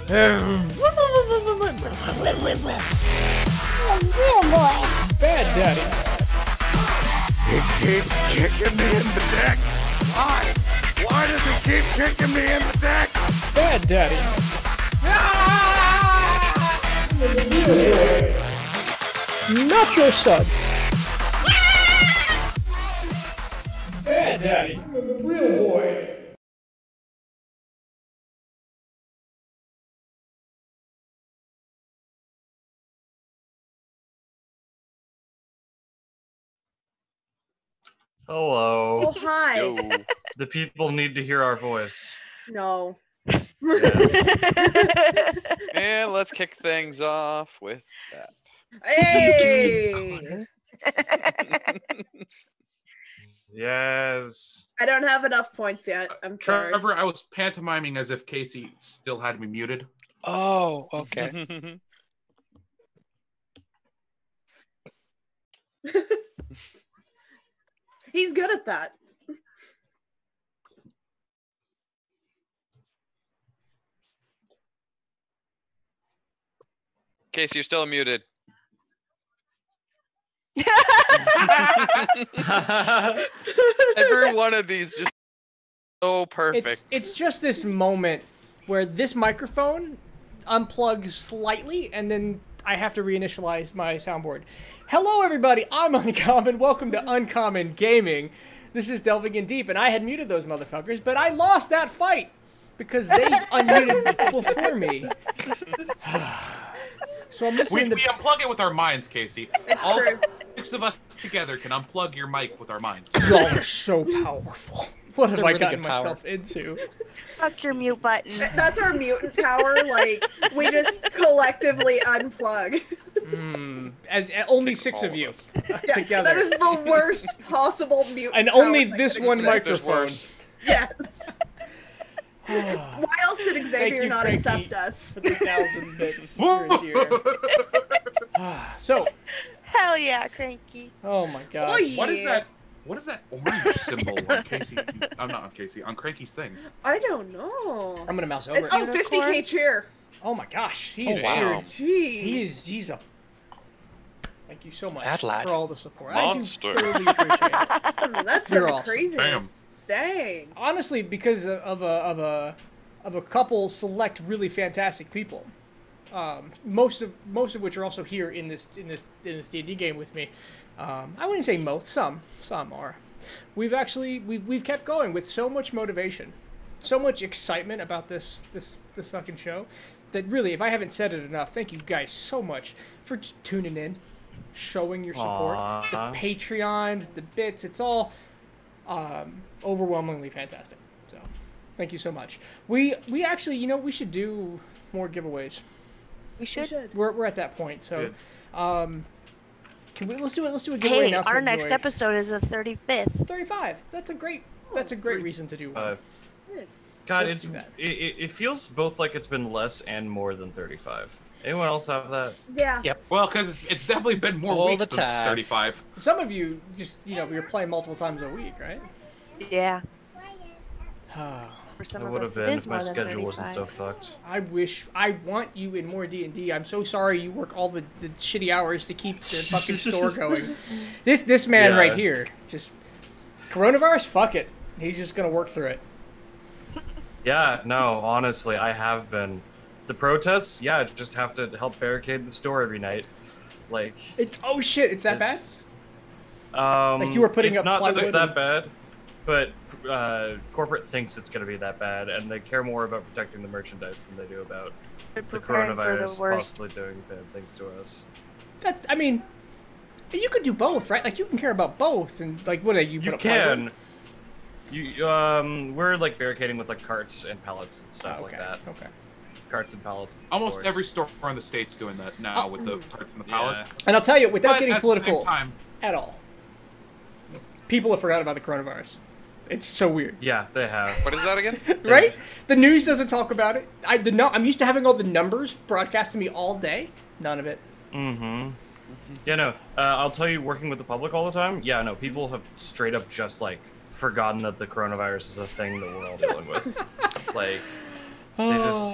Real boy. Bad Daddy. He keeps kicking me in the dick. Why? Why does he keep kicking me in the dick? Bad Daddy. Not your son. Bad Daddy. Real boy. Hello. Oh, hi. Yo. The people need to hear our voice. No. And let's kick things off with that. Hey! Yes. I don't have enough points yet. I'm sorry. Trevor, I was pantomiming as if Casey still had me muted. Oh, okay. He's good at that. Casey, you're still muted. Every one of these just so perfect. It's just this moment where this microphone unplugs slightly, and then I have to reinitialize my soundboard. Hello, everybody. I'm Uncommon. Welcome to Uncommon Gaming. This is Delving in Deep, and I had muted those motherfuckers, but I lost that fight because they unmuted before me. So I'm listening We unplug it with our minds, Casey. It's All true. 6 of us together can unplug your mic with our minds. Y'all are so powerful. What have They're I really gotten good power. myself into? Fuck your mute button. That's our mutant power. Like, we just collectively unplug. As only Takes 6 all of of you us. Yeah, together. that is the worst possible mutant And power only that this could one exist. This microphone. worse. Yes. Why else did Xavier you, not Frankie. accept us? For 3,000 bits. Near and dear. So, Hell yeah, Cranky. oh my gosh. Oh, yeah. What is that? What is that orange symbol on Casey? I'm not on Casey. On Cranky's thing. I don't know. I'm gonna mouse over. It's, oh, 50K cheer. Oh my gosh, he is Oh, wow. cheered. Jeez. He's a. Thank you so much That lad. for all the support. Monster. I do thoroughly appreciate it. That's You're some awesome. craziness. Dang. Honestly, because of a couple select really fantastic people, most of which are also here in this D&D game with me. I wouldn't say most, some are. We've kept going with so much motivation, so much excitement about this fucking show, that really, if I haven't said it enough, thank you guys so much for just tuning in, showing your support, the Aw. Patreons, the bits. It's all overwhelmingly fantastic. So, thank you so much. We actually, we should do more giveaways. We should. We're at that point. So, Good. let's do a giveaway Hey, announcement. our next Joy. episode is the 35th. 35. That's a great reason to do one. God, Let's it's do that. it feels both like it's been less and more than 35. Anyone else have that? Yeah. Yep. Well, because it's definitely been more All weeks the than time. 35. Some of you just, you're playing multiple times a week, right? Yeah. I For some It of would have us, been it if is my more than schedule 35. wasn't so fucked. want you in more D&D. I'm so sorry you work all the shitty hours to keep the fucking store going. This man Yeah. right here, just coronavirus, fuck it. He's just gonna work through it. Yeah, no, honestly, I have been. The protests, yeah, just have to help barricade the store every night. Like, Oh shit, it's that bad? it's, Like you were putting it's up not that it's plywood that bad, but corporate thinks it's going to be that bad, and they care more about protecting the merchandise than they do about We're the preparing for coronavirus the worst. possibly doing bad things to us. I mean, you could do both, right? Like you can care about both, and like what are you? You put up plywood? can. We're like barricading with like carts and pallets and stuff like that. Okay. Carts and pallets. Almost boards. every store in the state's doing that now with the carts and the pallet. Yeah. And I'll tell you, without But getting at the same political time, at all, people have forgotten about the coronavirus. It's so weird, Yeah, they have. What is that again? right? The news doesn't talk about it. I'm used to having all the numbers broadcast to me all day. None of it. Mm-hmm. Yeah, no. I'll tell you, working with the public all the time. Yeah, no. People have straight up just like forgotten that the coronavirus is a thing that we're all dealing with. Like, they just.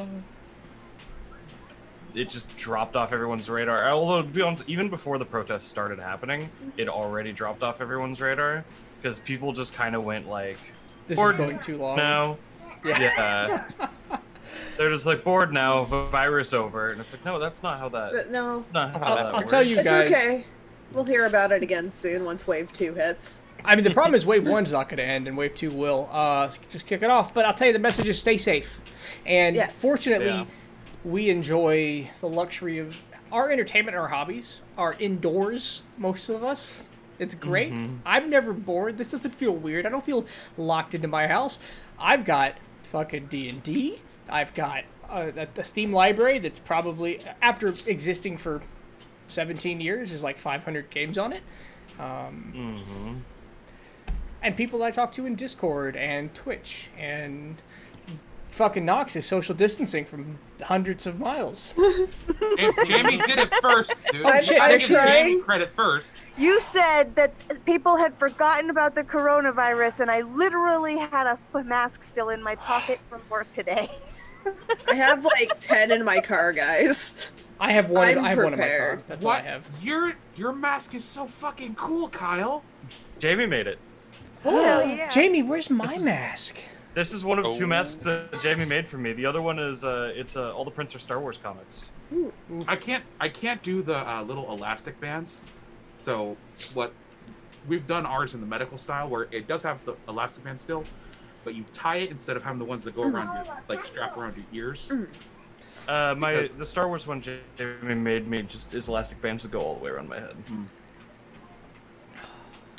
it just dropped off everyone's radar. Although, to be honest, even before the protests started happening, it already dropped off everyone's radar because people just kind of went like, This bored is going too long. now. Yeah. They're just like bored now. Virus over, and it's like, no, that's not how that. No. Not how that I'll works. tell you It's guys. okay. We'll hear about it again soon once Wave 2 hits. I mean, the problem is Wave 1's not going to end, and Wave 2 will. Just kick it off. But I'll tell you, the message is stay safe. And Yes. fortunately, Yeah. we enjoy the luxury of our entertainment and our hobbies are indoors, most of us. It's great. I'm never bored. This doesn't feel weird. I don't feel locked into my house. I've got fucking D&D. I've got a Steam library that's probably, after existing for 17 years, is like 500 games on it. And people I talk to in Discord and Twitch, and fucking Nox is social distancing from hundreds of miles. And Jamie did it first, dude. Oh, shit, I there give she is. Jamie credit first. You said that people had forgotten about the coronavirus, and I literally had a mask still in my pocket from work today. I have like 10 in my car, guys. I have one. I'm I have one in my car. prepared. That's all I What? have. Your mask is so fucking cool, Kyle. Jamie made it. Hell yeah. Jamie, where's my mask? This is one of two Oh. masks that Jamie made for me. The other one is it's all the prints are Star Wars comics. I can't do the little elastic bands. So what we've done ours in the medical style, where it does have the elastic band still, but you tie it instead of having the ones that go around your like strap around your ears. The Star Wars one Jamie made me just is elastic bands that go all the way around my head.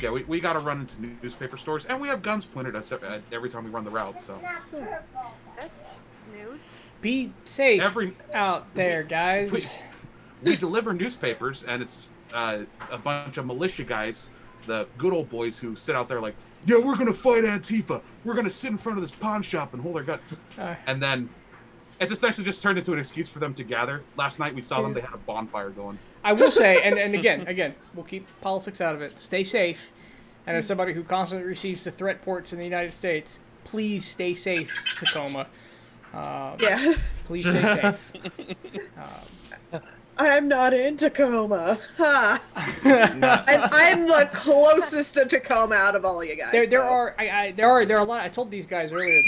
Yeah, we got to run into newspaper stores, and we have guns pointed at us every time we run the route. So That's news. Be safe every out there, guys. we deliver newspapers, and it's a bunch of militia guys, the good old boys who sit out there like, yeah, we're gonna fight Antifa. We're gonna sit in front of this pawn shop and hold our gun. And then it's essentially just turned into an excuse for them to gather. Last night we saw them; they had a bonfire going. I will say, and again, we'll keep politics out of it. Stay safe. And as somebody who constantly receives the threat ports in the United States, please stay safe, Tacoma. Yeah. Please stay safe. I'm not in Tacoma. Ha. I'm the closest to Tacoma out of all you guys. There though. are a lot. I told these guys earlier.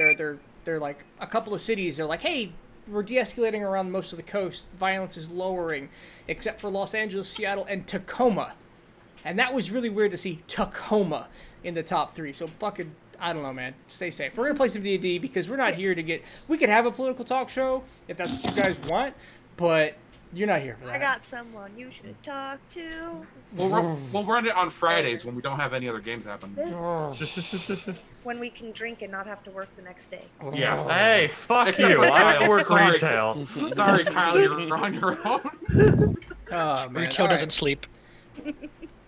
They're like a couple of cities. They're like, hey, we're de-escalating around most of the coast. Violence is lowering, except for Los Angeles, Seattle, and Tacoma. And that was really weird to see Tacoma in the top 3. So fucking, I don't know, man. Stay safe. We're gonna play some D&D because we're not here to get. We could have a political talk show if that's what you guys want, but you're not here for that. I got someone you should talk to. We'll run it on Fridays when we don't have any other games happening. When we can drink and not have to work the next day. Yeah. Hey, fuck Except you! for I Kyle. work Sorry. retail. Sorry, Kyle, you're on your own. Oh, man. Retail All right. doesn't sleep.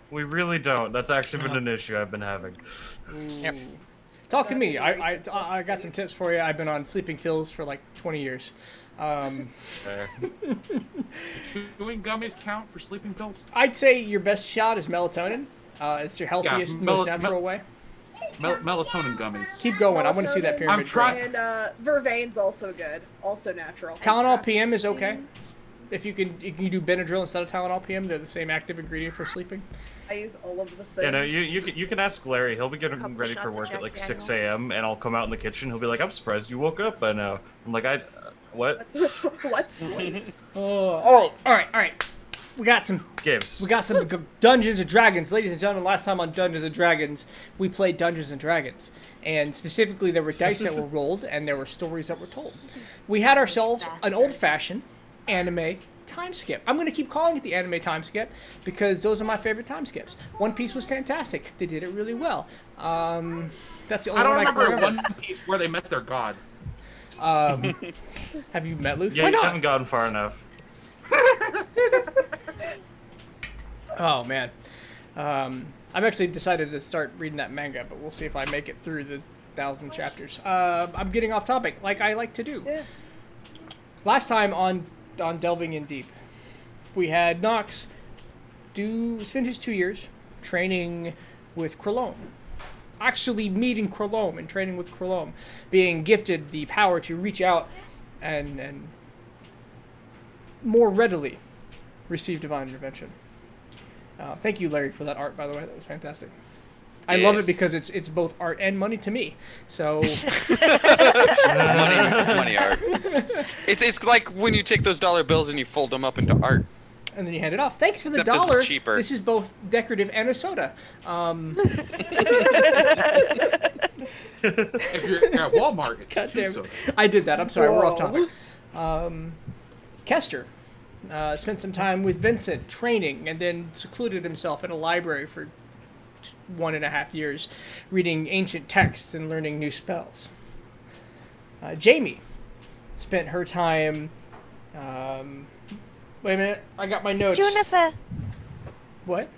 We really don't. That's actually been an issue I've been having. Yep. Talk to me. I got some tips for you. I've been on sleeping pills for like 20 years. There. Chewing gummies count for sleeping pills? I'd say your best shot is melatonin. It's your healthiest, most natural way. Melatonin gummies. Keep going. I want to see that pyramid. I'm trying- And Vervaine's also good. Also natural. Tylenol PM is okay. If you can do Benadryl instead of Tylenol PM, they're the same active ingredient for sleeping. I use all of the things. You know, you can ask Larry. He'll be getting Couple ready for shots of work at Jack like 6 Daniels. a.m. and I'll come out in the kitchen. He'll be like, "I'm surprised you woke up by now." I'm like, what? What? All right. We got some Gibbs. Dungeons and Dragons, ladies and gentlemen. Last time on Dungeons and Dragons, we played Dungeons and Dragons, and specifically there were dice that were rolled and there were stories that were told. We had ourselves an old-fashioned anime time skip. I'm going to keep calling it the anime time skip because those are my favorite time skips. One Piece was fantastic. They did it really well. That's the only I don't one I can remember remember. One Piece where they met their god. Have you met Luffy? Yeah, you haven't gotten far enough. Oh man, I've actually decided to start reading that manga, but we'll see if I make it through the 1,000 chapters. I'm getting off topic, like I like to do. Yeah. Last time on Delving in Deep, we had Nox spend his 2 years training with Krelome. Actually meeting Krelome and training with Krelome, being gifted the power to reach out and more readily receive divine intervention. Thank you, Larry, for that art, by the way. That was fantastic. I love it because it's both art and money to me. So money art. It's like when you take those dollar bills and you fold them up into art. And then you hand it off. Thanks for the Except dollar. this is cheaper. This is both decorative and a soda. If you're at Walmart, it's two sodas. I did that. I'm sorry. We're off topic. Kester spent some time with Vincent training and then secluded himself in a library for 1.5 years, reading ancient texts and learning new spells. Jamie spent her time... wait a minute. I got my notes. Junifer. What?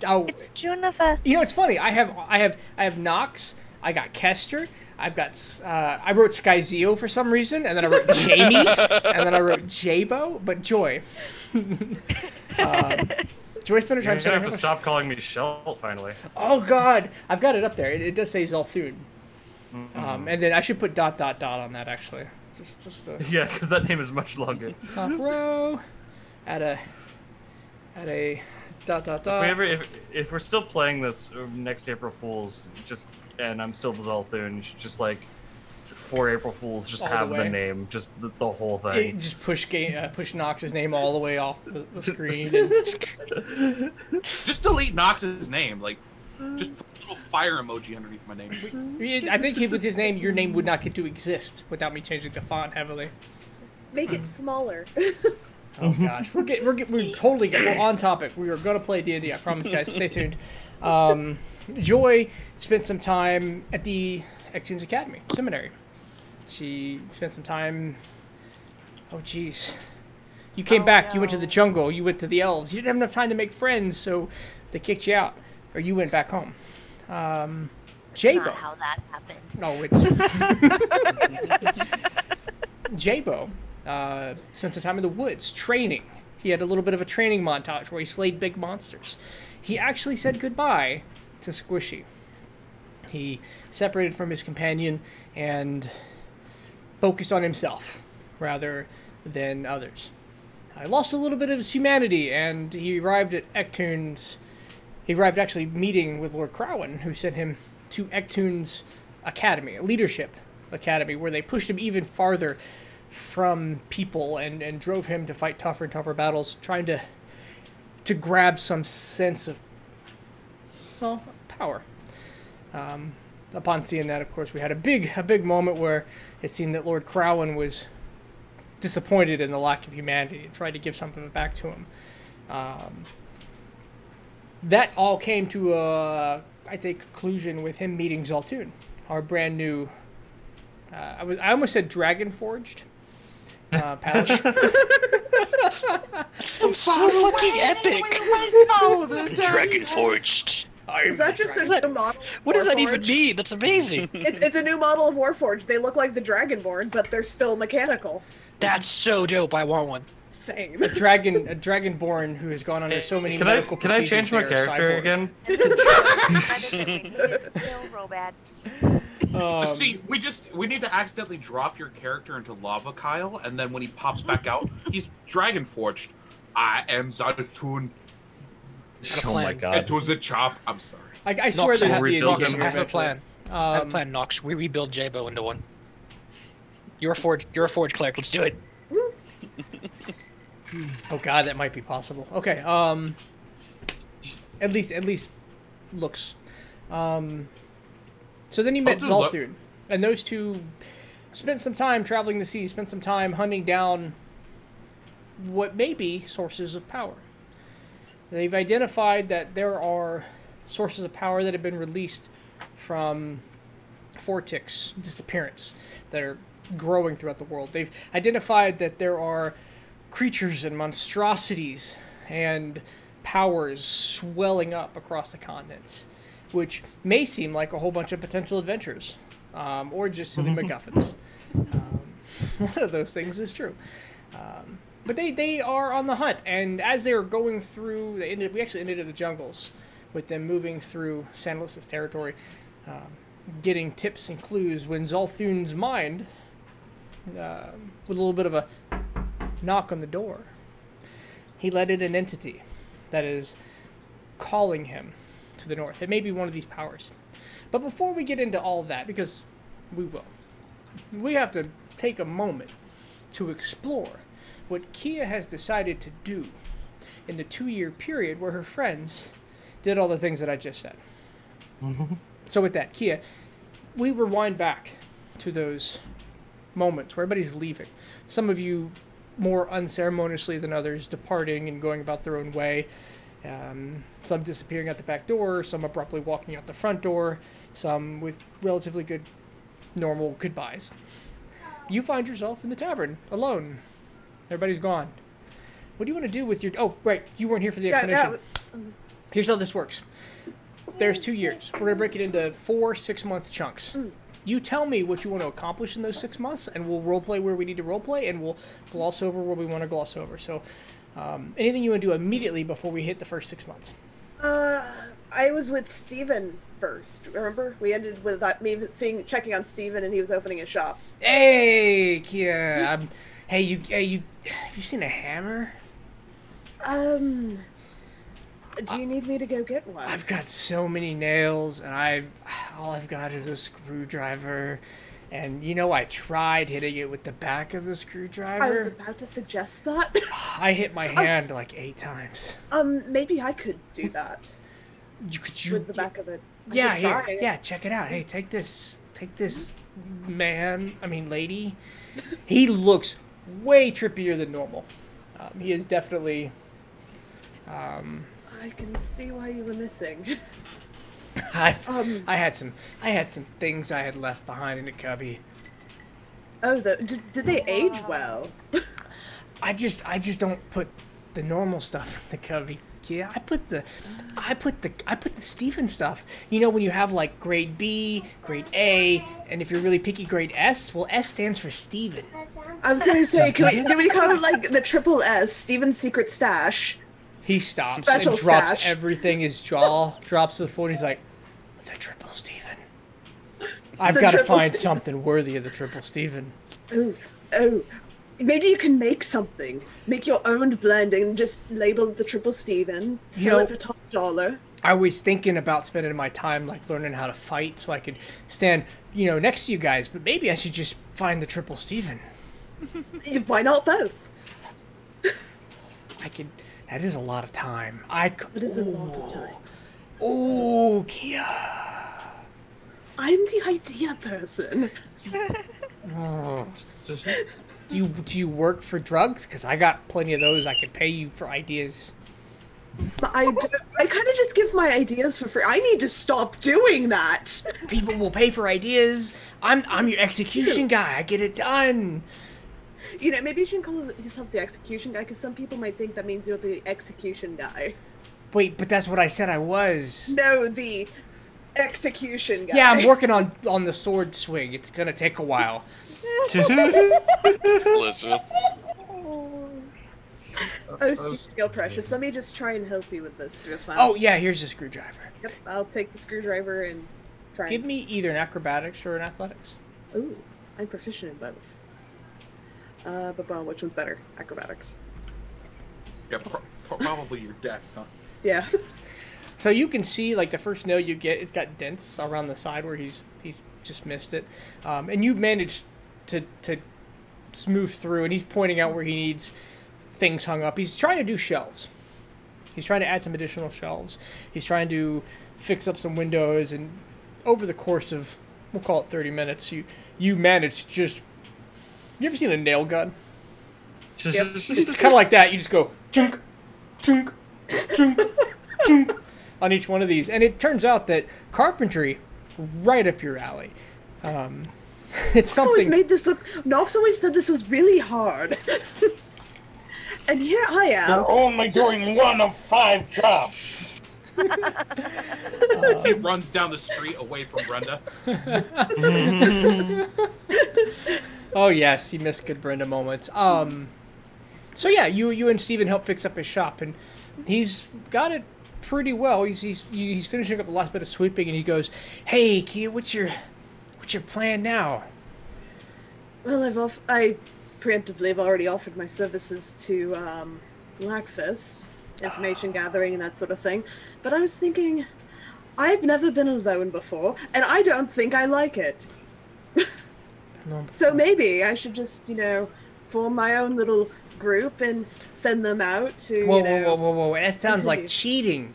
Oh, It's Junifer. you know, it's funny. I have Nox. I got Kester. I've got. I wrote Skyzeo for some reason, and then I wrote Jamie, and then I wrote Jabo. But Joy. Joy spent her time You're gonna saying have to stop calling me Shelt finally. Oh God, I've got it up there. It does say Zalthun. And then I should put ... on that actually. Just Yeah, because that name is much longer. top row. At a ... If we're still playing this next April Fools, and I'm still Zalthun, you should just like 4 April Fools just All have the the way. name, just the whole thing. Just push Nox's name all the way off the screen. And... Just delete Nox's name. Like, just put a little fire emoji underneath my name. I think with his name, your name would not get to exist without me changing the font heavily. Make it smaller. Oh gosh, we're on topic. We are gonna play D&D. I promise, guys. Stay tuned. Joy spent some time at the Ectunes Academy Seminary. She spent some time. Oh jeez, you came back. You went to the jungle. You went to the elves. You didn't have enough time to make friends, so they kicked you out, or you went back home. Jabo. Not how that happened. No, it's Jabo. Spent some time in the woods training. He had a little bit of a training montage where he slayed big monsters. He actually said goodbye to Squishy. He separated from his companion and focused on himself rather than others. I lost a little bit of his humanity, and he arrived at Ectunes. He arrived actually meeting with Lord Crowan, who sent him to Ectunes Academy, a leadership academy, where they pushed him even farther from people and drove him to fight tougher and tougher battles, trying to grab some sense of, well, power. Upon seeing that, of course, we had a big moment where it seemed that Lord Crowan was disappointed in the lack of humanity and tried to give some of it back to him. That all came to I'd say conclusion with him meeting Zalthun, our brand new I almost said Dragon Forged palace. So fucking epic. Dragon Forged. Is that just a new model? What does that even Warforged? mean? That's amazing. It's a new model of Warforged. They look like the Dragonborn, but they're still mechanical. That's so dope. I want one. Same. A dragonborn who has gone under so many medical Can I change my procedures, they are character cyborg. again? See, we need to accidentally drop your character into Lava Kyle, and then when he pops back out, he's Dragon Forged. I am Zalthun. Oh my god. It was a chop. I'm sorry. I swear Nox, there's I a D&D rebuilt game him. I have a eventually. plan. I have a plan, Nox. We rebuild Jabo into one. You're a forge cleric. Let's do it. Oh god, that might be possible. Okay, at least looks. So then he met I'll do look. Zalthun, and those two spent some time traveling the sea, spent some time hunting down what may be sources of power. They've identified that there are sources of power that have been released from Fortix disappearance that are growing throughout the world. They've identified that there are creatures and monstrosities and powers swelling up across the continents, which may seem like a whole bunch of potential adventures, or just silly MacGuffins. One of those things is true. But they are on the hunt, and as they are going through, we actually ended in the jungles, with them moving through Sandless's territory, getting tips and clues, when Zalthun's mind, with a little bit of a knock on the door, he let in an entity that is calling him to the north. It may be one of these powers. But before we get into all of that, because we will, we have to take a moment to explore what Kia has decided to do in the 2-year period where her friends did all the things that I just said. So with that, Kia, we rewind back to those moments where everybody's leaving. Some of you more unceremoniously than others, departing and going about their own way. Some disappearing out the back door, some abruptly walking out the front door, some with relatively good, normal goodbyes. You find yourself in the tavern, alone. Everybody's gone. What do you want to do with your... Oh, right, you weren't here for the explanation. Here's how this works. There's 2 years. We're going to break it into 4 6-month chunks. You tell me what you want to accomplish in those 6 months, and we'll roleplay where we need to roleplay, and we'll gloss over where we want to gloss over. So, anything you want to do immediately before we hit the first 6 months? I was with Steven first. Remember? We ended with me checking on Steven, and he was opening his shop. Hey, Kia. Hey, you. Have you seen a hammer? Do you need me to go get one? I've got so many nails, and all I've got is a screwdriver. And, I tried hitting it with the back of the screwdriver. I was about to suggest that. I hit my hand like 8 times. Maybe I could do that. With the back of it. Yeah, here. Yeah, check it out. Hey, take this lady. He looks way trippier than normal. He is definitely... I can see why you were missing. I had some things I had left behind in the cubby. Oh, did they age well? I just don't put the normal stuff in the cubby. Yeah, I put the Steven stuff. When you have like grade B, grade A, and if you're really picky, grade S. Well, S stands for Steven. I was gonna say, can we call it like the triple S, Steven's secret stash? He stops Special and drops stash. everything. His jaw drops to the floor. And he's like, "The triple Steven. I've got to find something worthy of the triple Steven." Oh. Maybe you can make something. Make your own blend and just label it the triple Steven. Sell it for top dollar. I was thinking about spending my time like learning how to fight so I could stand, next to you guys. But maybe I should just find the triple Steven. Why not both? I could. That is a lot of time. It is a lot of time. Oh, Kia. I'm the idea person. Do you work for drugs? Because I got plenty of those. I could pay you for ideas. But I kind of just give my ideas for free. I need to stop doing that. People will pay for ideas. I'm your execution guy. I get it done. Maybe you shouldn't call yourself the execution guy, because some people might think that means you're the execution guy. Wait, but that's what I said I was. No, the execution guy. Yeah, I'm working on the sword swing. It's gonna take a while. Elizabeth. Oh, Steel Precious. Let me just try and help you with this real fast. Oh, yeah, here's the screwdriver. Yep, I'll take the screwdriver and try. Give me either an acrobatics or an athletics. Ooh, I'm proficient in both. But which one's better? Acrobatics. Yeah, probably your dex, huh? Yeah. So you can see, like, the first nail you get, it's got dents around the side where he's just missed it. And you managed to smooth through, and he's pointing out where he needs things hung up. He's trying to do shelves. He's trying to add some additional shelves. He's trying to fix up some windows, and over the course of, we'll call it 30 minutes, you managed to just... You ever seen a nail gun? Yep. It's kind of like that. You just go chunk, chunk, chunk, chunk on each one of these, and it turns out that carpentry, right up your alley. It's something. Always made this look. Nox always said this was really hard, and here I am. You're only doing 1 of 5 jobs. He runs down the street away from Brenda. Oh yes, he missed good Brenda moments. So yeah, you and Steven help fix up his shop, and he's got it pretty well. He's finishing up the last bit of sweeping, and he goes, "Hey, Kia, what's your plan now?" Well, I preemptively have already offered my services to Blackfist, information gathering and that sort of thing. But I was thinking, I've never been alone before, and I don't think I like it. So maybe I should just, form my own little group and send them out to, Whoa. That sounds like continue. cheating.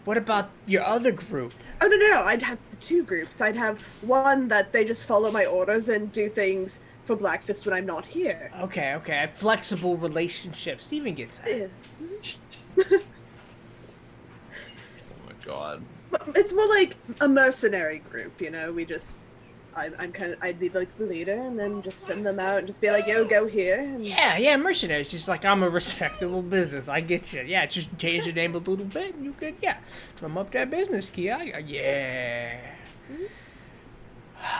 What about your other group? Oh, no. I'd have the two groups. I'd have one that they just follow my orders and do things for Blackfist when I'm not here. Okay. Flexible relationships. Steven gets that. Eh. Oh my god. It's more like a mercenary group, we just... I'd be like the leader and then just send them out and just be like, yo, go here. And... Yeah, mercenaries. Just like, I'm a respectable business. I get you. Yeah, just change the name a little bit and you could, drum up that business, Kia. Yeah.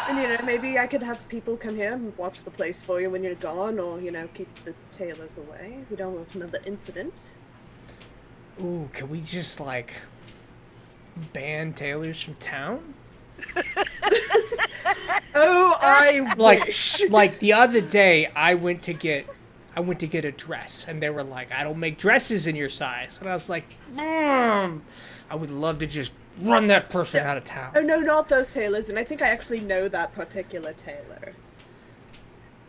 And, maybe I could have people come here and watch the place for you when you're gone or, keep the tailors away. We don't want another incident. Ooh, can we just, ban tailors from town? Oh, I wish. Like the other day, I went to get a dress, and they were like, "I don't make dresses in your size," and I was like, I would love to just run that person out of town. Oh no, not those tailors. And I think I actually know that particular tailor.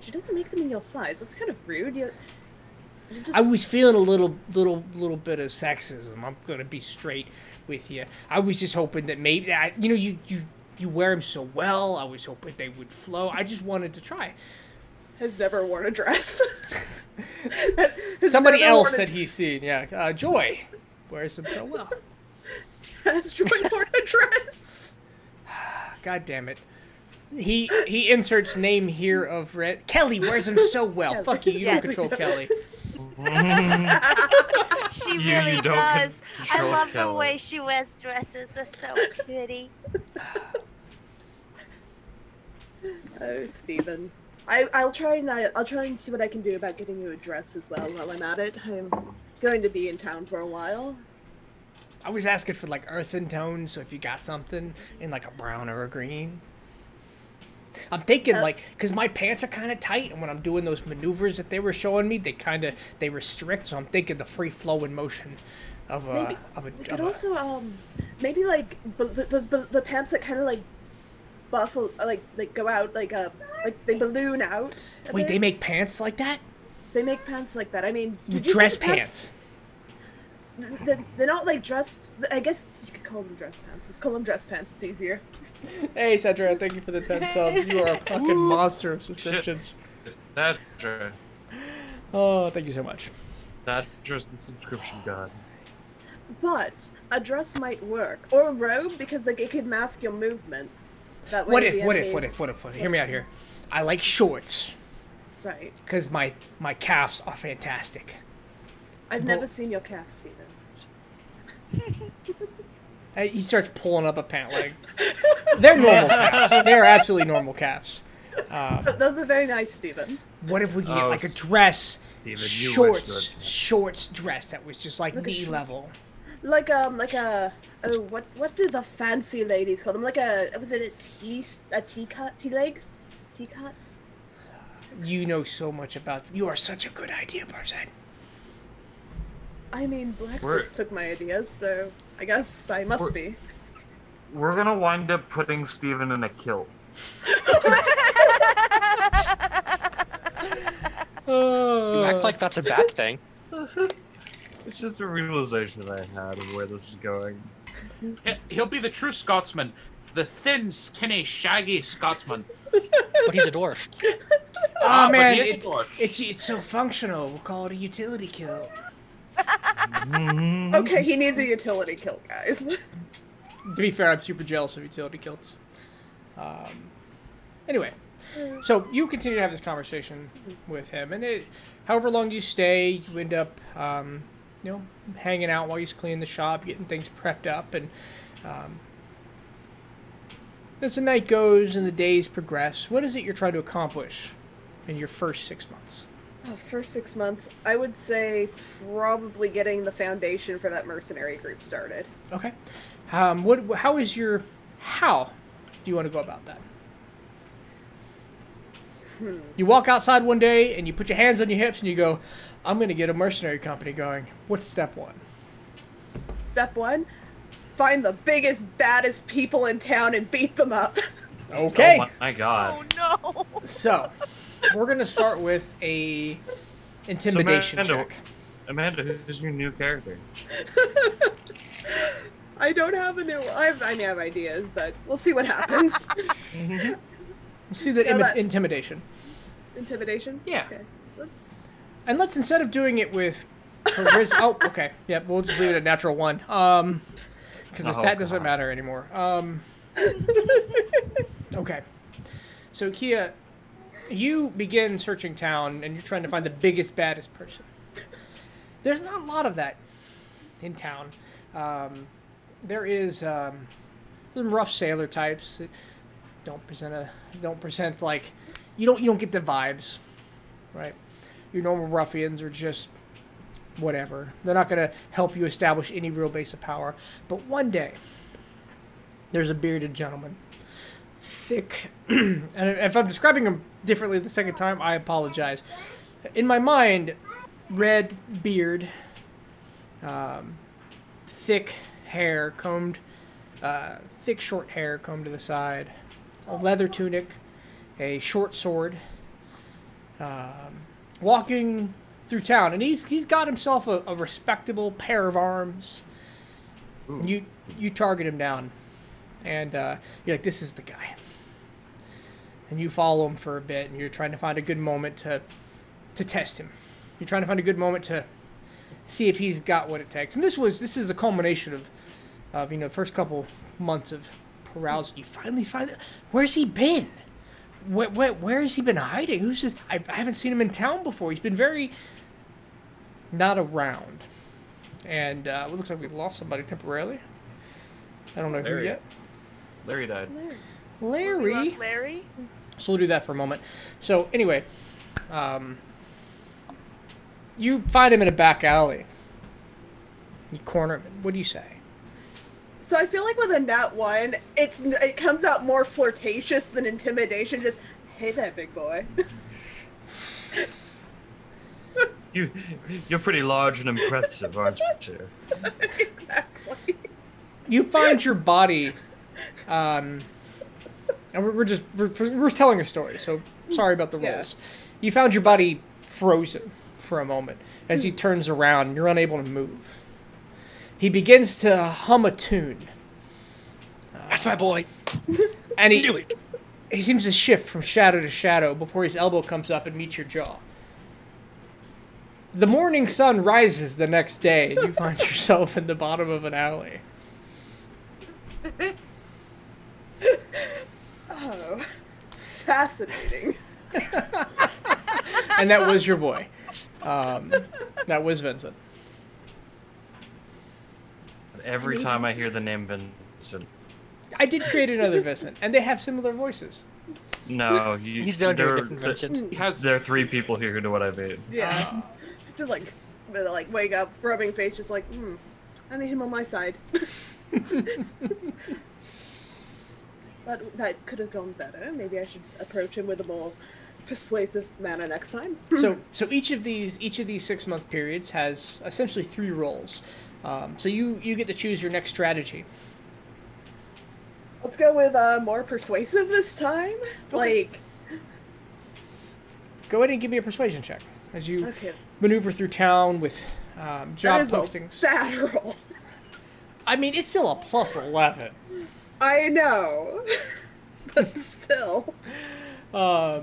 She doesn't make them in your size. That's kind of rude. I was feeling a little bit of sexism. I'm gonna be straight with you. I was just hoping that maybe you wear them so well. I was hoping they would flow. I just wanted to try. Has never worn a dress. Somebody else that he's seen, Joy wears them so well. Has Joy worn a dress? God damn it. He inserts name here of Red. Kelly wears them so well. Kelly. Fuck you. You don't Yes. control Kelly. She You really don't does. I control love the Kelly. way she wears dresses. They're so pretty. Oh, Stephen. I'll try and see what I can do about getting you a dress as well while I'm at it. I'm going to be in town for a while. I was asking for earthen tones, so if you got something in a brown or a green. I'm thinking because my pants are kind of tight, and when I'm doing those maneuvers that they were showing me, they restrict. So I'm thinking the free flowing motion of a. We could also maybe the pants that kind of buffle go out they balloon out. Wait, they make pants like that? They make pants like that. I mean, did you Dress see the pants. They're not dress. I guess you could call them dress pants. Let's call them dress pants. It's easier. Hey, Cedra, thank you for the 10 subs. You are a fucking monster of subscriptions. Cedra. Oh, thank you so much. Cedra's the subscription god. But a dress might work, or a robe, because it could mask your movements. That way What the if? enemy- Hear me out here. I like shorts Right. because my calves are fantastic. I've Well- never seen your calf, Steven. He starts pulling up a pant leg. They're normal calves. They're absolutely normal calves. Those are very nice, Steven. What if we get Oh, a dress, Steven, you wish shorts dress that was just Like a knee short- level? Like a what do the fancy ladies call them? Was it a tea leg? Tea cuts? You know so much about. You are such a good idea person. I mean, We're- Blackfist took my ideas, so I guess I must We're- be. We're gonna wind up putting Steven in a kilt. You act like that's a bad thing. It's just a realization that I had of where this is going. He'll be the true Scotsman. The thin, skinny, shaggy Scotsman. But he's a dwarf. Oh but man, he is a dwarf. it's so functional. We'll call it a utility kill. Okay, he needs a utility kill, guys. To be fair, I'm super jealous of utility kilts. Anyway, so you continue to have this conversation with him, and however long you stay, you end up, hanging out while he's cleaning the shop, getting things prepped up, and as the night goes and the days progress, what is it you're trying to accomplish in your first 6 months? First 6 months, I would say probably getting the foundation for that mercenary group started. Okay. How do you want to go about that? You walk outside one day and you put your hands on your hips and you go, I'm going to get a mercenary company going. What's step one? Step 1, find the biggest, baddest people in town and beat them up. Okay. Oh my god. Oh no! So, we're going to start with a intimidation check. Amanda, who's your new character? I don't have a new. I have ideas, but we'll see what happens. We'll see that, intimidation. Intimidation. Yeah. Okay. Let's. And let's, instead of doing it with charisma. Oh, okay. Yeah, we'll just leave it at natural 1. Because the stat doesn't matter anymore. Okay. So, Kia, you begin searching town and you're trying to find the biggest, baddest person. There's not a lot of that in town. There is some rough sailor types that don't present like you don't get the vibes, right? Your normal ruffians are just whatever. They're not going to help you establish any real base of power. But one day, there's a bearded gentleman, thick, and if I'm describing him differently the second time, I apologize. In my mind, red beard, thick hair combed, thick short hair combed to the side, a leather tunic, a short sword, walking through town, and he's got himself a respectable pair of arms. And you target him down, and you're like, this is the guy. And you follow him for a bit, and you're trying to find a good moment to test him. You're trying to find a good moment to see if he's got what it takes. And this is a culmination of the first couple months of carousing. You finally find it. Where's he been? Where has he been hiding? Who's this? I haven't seen him in town before. He's been very not around. And it looks like we lost somebody temporarily. I don't know who yet. Larry died. Larry. We lost Larry. So we'll do that for a moment. So anyway, you find him in a back alley. You corner him. What do you say? So I feel like with a nat 1, it comes out more flirtatious than intimidation. Just, hey there, big boy. You're pretty large and impressive, aren't you? Exactly. You find your body, and we're just telling a story. So sorry about the rules. You found your body frozen for a moment as he turns around and you're unable to move. He begins to hum a tune. That's my boy. And he seems to shift from shadow to shadow before his elbow comes up and meets your jaw. The morning sun rises the next day and you find yourself in the bottom of an alley. Oh, fascinating. And that was your boy. That was Vincent. Every time I hear the name Vincent. I did create another Vincent, and they have similar voices. No, he's down to a different Vincent. There are 3 people here who know what I mean. Yeah. Just like wake up, rubbing face, just like, I need him on my side. But that could have gone better. Maybe I should approach him with a more persuasive manner next time. So each of these 6-month periods has essentially 3 roles. So you get to choose your next strategy. Let's go with more persuasive this time. Okay. Go ahead and give me a persuasion check as you maneuver through town with job postings. That is a bad roll. I mean, it's still a +11. I know, but still. All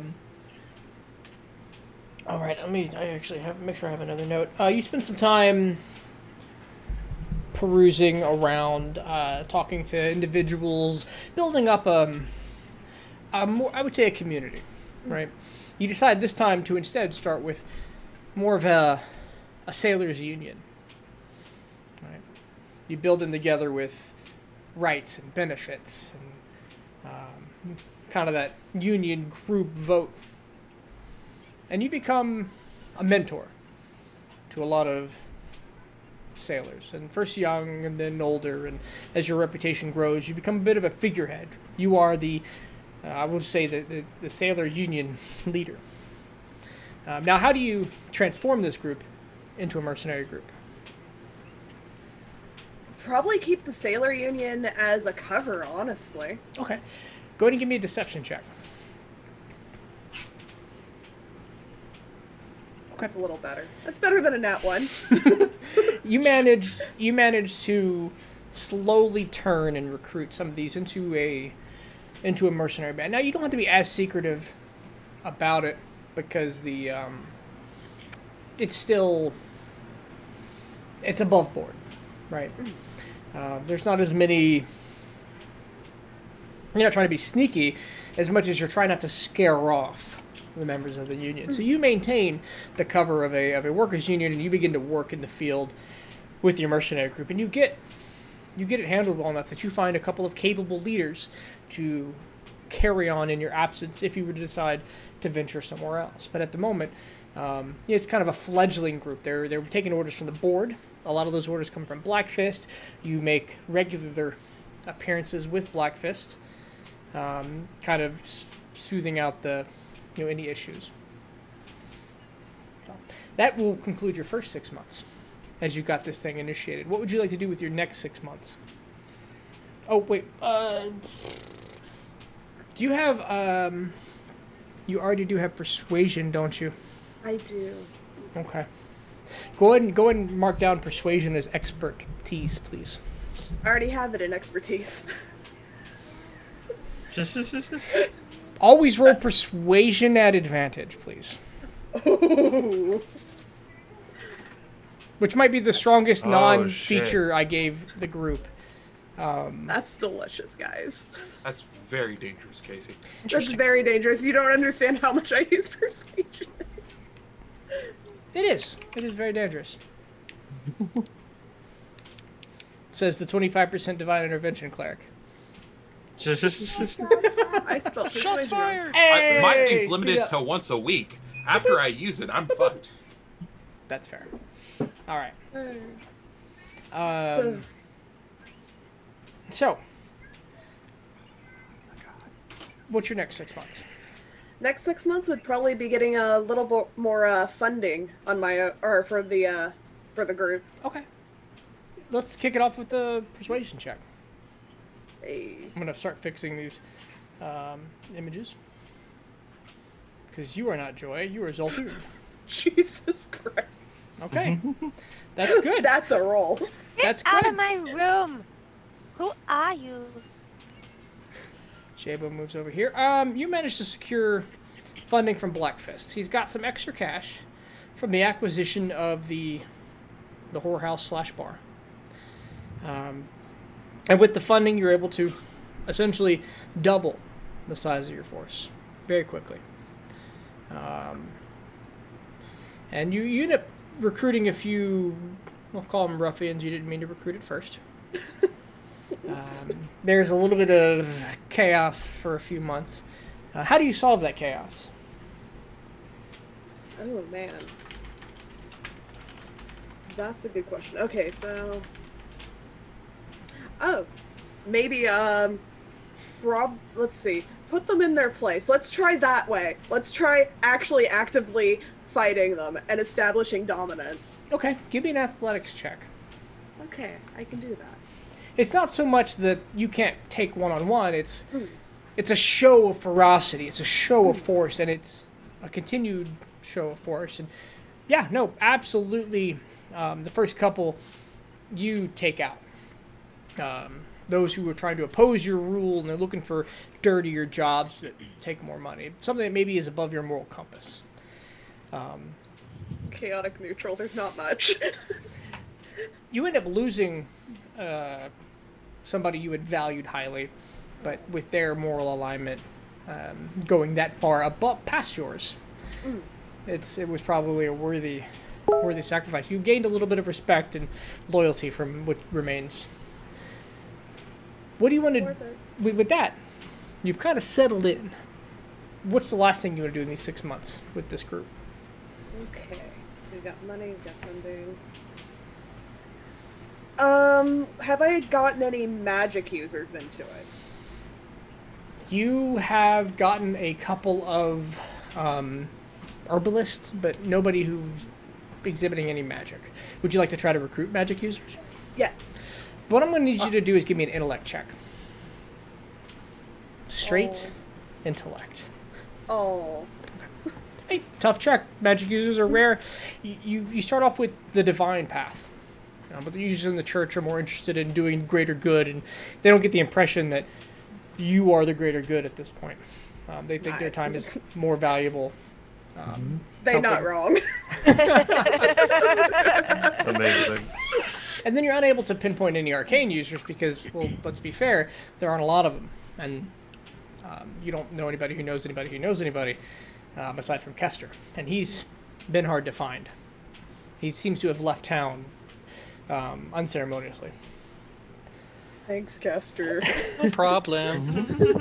right, I actually make sure I have another note. You spent some time perusing around, talking to individuals, building up I would say a community, right? You decide this time to instead start with more of a sailors' union, right? You build them together with rights and benefits and kind of that union group vote. And you become a mentor to a lot of sailors. And first young and then older. And as your reputation grows, you become a bit of a figurehead. You are the I will say the Sailor Union leader. Now, how do you transform this group into a mercenary group? Probably keep the Sailor Union as a cover, honestly. Okay. Go ahead and give me a deception check. Okay. That's a little better. That's better than a nat 1. You manage to slowly turn and recruit some of these into a mercenary band. Now, you don't have to be as secretive about it because it's above board, right? There's not as many. You're not trying to be sneaky as much as you're trying not to scare off the members of the union. So you maintain the cover of a workers' union, and you begin to work in the field with your mercenary group, and you get it handled well enough that you find a couple of capable leaders to carry on in your absence if you were to decide to venture somewhere else. But at the moment, it's kind of a fledgling group. They're taking orders from the board. A lot of those orders come from Black Fist. You make regular appearances with Black Fist, kind of soothing out any issues. So that will conclude your first 6 months as you got this thing initiated. What would you like to do with your next 6 months? Oh, wait. Do you have, you already do have persuasion, don't you? I do. Okay. Go ahead and mark down persuasion as expertise, please. I already have it in expertise. Always roll persuasion at advantage, please. Ooh. Which might be the strongest non-feature I gave the group. That's delicious, guys. That's very dangerous, Casey. That's very dangerous. You don't understand how much I use persuasion. It is. It is very dangerous. Says the 25% divine intervention cleric. I spelled persuasion. Shots fired! My thing's limited to once a week. After I use it, I'm fucked. That's fair. All right. So, what's your next 6 months? Next 6 months would probably be getting a little bit more funding on my for the group. Okay. Let's kick it off with the persuasion check. Hey. I'm gonna start fixing these images because you are not Joy. You are Zolthier. Jesus Christ. Okay. That's good. That's a roll. That's Get out good. of my room. Who are you? Jabo moves over here. You managed to secure funding from Black Fist. He's got some extra cash from the acquisition of the whorehouse / bar. And with the funding, you're able to essentially double the size of your force very quickly. And you end up recruiting a few, we'll call them ruffians. You didn't mean to recruit at first. There's a little bit of chaos for a few months. How do you solve that chaos? Oh, man. That's a good question. Okay, so... Oh, maybe, let's see. Put them in their place. Let's try that way. Let's try actually actively fighting them and establishing dominance. Okay, give me an athletics check. Okay, I can do that. It's not so much that you can't take one-on-one, it's a show of ferocity, it's a show of force, and it's a continued show of force. And yeah, no, absolutely, the first couple you take out. Those who are trying to oppose your rule and they're looking for dirtier jobs that take more money. Something that maybe is above your moral compass. Chaotic neutral, there's not much. You end up losing somebody you had valued highly, but with their moral alignment going that far above past yours, it was probably a worthy sacrifice. You gained a little bit of respect and loyalty from what remains. What do you want to with that? You've kind of settled in. What's the last thing you want to do in these 6 months with this group? Okay, so we got money, we got funding. Have I gotten any magic users into it? You have gotten a couple of herbalists, but nobody who's exhibiting any magic. Would you like to try to recruit magic users? Yes. What I'm going to need you to do is give me an intellect check. Straight intellect. Oh. Hey, tough check. Magic users are rare. You start off with the divine path. But the users in the church are more interested in doing greater good, and they don't get the impression that you are the greater good at this point. They think their time is more valuable. They're not wrong. Amazing. And then you're unable to pinpoint any arcane users because, well, let's be fair, there aren't a lot of them. And you don't know anybody who knows anybody who knows anybody, aside from Kester. And he's been hard to find. He seems to have left town unceremoniously. Thanks, Kester. No problem.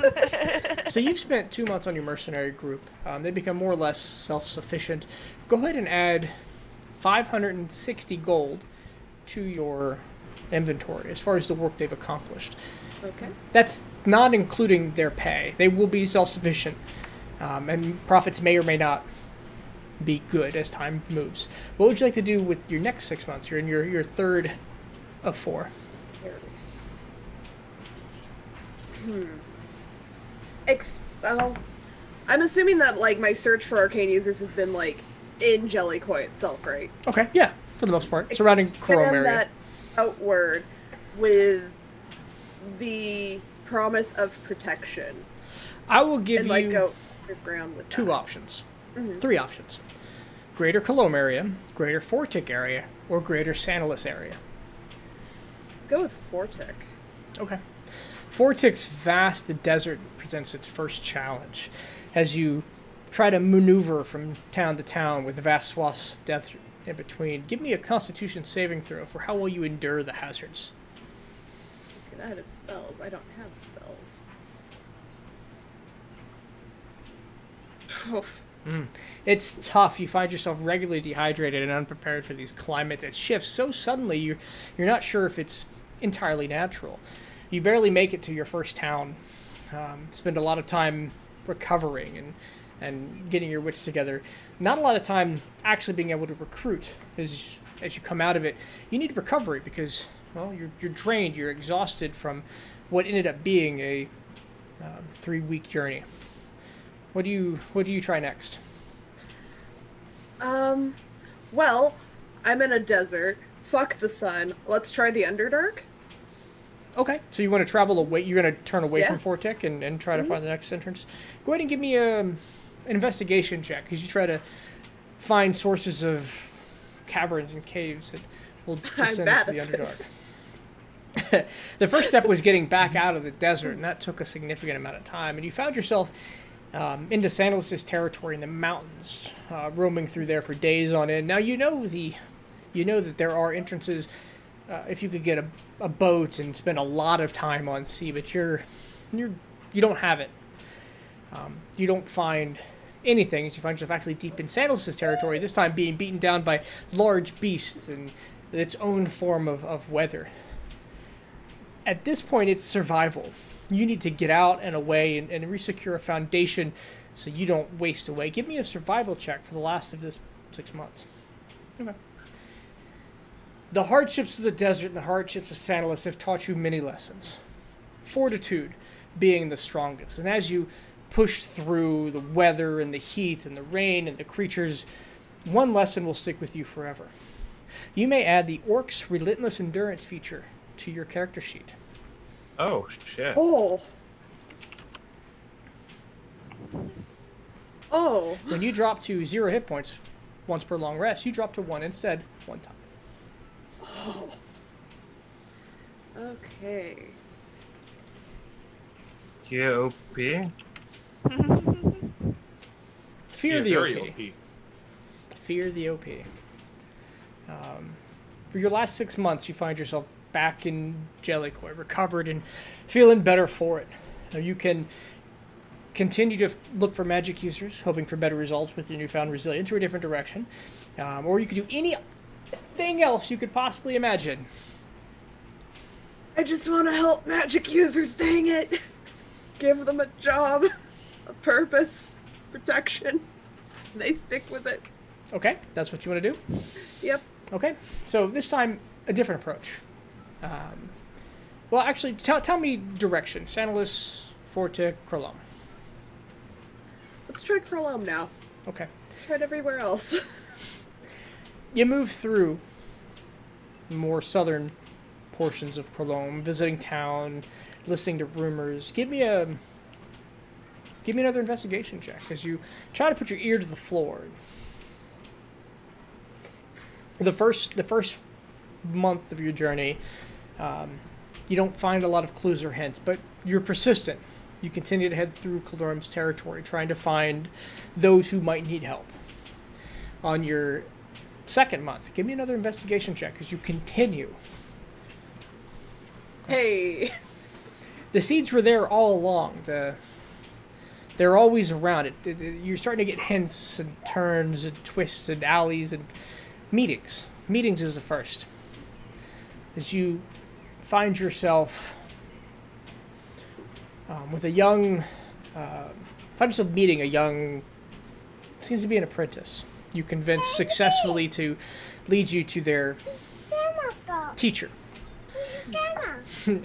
So you've spent 2 months on your mercenary group. They become more or less self-sufficient. Go ahead and add 560 gold to your inventory as far as the work they've accomplished. Okay. That's not including their pay. They will be self-sufficient, and profits may or may not be good as time moves. What would you like to do with your next 6 months? You're in your third of 4. Well, I'm assuming that like my search for arcane users has been like in Jellicoe itself, right? Okay, yeah, for the most part, surrounding Chrome area. That outward with the promise of protection. I will give and like you go underground with 2 that. options, 3 options: Greater Cologne area, Greater Fortic area, or Greater Santalus area. Let's go with Fortic. Okay. Fortic's vast desert presents its first challenge as you try to maneuver from town to town with vast swaths of desert in between. Give me a Constitution saving throw for how well you endure the hazards. Okay, that is spells. I don't have spells. Oof. It's tough. You find yourself regularly dehydrated and unprepared for these climates. It shifts so suddenly you're not sure if it's entirely natural. You barely make it to your first town. Spend a lot of time recovering and getting your wits together. Not a lot of time actually being able to recruit as you come out of it. You need recovery because, well, you're drained. You're exhausted from what ended up being a 3-week journey. What do you try next? Well, I'm in a desert. Fuck the sun. Let's try the Underdark. Okay, so you want to travel away? You're going to turn away Yeah. from Fortic and try to find the next entrance. Go ahead and give me an investigation check because you try to find sources of caverns and caves that will descend bad into the at Underdark. this. The first step was getting back out of the desert, and that took a significant amount of time. And you found yourself into Santalus's territory in the mountains, roaming through there for days on end. Now you know that there are entrances. If you could get a boat and spend a lot of time on sea, but you don't have it. You don't find anything as you find yourself actually deep in Santalus's territory, this time being beaten down by large beasts and its own form of weather. At this point, it's survival. You need to get out and away and resecure a foundation so you don't waste away. Give me a survival check for the last of this 6 months. Okay. The hardships of the desert and the hardships of Santalus have taught you many lessons. Fortitude being the strongest. And as you push through the weather and the heat and the rain and the creatures, one lesson will stick with you forever. You may add the Orc's Relentless Endurance feature to your character sheet. Oh, shit. Oh. Oh. When you drop to 0 hit points once per long rest, you drop to 1 instead, 1 time. Oh. Okay. QOP? Fear Yeah, the very OP. OP. Fear the OP. For your last 6 months, you find yourself back in Jellicoe, recovered and feeling better for it. Now you can continue to look for magic users, hoping for better results with your newfound resilience or a different direction. Or you could do anything else you could possibly imagine. I just want to help magic users, dang it. give them a job, a purpose, protection. They stick with it. Okay, that's what you want to do? Yep. Okay, so this time, a different approach. Well, actually, tell me direction. Santalis, Forte, Krolom. Let's try Krolom now. Okay. Tried everywhere else. You move through more southern portions of Krolom, visiting town, listening to rumors. Give me another investigation check as you try to put your ear to the floor. The first month of your journey, you don't find a lot of clues or hints, but you're persistent. You continue to head through Kaldorum's territory, trying to find those who might need help. On your second month, give me another investigation check as you continue. Hey. The seeds were there all along. They're always around. You're starting to get hints and turns and twists and alleys and meetings. Meetings is the first. As you find yourself with a young, find yourself meeting a young, seems to be an apprentice. You convince successfully to lead you to their teacher.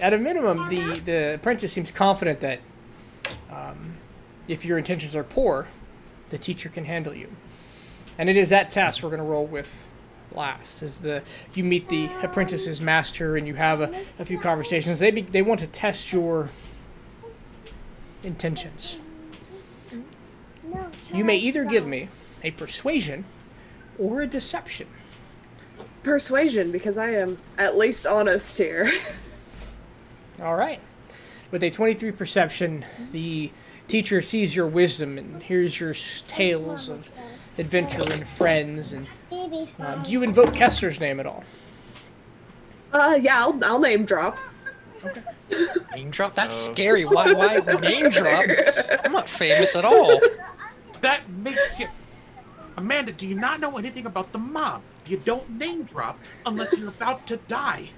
At a minimum, the apprentice seems confident that if your intentions are poor, the teacher can handle you. And it is that task we're going to roll with last. As you meet the apprentice's master and you have a few conversations. They want to test your intentions. You may either give me a persuasion or a deception. Persuasion, because I am at least honest here. All right. With a 23 perception, the teacher sees your wisdom and hears your tales of adventure and friends. And do you invoke Kester's name at all? Yeah, I'll name drop. Okay. Name drop? That's scary. Why name drop? I'm not famous at all. That makes you... Amanda, do you not know anything about the mob? You don't name drop unless you're about to die.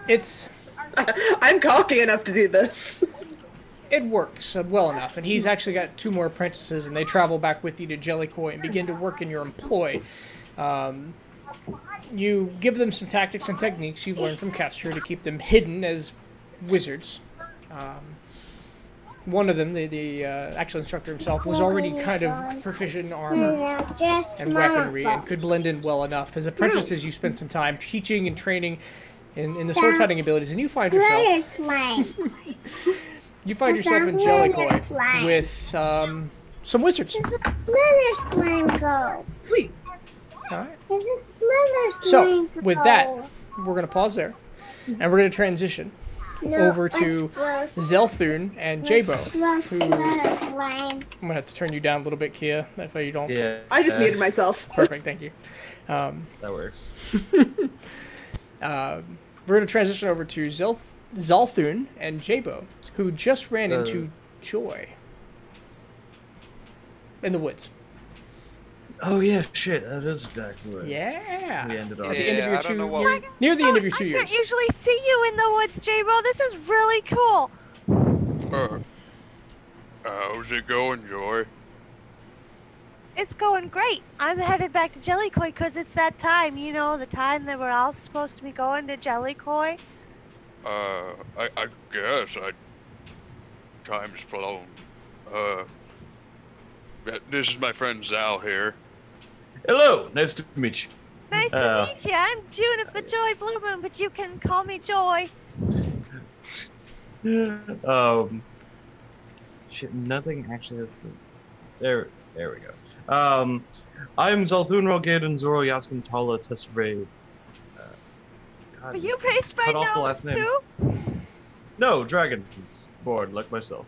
It's... I'm cocky enough to do this. It works well enough, and he's actually got 2 more apprentices, and they travel back with you to Jellicoy and begin to work in your employ. You give them some tactics and techniques you've learned from Kester to keep them hidden as wizards. One of them, the actual instructor himself, was already kind of proficient in armor and weaponry and could blend in well enough. As apprentices, you spend some time teaching and training in the sword fighting abilities, and you find yourself in Jellicoy with some wizards. There's a blender slime go. Sweet. All right. There's a blender slime So, with go. that, we're going to pause there, and we're going to transition over to Zelthune and Jabo, who... I'm going to have to turn you down a little bit, Kia, if you don't... Yeah. I just muted myself. Perfect, thank you. That works. We're going to transition over to Zalthune and Jabo, who just ran into Joy in the woods. Oh yeah, shit, that is exactly what Yeah. we ended on. At the end of your I don't know what near the end of your 2 I years. can't usually see you in the woods, J-Bo. This is really cool. How's it going, Joy? It's going great. I'm headed back to Jellicoy because it's that time. You know, the time that we're all supposed to be going to Jellicoy. I guess time's flown. This is my friend Zal here. Hello, nice to meet you. Nice to meet you. I'm Juniper Joy Blue Moon, but you can call me Joy. Shit, nothing actually has to... There we go. I'm Zalthun Rogaden Zoro Yaskin Tala Tesray. Are you raised by cut off the last gnomes name. too? No, dragons born like myself.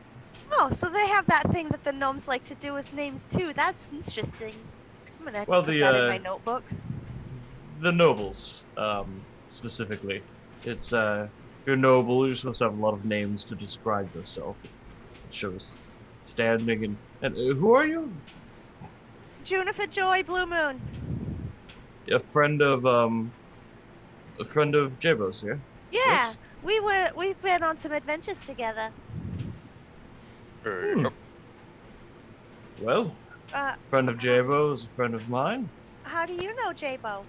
Oh, so they have that thing that the gnomes like to do with names too. That's interesting. I'm gonna Well, put the, that in my notebook. The nobles, specifically. It's, you're noble, you're supposed to have a lot of names to describe yourself. It shows standing and who are you? Juniper Joy Blue Moon. A friend of Jabo's here. Yeah, Yes. we've been on some adventures together. Well, friend of Jabo is a friend of mine. How do you know Jabo?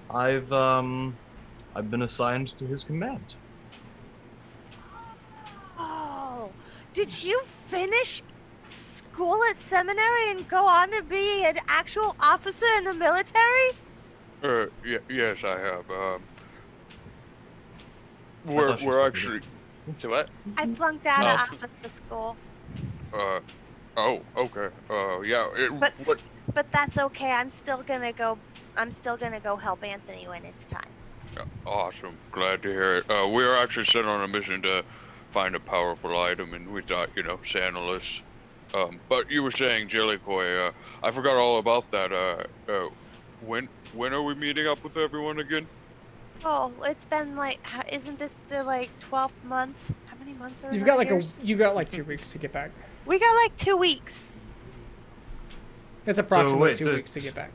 I've been assigned to his command. Oh, did you finish school at seminary and go on to be an actual officer in the military? Yes, I have. We're actually. Say what? I flunked out of officer school. Oh, okay. Yeah. But that's okay. I'm still gonna go help Anthony when it's time. Awesome. Glad to hear it. We are actually sent on a mission to find a powerful item, and we thought, Sandalus. But you were saying Jellicoy. I forgot all about that. When are we meeting up with everyone again? Oh, it's been isn't this the 12th month? How many months are you got 2 weeks to get back. We got 2 weeks. That's approximately 2 weeks to get back.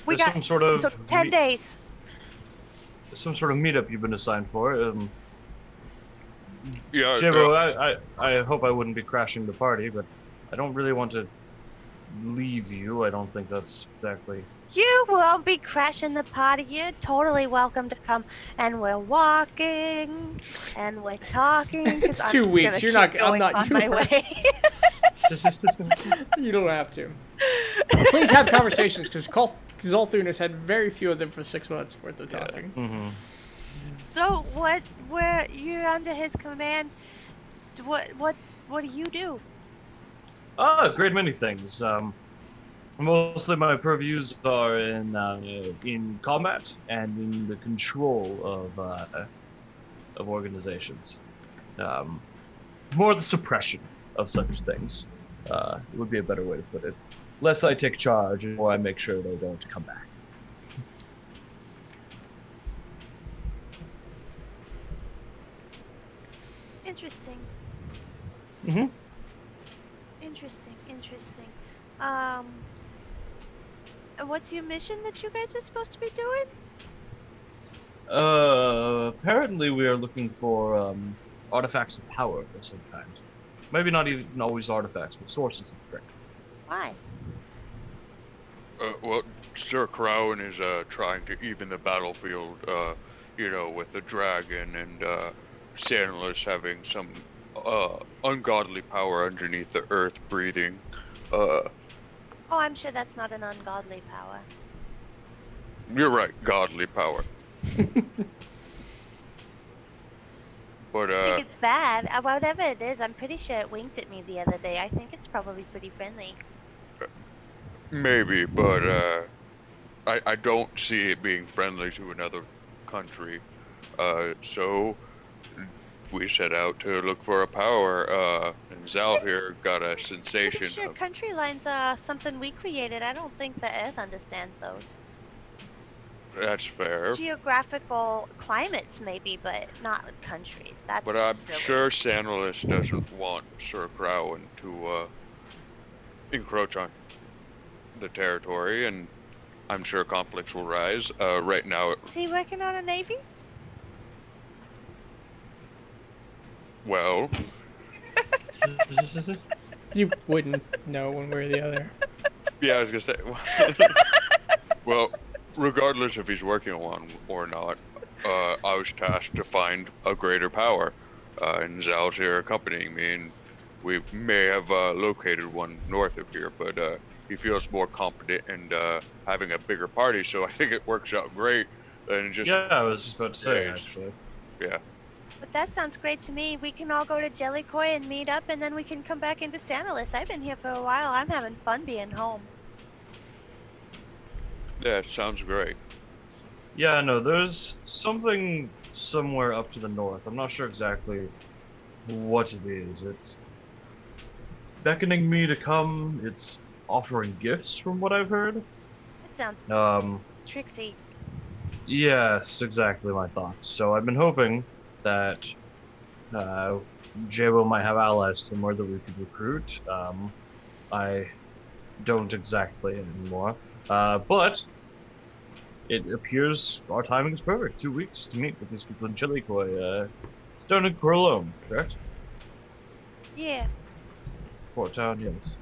We got some sort of 10 days. Some sort of meetup you've been assigned for. Yeah. Jabo, I hope I wouldn't be crashing the party, but I don't really want to leave you. I don't think that's exactly. You won't be crashing the party. You're totally welcome to come. And we're walking, and we're talking. It's 2 weeks. You're not. I'm not. On my way. You don't have to. Please have conversations, because Zolthun has had very few of them for 6 months worth of talking. Mm-hmm. So where you're under his command? What do you do? A great many things. Mostly my purviews are in combat and in the control of organizations. More the suppression of such things would be a better way to put it. Less I take charge, and more I make sure they don't come back. Interesting. Mm-hmm. Interesting. What's your mission that you guys are supposed to be doing? Apparently we are looking for artifacts of power of some kind. Maybe not even always artifacts, but sources of strength. Why? Well, Sir Crown is trying to even the battlefield, with the dragon and Sandalus having some ungodly power underneath the earth breathing. Oh, I'm sure that's not an ungodly power. You're right, godly power. But I think it's bad. Whatever it is, I'm pretty sure it winked at me the other day. I think it's probably pretty friendly. Maybe, but I don't see it being friendly to another country. So we set out to look for a power, and Zal here got a sensation. Pretty sure country lines are something we created. I don't think the Earth understands those. That's fair. Geographical climates, maybe, but not countries. That's. But I'm sure Sandalus doesn't want Sir Crowan to encroach on the territory, and I'm sure conflicts will rise. Right now. Is he working on a navy? Well. You wouldn't know one way or the other. Yeah, I was gonna say. Well, regardless if he's working on one or not, I was tasked to find a greater power, and Zal's here accompanying me, and we may have located one north of here, but he feels more confident and having a bigger party, so I think it works out great. And just I was just about to say, actually. Yeah. But that sounds great to me. We can all go to Jellicoy and meet up, and then we can come back into Sandalus. I've been here for a while. I'm having fun being home. Yeah, sounds great. Yeah, no, there's something somewhere up to the north. I'm not sure exactly what it is. It's beckoning me to come. It's offering gifts, from what I've heard. It sounds tricksy. Yes, exactly my thoughts. So I've been hoping that Jabo might have allies somewhere that we could recruit. I don't exactly anymore. But it appears our timing is perfect. 2 weeks to meet with these people in Jellicoy. Stone and Corleone, correct? Yeah. Port Town, yes.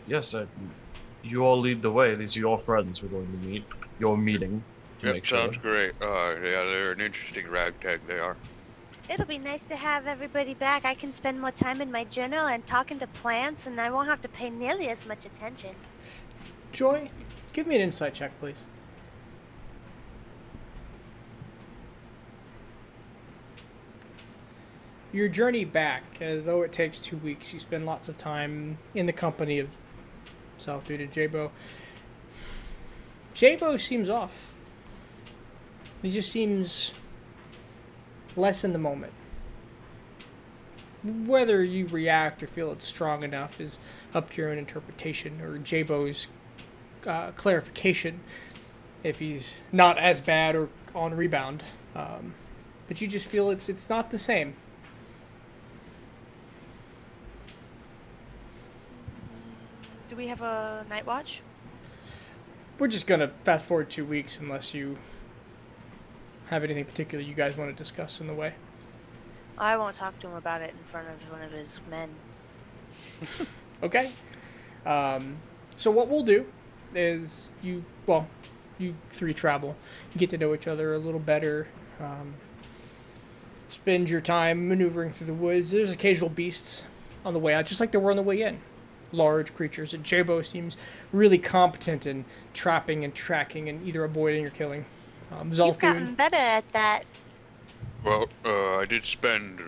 Yes, you all lead the way. These are your friends we're going to meet. Your meeting. Yep, sounds great. Yeah, they're an interesting ragtag, they are. It'll be nice to have everybody back. I can spend more time in my journal and talking to plants, and I won't have to pay nearly as much attention. Joy, give me an insight check, please. Your journey back, though it takes 2 weeks, you spend lots of time in the company of Solitude and Jabo. Jabo seems off. He just seems less in the moment. Whether you react or feel it's strong enough is up to your own interpretation or Jabo's clarification if he's not as bad or on rebound. But you just feel it's not the same. Do we have a night watch? We're just going to fast forward 2 weeks unless you have anything particular you guys want to discuss in the way. I won't talk to him about it in front of one of his men. Okay. So what we'll do is you three travel. You get to know each other a little better. Spend your time maneuvering through the woods. There's occasional beasts on the way out, just like there were on the way in. Large creatures. And Jabo seems really competent in trapping and tracking and either avoiding or killing. You've gotten better at that. Well, I did spend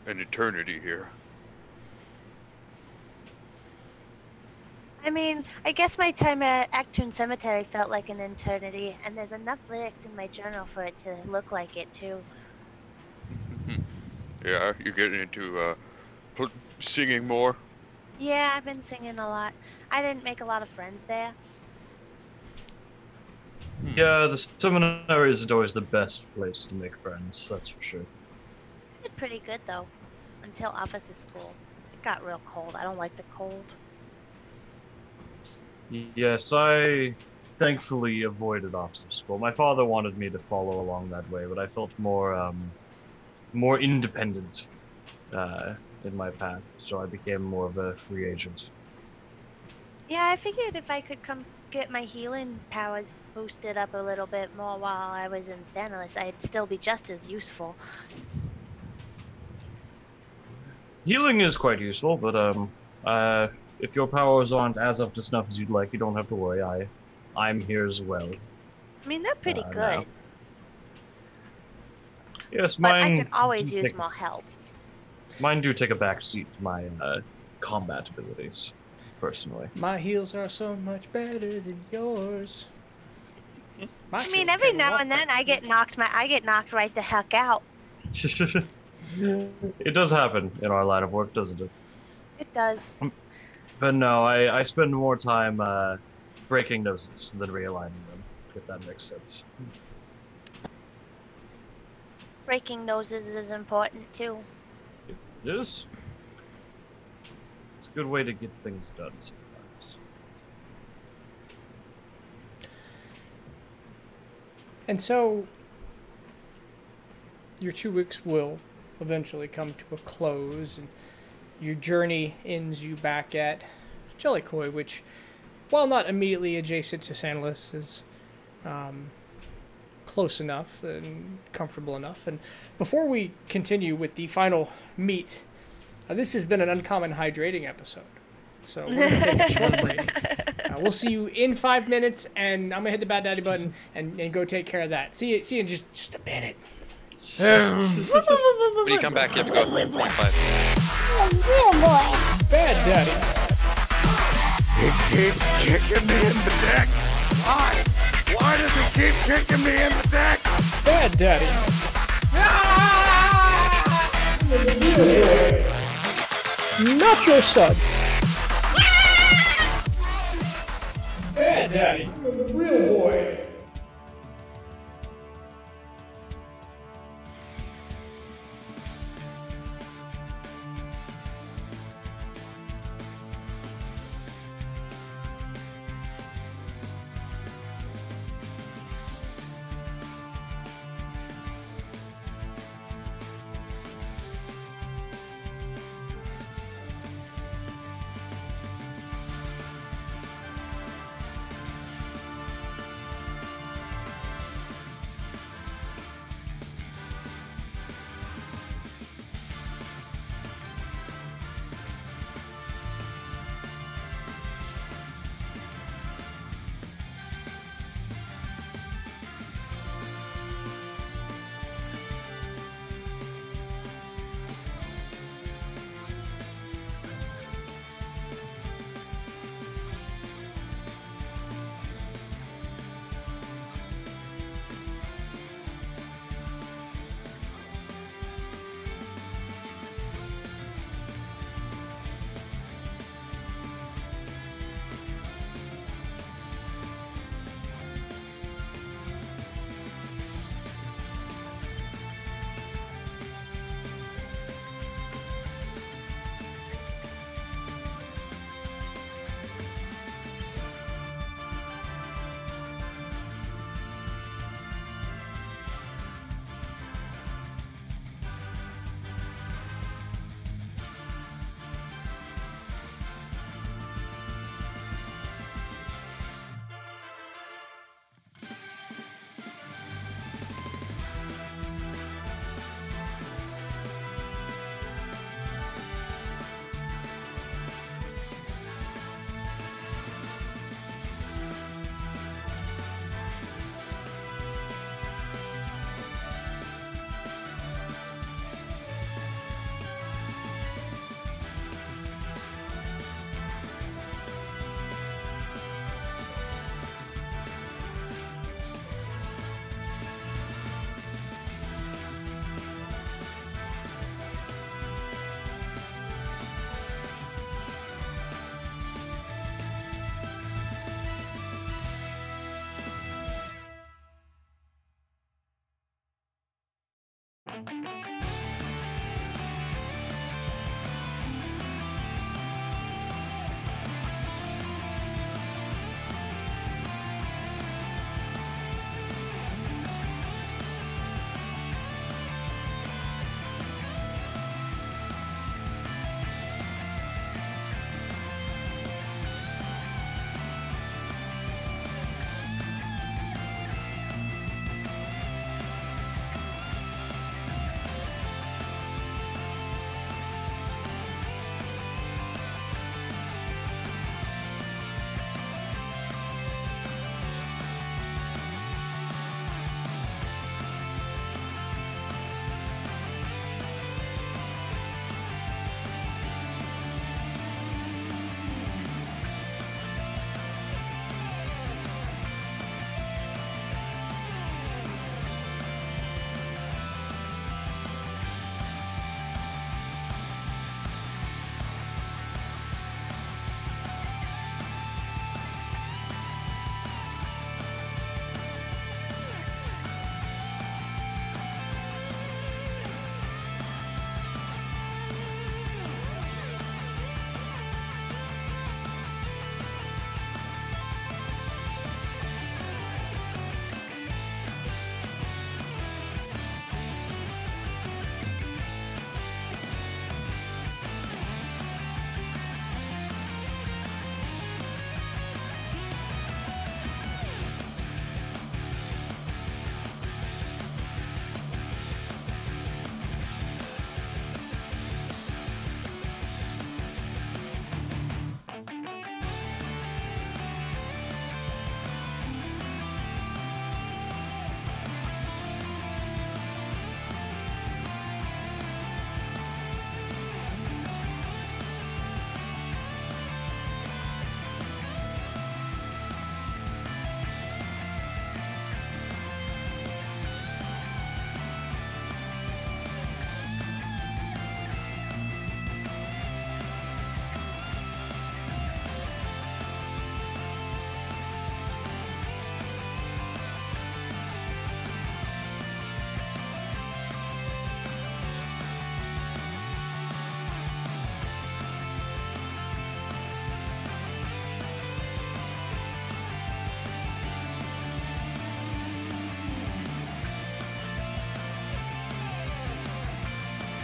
an eternity here. I mean, I guess my time at Actun Cemetery felt like an eternity, and there's enough lyrics in my journal for it to look like it, too. Yeah, you're getting into singing more? Yeah, I've been singing a lot. I didn't make a lot of friends there. Yeah, the seminary is always the best place to make friends, that's for sure. I did pretty good, though, until officer school. It got real cold. I don't like the cold. Yes, I thankfully avoided officer school. My father wanted me to follow along that way, but I felt more independent in my path, so I became more of a free agent. Yeah, I figured if I could come get my healing powers boosted up a little bit more while I was in Stannis, I'd still be just as useful. Healing is quite useful, but if your powers aren't as up to snuff as you'd like, you don't have to worry. I'm here as well. I mean, they're pretty good. Now. Yes, but mine. I could always use more help. Mine do take a back seat to my combat abilities, personally. My heals are so much better than yours. I mean, every now and then I get knocked right the heck out. It does happen in our line of work, doesn't it? It does. But no, I spend more time breaking noses than realigning them, if that makes sense. Breaking noses is important too. It is. It's a good way to get things done sometimes. And so, your 2 weeks will eventually come to a close, and your journey ends you back at Jellicoy, which, while not immediately adjacent to Sandalis, is close enough and comfortable enough. And before we continue with the final meet, this has been an uncommon hydrating episode. So we're going to take a short break. We'll see you in 5 minutes, and I'm going to hit the Bad Daddy button and go take care of that. See you in just a minute. When you come back, you have to go 3.5. Real boy. Bad Daddy. It keeps kicking me in the dick. Why? Why does it keep kicking me in the dick? Bad Daddy. Not your son. Bad Daddy, real boy.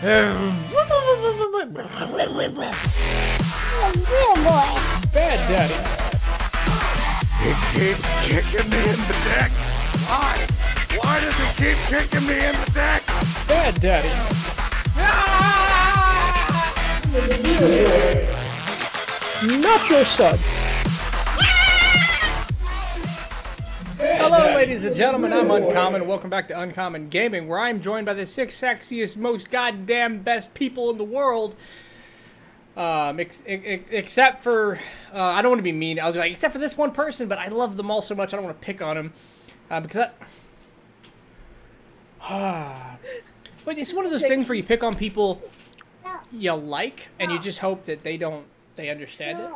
Good boy. Bad daddy. It keeps kicking me in the dick. Why? Why does it keep kicking me in the dick? Bad daddy. Not your son. Hello, ladies and gentlemen. I'm Uncommon. Welcome back to Uncommon Gaming, where I'm joined by the 6 sexiest, most goddamn best people in the world. Except for, I don't want to be mean. I was like, except for this one person, but I love them all so much, I don't want to pick on them. Because but it's one of those things where you pick on people you like, and you just hope that they understand it.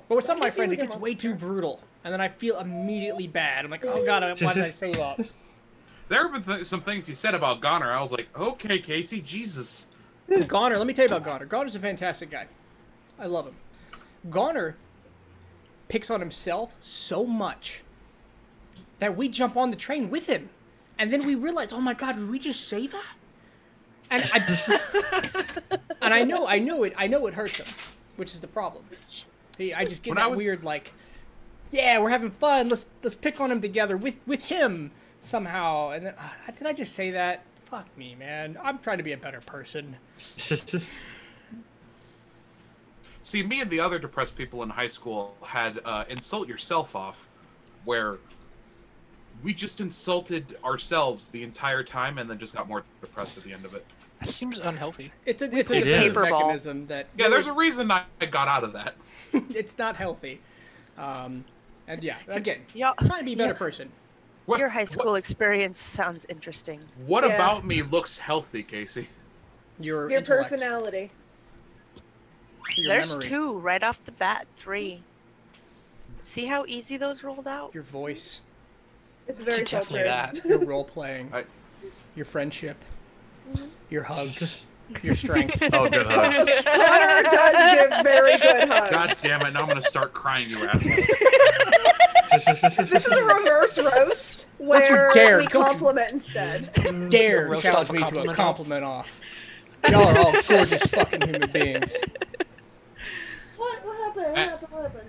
But with some of my friends, it gets way too brutal, and then I feel immediately bad. I'm like, oh god, why did I say that? There have been some things you said about Goner. I was like, okay, Casey, Jesus. Goner, let me tell you about Goner. Goner's a fantastic guy. I love him. Goner picks on himself so much that we jump on the train with him. And then we realize, oh my god, did we just say that? And I know it hurts him, which is the problem. I just get that weird, like, yeah, we're having fun, let's pick on him together with him somehow. And then, did I just say that? Fuck me, man. I'm trying to be a better person. See, me and the other depressed people in high school had Insult Yourself Off, where we just insulted ourselves the entire time and then just got more depressed at the end of it. That seems unhealthy. It's a defensive mechanism that... Yeah, there's a reason I got out of that. It's not healthy. And yeah, again, trying to be a better person. Your high school experience sounds interesting. What about me looks healthy, Casey? Your personality. There's memory. 2 right off the bat. 3. See how easy those rolled out? Your voice. It's very definitely that. Your role playing. your friendship, your hugs, your strength. Oh, good hugs. Connor does give very good hugs. God damn it! Now I'm gonna start crying, you asshole. This is a reverse roast where we compliment instead. Dare Roast challenge off a me to a compliment compliment off. Y'all are all gorgeous fucking human beings. What happened? What happened?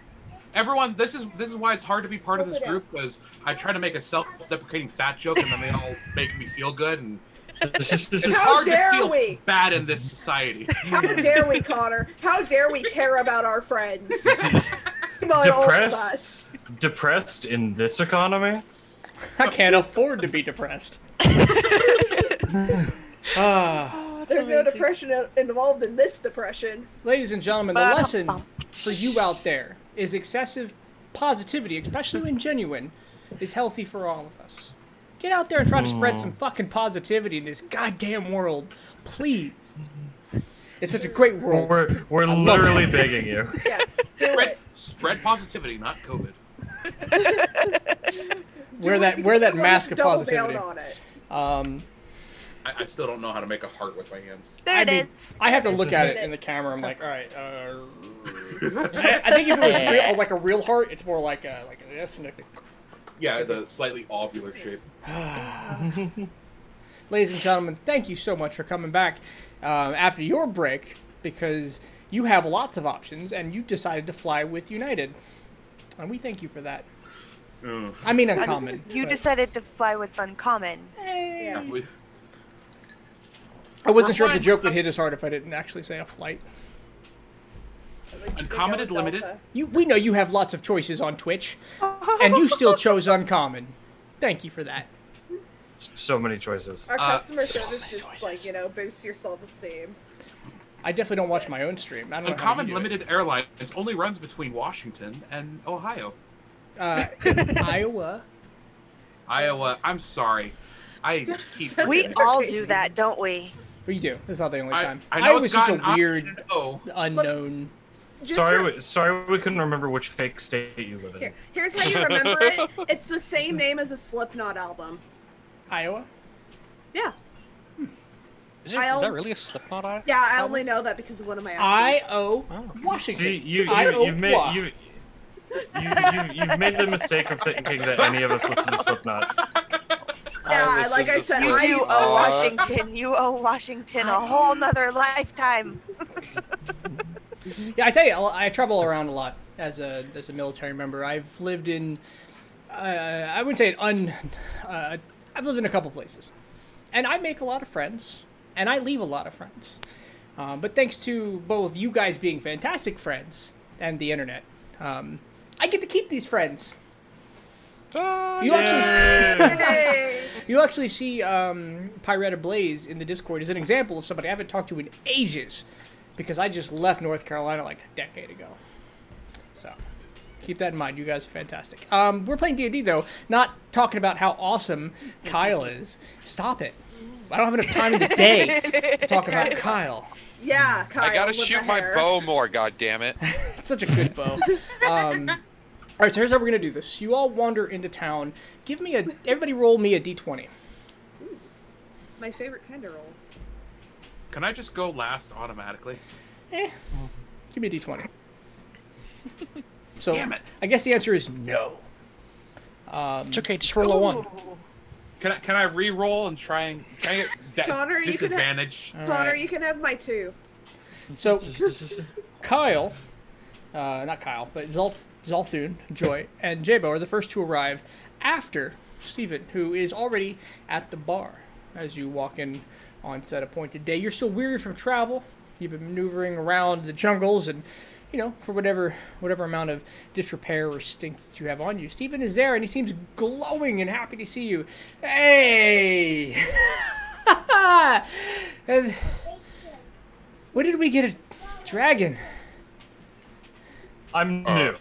Everyone, this is why it's hard to be part of this group, because I try to make a self-deprecating fat joke and then they all make me feel good, and it's hard to feel bad in this society. How dare we, Connor? How dare we care about our friends? All of us. Depressed in this economy? I can't afford to be depressed. There's no depression involved in this depression. Ladies and gentlemen, the lesson for you out there is excessive positivity, especially when genuine, is healthy for all of us. Get out there and try to spread some fucking positivity in this goddamn world, please. It's such a great world. We're literally begging you. Yeah, spread positivity, not COVID. Wear that mask of positivity. Down on it. I still don't know how to make a heart with my hands. There it is. I have to look at it in the camera. I'm like, all right. I think if it was real, like a real heart, it's more like this and a. Yeah, the slightly ovular shape. Ladies and gentlemen, thank you so much for coming back after your break, because you have lots of options and you decided to fly with United, and we thank you for that. I mean, Uncommon. You decided to fly with Uncommon. Yeah. I wasn't sure if the joke would hit as hard if I didn't actually say a flight. Uncommon Limited. We know you have lots of choices on Twitch, and you still chose Uncommon. Thank you for that. So many choices. Our customer service just boosts your self-esteem. I definitely don't watch my own stream. I don't Uncommon know Limited Airlines only runs between Washington and Ohio. Iowa. I'm sorry. We all do that, don't we? We do. That's not the only time. I know Iowa's just a weird, unknown. Sorry we couldn't remember which fake state you live in. Here's how you remember it. It's the same name as a Slipknot album. Iowa? Yeah. Is that really a Slipknot album? Yeah, I only know that because of one of my exes. Washington. See, you've made the mistake of thinking that any of us listen to Slipknot. Yeah, like I said, you owe Washington. You owe Washington a whole nother lifetime. Yeah, I tell you, I travel around a lot as a military member. I've lived in, I wouldn't say I've lived in a couple places, and I make a lot of friends, and I leave a lot of friends. But thanks to both you guys being fantastic friends and the internet, I get to keep these friends. You actually see Pyretta Blaze in the Discord as an example of somebody I haven't talked to in ages, because I just left North Carolina like a decade ago. So keep that in mind. You guys are fantastic. We're playing D&D though, not talking about how awesome Kyle is. Stop it. I don't have enough time in the day to talk about Kyle. Yeah, Kyle. I gotta shoot my bow more, goddammit. It's such a good bow. Alright, so here's how we're gonna do this. You all wander into town. Everybody roll me a d20. Ooh, my favorite kind of roll. Can I just go last automatically? Give me a d20. So, damn it. I guess the answer is no. It's okay, just roll a 1. Can I re-roll and try and get that Connor, disadvantage? Connor, you can have my 2. So, Kyle, not Kyle, but Zalthun, Joy, and Jabo are the first to arrive after Steven, who is already at the bar as you walk in on said appointed day. You're still weary from travel. You've been maneuvering around the jungles and, for whatever amount of disrepair or stink that you have on you. Steven is there, and he seems glowing and happy to see you. Hey! When did we get a dragon? I'm new.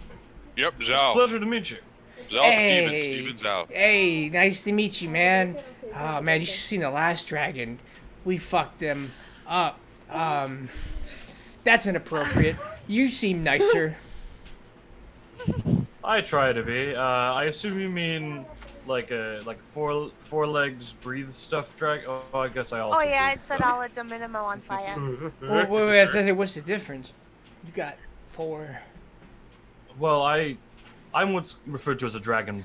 Yep, Zhao. It's a pleasure to meet you. Zhao Steven Zhao. Hey, nice to meet you, man. Oh, man, you should have seen the last dragon. We fucked them up. That's inappropriate. You seem nicer. I try to be. I assume you mean like a four legs breathe stuff drag. Oh, I guess I also. Oh yeah, I breathe set stuff. all of the minimum on fire. Wait, I said, what's the difference? You got 4. Well, I'm what's referred to as a dragonborn.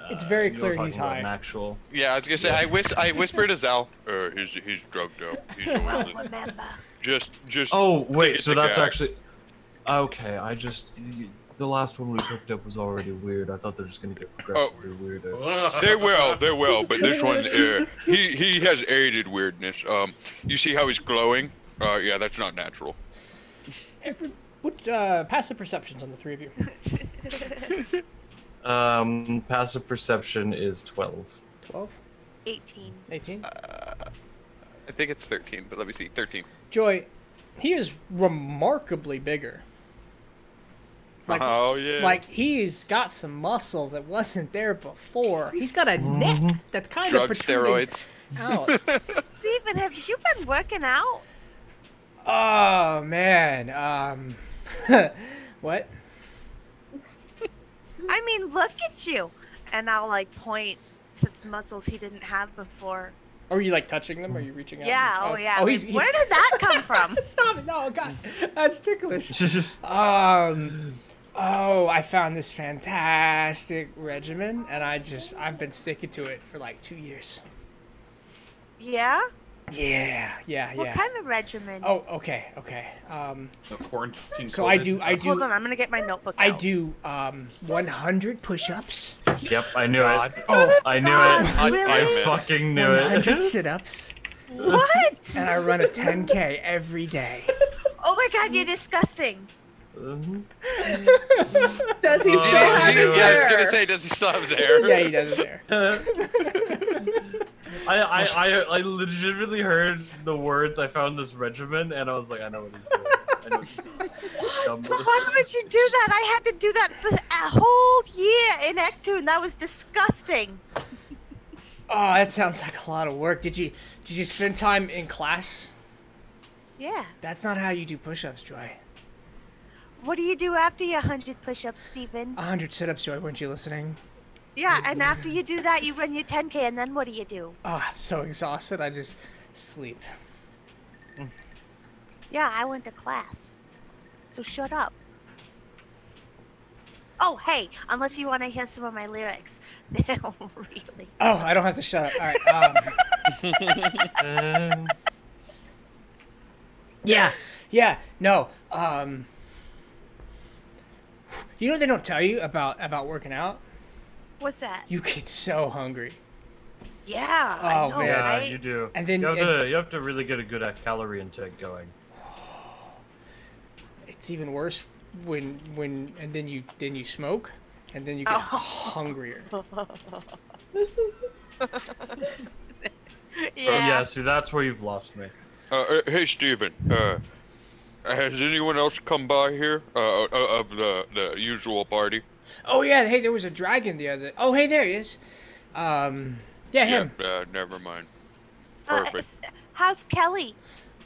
It's very you're clear talking he's about high. An actual. Yeah, I was gonna say. I whispered to Zal. He's drugged up. He's always Remember. just. Oh wait, it's so the that's guy. actually. Okay, the last one we picked up was already weird. I thought they're just gonna get progressively weirder. They will, but this one, he has aided weirdness. You see how he's glowing? Yeah, that's not natural. What passive perceptions on the 3 of you? Passive perception is 12. 12? 18. 18? I think it's 13, but let me see. 13. Joy, he is remarkably bigger. Like, oh yeah. Like he's got some muscle that wasn't there before. He's got a neck that's kind Drug of protruding steroids. out. Steven, have you been working out? Oh man. What? I mean, look at you. And I'll like point to muscles he didn't have before. Are you like touching them? Or are you reaching out? Yeah, oh yeah. Oh, Where did that come from? Stop it! No, God, that's ticklish. Oh, I found this fantastic regimen, and I've been sticking to it for like 2 years. Yeah? Yeah. What kind of regimen? Oh, okay. Quarantine. So I do. Hold on, I'm gonna get my notebook out. I do 100 push-ups. Yep, I knew it. Oh, I knew God, it. really? I fucking knew 100 it. sit-ups. What? And I run a 10K every day. Oh my God, you're disgusting. Does he still have his I was hair? gonna say, does he still have his hair? Yeah, he does his hair. I legitimately heard the words. I found this regimen, and I was like, I know what he's doing. I know he's dumb. Why would you do that? I had to do that for a whole year in Ectoon. That was disgusting. Oh, that sounds like a lot of work. Did you spend time in class? Yeah. That's not how you do push-ups, Joy. What do you do after your 100 push-ups, Steven? 100 sit-ups, Joy. Weren't you listening? Yeah, and after you do that, you run your 10K, and then what do you do? Oh, I'm so exhausted. I just sleep. Yeah, I went to class. So shut up. Oh, hey, unless you want to hear some of my lyrics. They're really... Oh, I don't have to shut up. All right. Yeah. No. You know what they don't tell you about working out? What's that? You get so hungry. Yeah, Oh, I know, man. Yeah, right? you do. And then you have to really get a good calorie intake going. it's even worse when and then you smoke and then you get hungrier. Yeah, see, that's where you've lost me. Hey, Steven. Has anyone else come by here? Of the usual party? Oh yeah, hey, there was a dragon the other. Oh hey, there he is. Yeah, him. Never mind. Perfect. How's Kelly?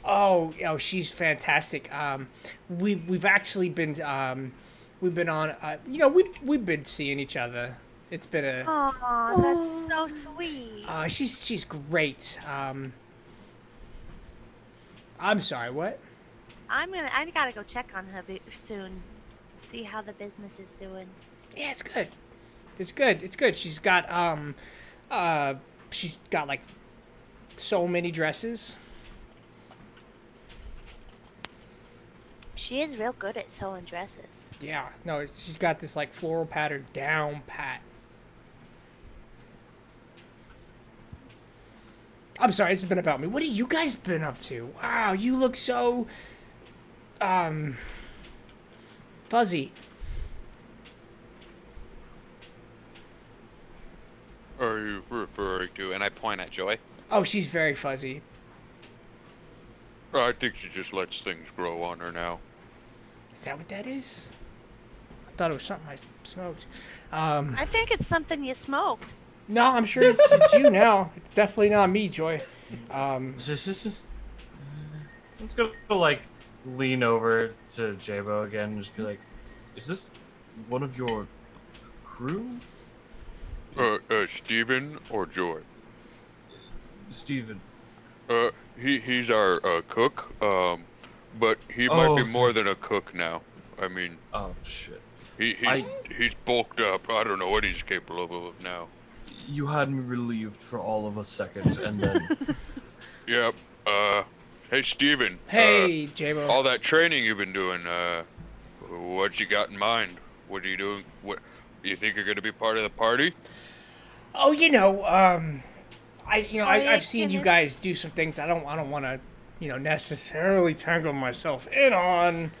Oh, she's fantastic. We've actually been we've been on. We've been seeing each other. It's been a. Oh, that's so sweet. She's great. I'm sorry. What? I gotta go check on her soon. See how the business is doing. Yeah, it's good. It's good. She's got like so many dresses. She is real good at sewing dresses. Yeah, no, she's got this like floral pattern down pat. I'm sorry, this has been about me. What have you guys been up to? Wow, you look so fuzzy. Are you referring to? And I point at Joy. Oh, she's very fuzzy. I think she just lets things grow on her now. Is that what that is? I thought it was something I smoked. I think it's something you smoked. No, I'm sure it's you now. It's definitely not me, Joy. Let's go lean over to Jabo again and just be like, is this one of your crew? Steven or Joy? Steven. He's our cook, but he might be more than a cook now. I mean... Oh, shit. He's bulked up. I don't know what he's capable of now. You had me relieved for all of a second, and then... Yep. Hey, Steven. Hey, J-Bo. All that training you've been doing, what you got in mind? What are you doing? What, you think you're gonna be part of the party? Oh, I've seen you guys do some things I don't want to, necessarily tangle myself in on.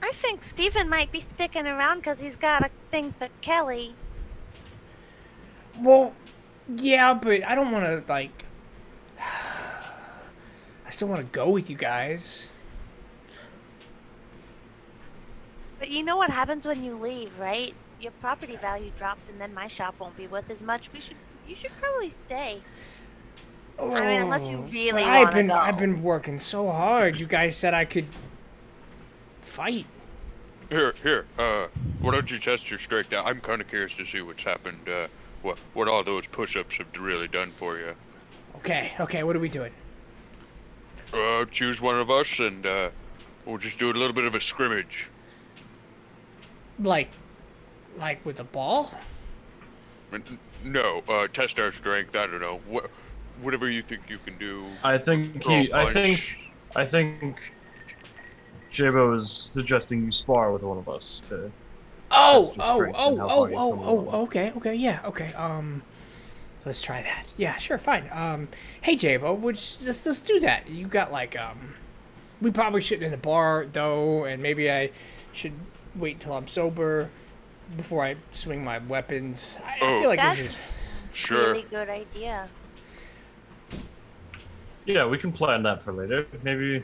I think Steven might be sticking around because he's got a thing for Kelly. Well, yeah, but I don't want to, like... I still want to go with you guys. But you know what happens when you leave, right? Your property value drops and then my shop won't be worth as much. You should probably stay. Oh, I mean, unless you really want to go. I've been working so hard. You guys said I could fight. Here, why don't you test your strength out? I'm kind of curious to see what's happened, what all those push-ups have really done for you. Okay, what are we doing? Choose one of us and, we'll just do a little bit of a scrimmage. Like with a ball? No, test our strength, I don't know, whatever you think you can do. I think J-Bo is suggesting you spar with one of us to okay, yeah. Let's try that. Yeah, sure, fine. Hey J-Bo, let's do that. You got we probably shouldn't in the bar though, and maybe I should wait till I'm sober before I swing my weapons. I feel like that's this is really good idea. Yeah, we can plan that for later. Maybe.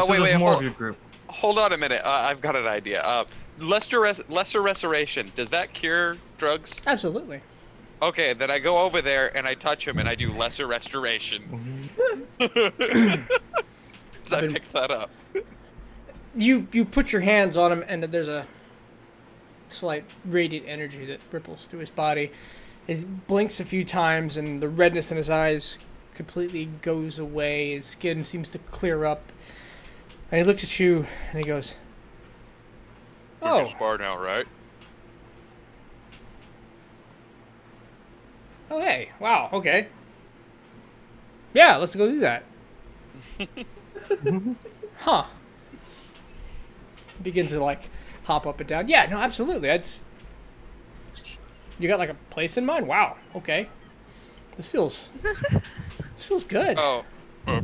Wait, more of your group. Hold on a minute. I've got an idea. Lesser restoration. Does that cure drugs? Absolutely. Okay, then I go over there and I touch him and I do lesser restoration. I picked that up. You put your hands on him and there's a slight radiant energy that ripples through his body. He blinks a few times and the redness in his eyes completely goes away. His skin seems to clear up. And he looks at you and he goes, We can spar now, right? Oh, hey. Wow, okay. Yeah, let's go do that. Huh. Begins to, hop up and down. Yeah, no, absolutely. You got, a place in mind? Wow, okay. This feels good. Oh,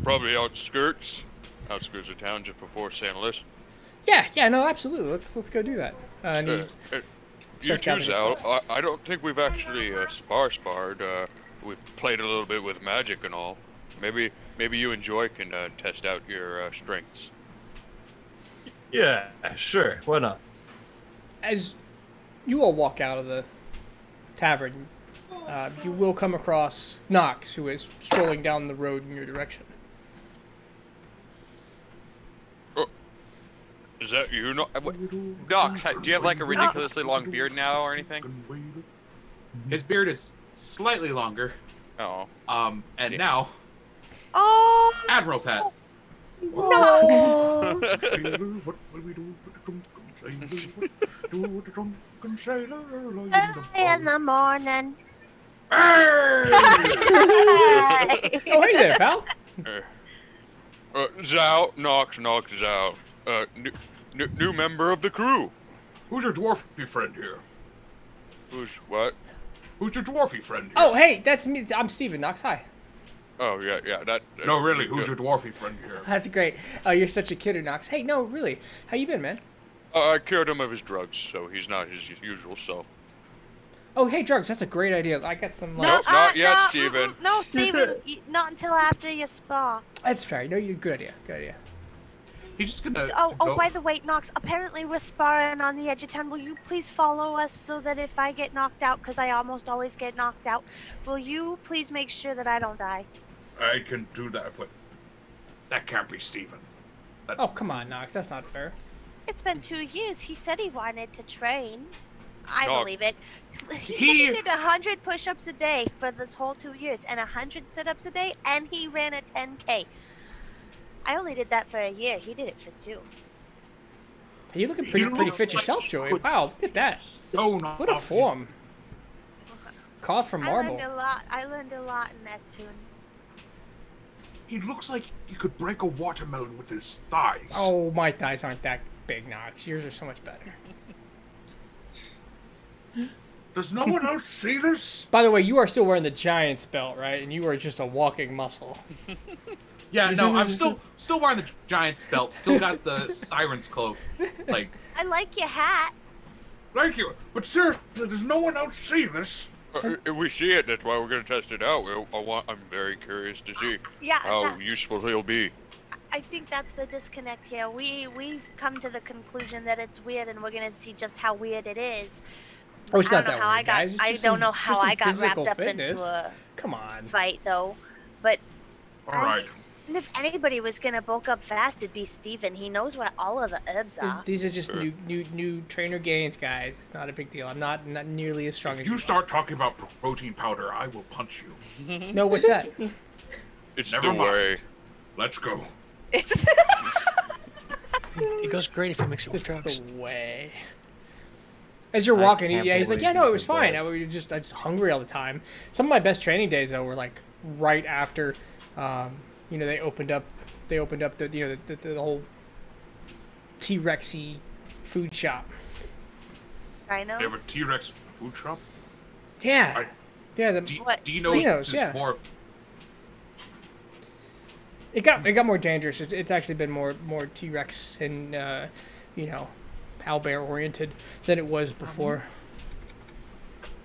probably outskirts of town just before San Luis. Yeah, no, absolutely. Let's go do that. You choose out. I don't think we've actually sparred. We've played a little bit with magic and all. Maybe you and Joy can test out your strengths. Yeah, sure. Why not? As you all walk out of the tavern, you will come across Knox, who is strolling down the road in your direction. Is that you? Knox, do you have a ridiculously long beard now or anything? His beard is slightly longer. Oh. And now. Oh. Admiral's hat. No. In the morning. Oh, hey there, pal. Zhao, Knox is out. New member of the crew. Who's your dwarfy friend here? Who's what? Who's your dwarfy friend here? Oh, hey, that's me. I'm Steven Knox. Hi. Oh, yeah, that... No, really, who's your dwarfy friend here? That's great. Oh, you're such a kidder, Knox. Hey, no, really. How you been, man? I cured him of his drugs, so he's not his usual self. Oh, hey, drugs. That's a great idea. I got some... not yet, Steven. No, Steven. Not until after your spa. That's fair. No, good idea. Good idea. He's just gonna... Oh, by the way, Knox, apparently we're sparring on the edge of town. Will you please follow us so that if I get knocked out, because I almost always get knocked out, will you please make sure that I don't die? I can do that, but that can't be Steven. Oh, come on, Knox. That's not fair. It's been 2 years. He said he wanted to train. I Nog. believe it. He said he did 100 push-ups a day for this whole 2 years and 100 sit-ups a day, and he ran a 10K. I only did that for a year. He did it for 2. You're looking pretty fit yourself, Joey. Wow, look at that. What a form. Carved from marble. I learned a lot in that tune. He looks like he could break a watermelon with his thighs. Oh, my thighs aren't that big, Knox. Yours are so much better. Does no one else see this? By the way, you are still wearing the Giants belt, right? And you are just a walking muscle. Yeah, no, I'm still wearing the Giants belt. Still got the Siren's cloak. Like, I like your hat. thank you. But seriously, does no one else see this? If we see it, that's why we're gonna test it out. I'm very curious to see how useful he'll be. I think that's the disconnect here. We've come to the conclusion that it's weird, and we're gonna see just how weird it is. Oh, it's not that weird, guys. I don't know how I got wrapped up into a fight, though. But all right. And if anybody was gonna bulk up fast, it'd be Steven. He knows where all of the herbs are. These are just new trainer gains, guys. It's not a big deal. I'm not nearly as strong as you. If you start talking about protein powder, I will punch you. No, what's that? It's Never the mind. way. Let's go. It goes great if you mix it with drugs. The way. As you're walking, he's like, yeah, no, it was fine. I was just hungry all the time. Some of my best training days though were like right after, they opened up the the whole T-Rexy food shop. Rhinos? They have a T-Rex food shop? Yeah. Dino's Dino's, yeah. More... It got more dangerous. It's actually been more T-Rex and owlbear oriented than it was before.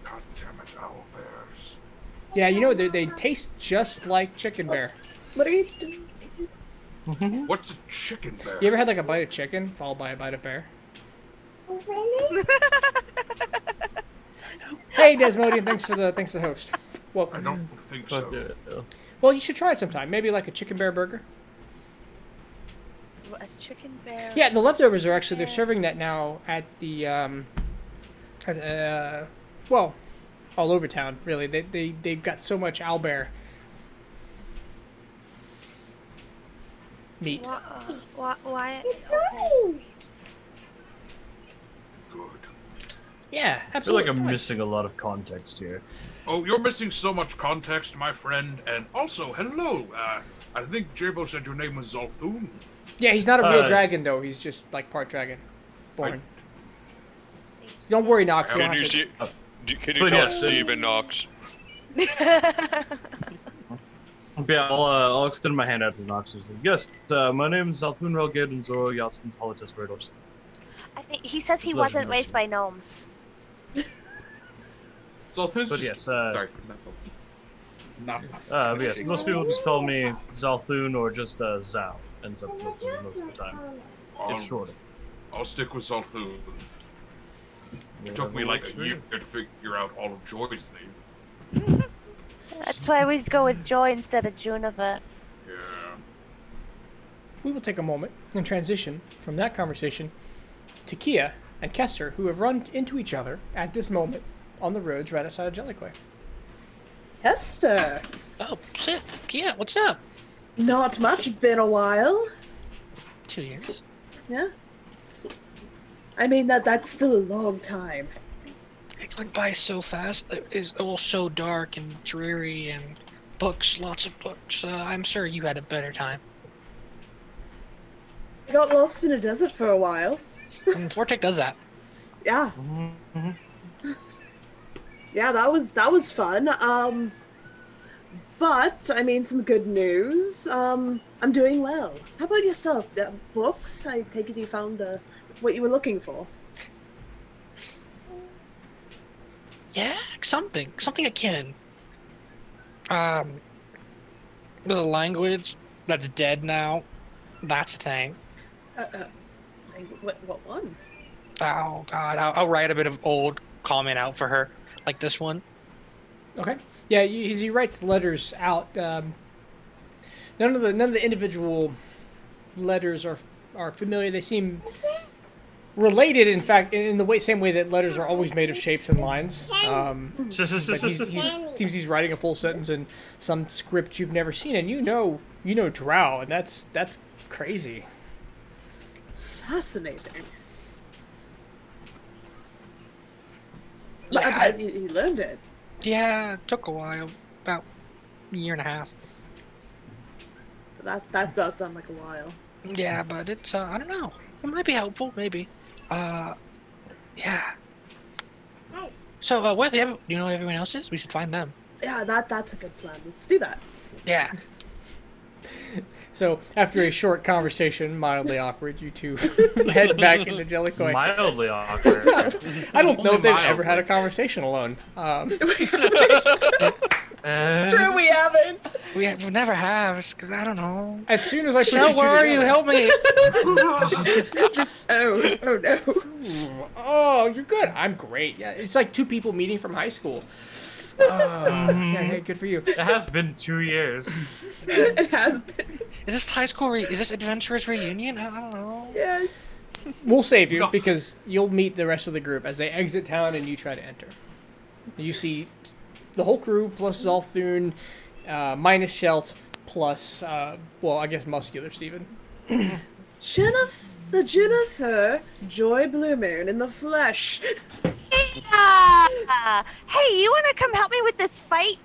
God damn it, owlbears. Yeah, they taste just like chicken bear. What are you doing? What's a chicken bear? You ever had like a bite of chicken followed by a bite of bear? Hey, Desmodian, thanks for the host. Welcome. I don't think so. Well, you should try it sometime. Maybe like a chicken bear burger. A chicken bear. Yeah, the leftovers are actually they're serving that now at the all over town. Really, they've got so much owlbear meat. Why? Okay. Good. Yeah, absolutely. I feel like I'm missing a lot of context here. Oh, you're missing so much context, my friend. And also, hello. I think Jabo said your name was Zalthun. Yeah, he's not a real dragon though. He's just like part dragon, born. Don't worry, Nox. Can you tell Steven Knox? Yeah, I'll extend my hand out to Nox. Yes, my name is Zalthun Relged and Zoro Yaskin Politis Rados. I think he says he wasn't raised by gnomes. Zalthun's yes, sorry. Yes, most people just call me Zalthun or just Zao. Ends up most of the time. It's shorter. I'll stick with Zalthun. It took me like a year to figure out all of Joy's name. That's why we go with Joy instead of Juniper. Yeah. We will take a moment and transition from that conversation to Kia and Kester, who have run into each other at this moment on the roads right outside of Jellicoe. Kester. Oh, shit. Kia, what's up? Not much. Been a while. 2 years. Yeah. I mean, that's still a long time. It went by so fast. It is all so dark and dreary and books, lots of books. I'm sure you had a better time. I got lost in a desert for a while. Vortec does that. Yeah. Yeah, that was fun. But I mean, some good news. I'm doing well. How about yourself? The books? I take it you found what you were looking for. Yeah, something akin. There's a language that's dead now. That's a thing. What one? Oh God, I'll write a bit of old comment out for her, like this one. Okay. Yeah, he writes letters out. None of the individual letters are familiar. They seem related, in fact, in the same way that letters are always made of shapes and lines. But seems he's writing a full sentence in some script you've never seen, and you know Drow, and that's crazy. Fascinating. Yeah, he learned it. Yeah, it took a while, about a year and a half. That does sound like a while. Yeah, but it's I don't know. It might be helpful, maybe. Yeah. So, where do you know everyone else is? We should find them. Yeah, that's a good plan. Let's do that. Yeah. So, after a short conversation, mildly awkward, you two head back into Jellicoe. Mildly awkward. I don't know if they've ever had a conversation alone. True, we haven't. We never have, because I don't know. As soon as I put Shell, where are you? Help me! Oh no. Oh, you're good. I'm great. Yeah, it's like two people meeting from high school. Yeah, good for you. It has been 2 years. It has been. Is this high school? Is this Adventurers Reunion? I don't know. Yes. We'll save you because you'll meet the rest of the group as they exit town and you try to enter. You see the whole crew plus Zalthun, minus Shelt, plus well, I guess muscular Steven. Jennifer, Joy Blue Moon in the flesh. Hey, you want to come help me with this fight?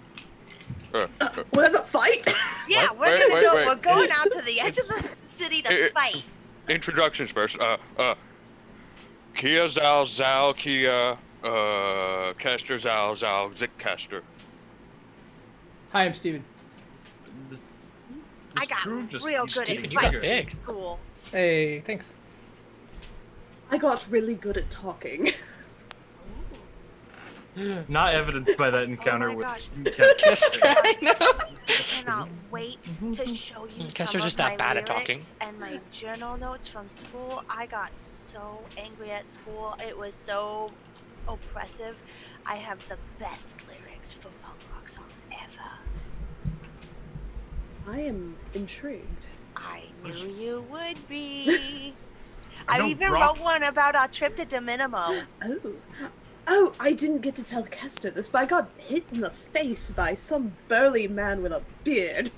There's a fight? Yeah, Wait, we're going out to the edge of the city to fight. Introductions first. Kia Zal, Kia, Caster Zal, Zik Caster. Hi, I'm Steven. I got real good at You got fights in big. school. Hey, thanks. I got really good at talking. Not evidenced by that encounter Oh my with gosh. Kester. I know. I cannot wait to show you Kester's some just of that my bad at talking. lyrics and my journal notes from school. I got so angry at school. It was so oppressive. I have the best lyrics for punk rock songs ever. I am intrigued. I knew you would be. I know even rock- wrote one about our trip to Dominimo. Oh, I didn't get to tell Kester this, but I got hit in the face by some burly man with a beard.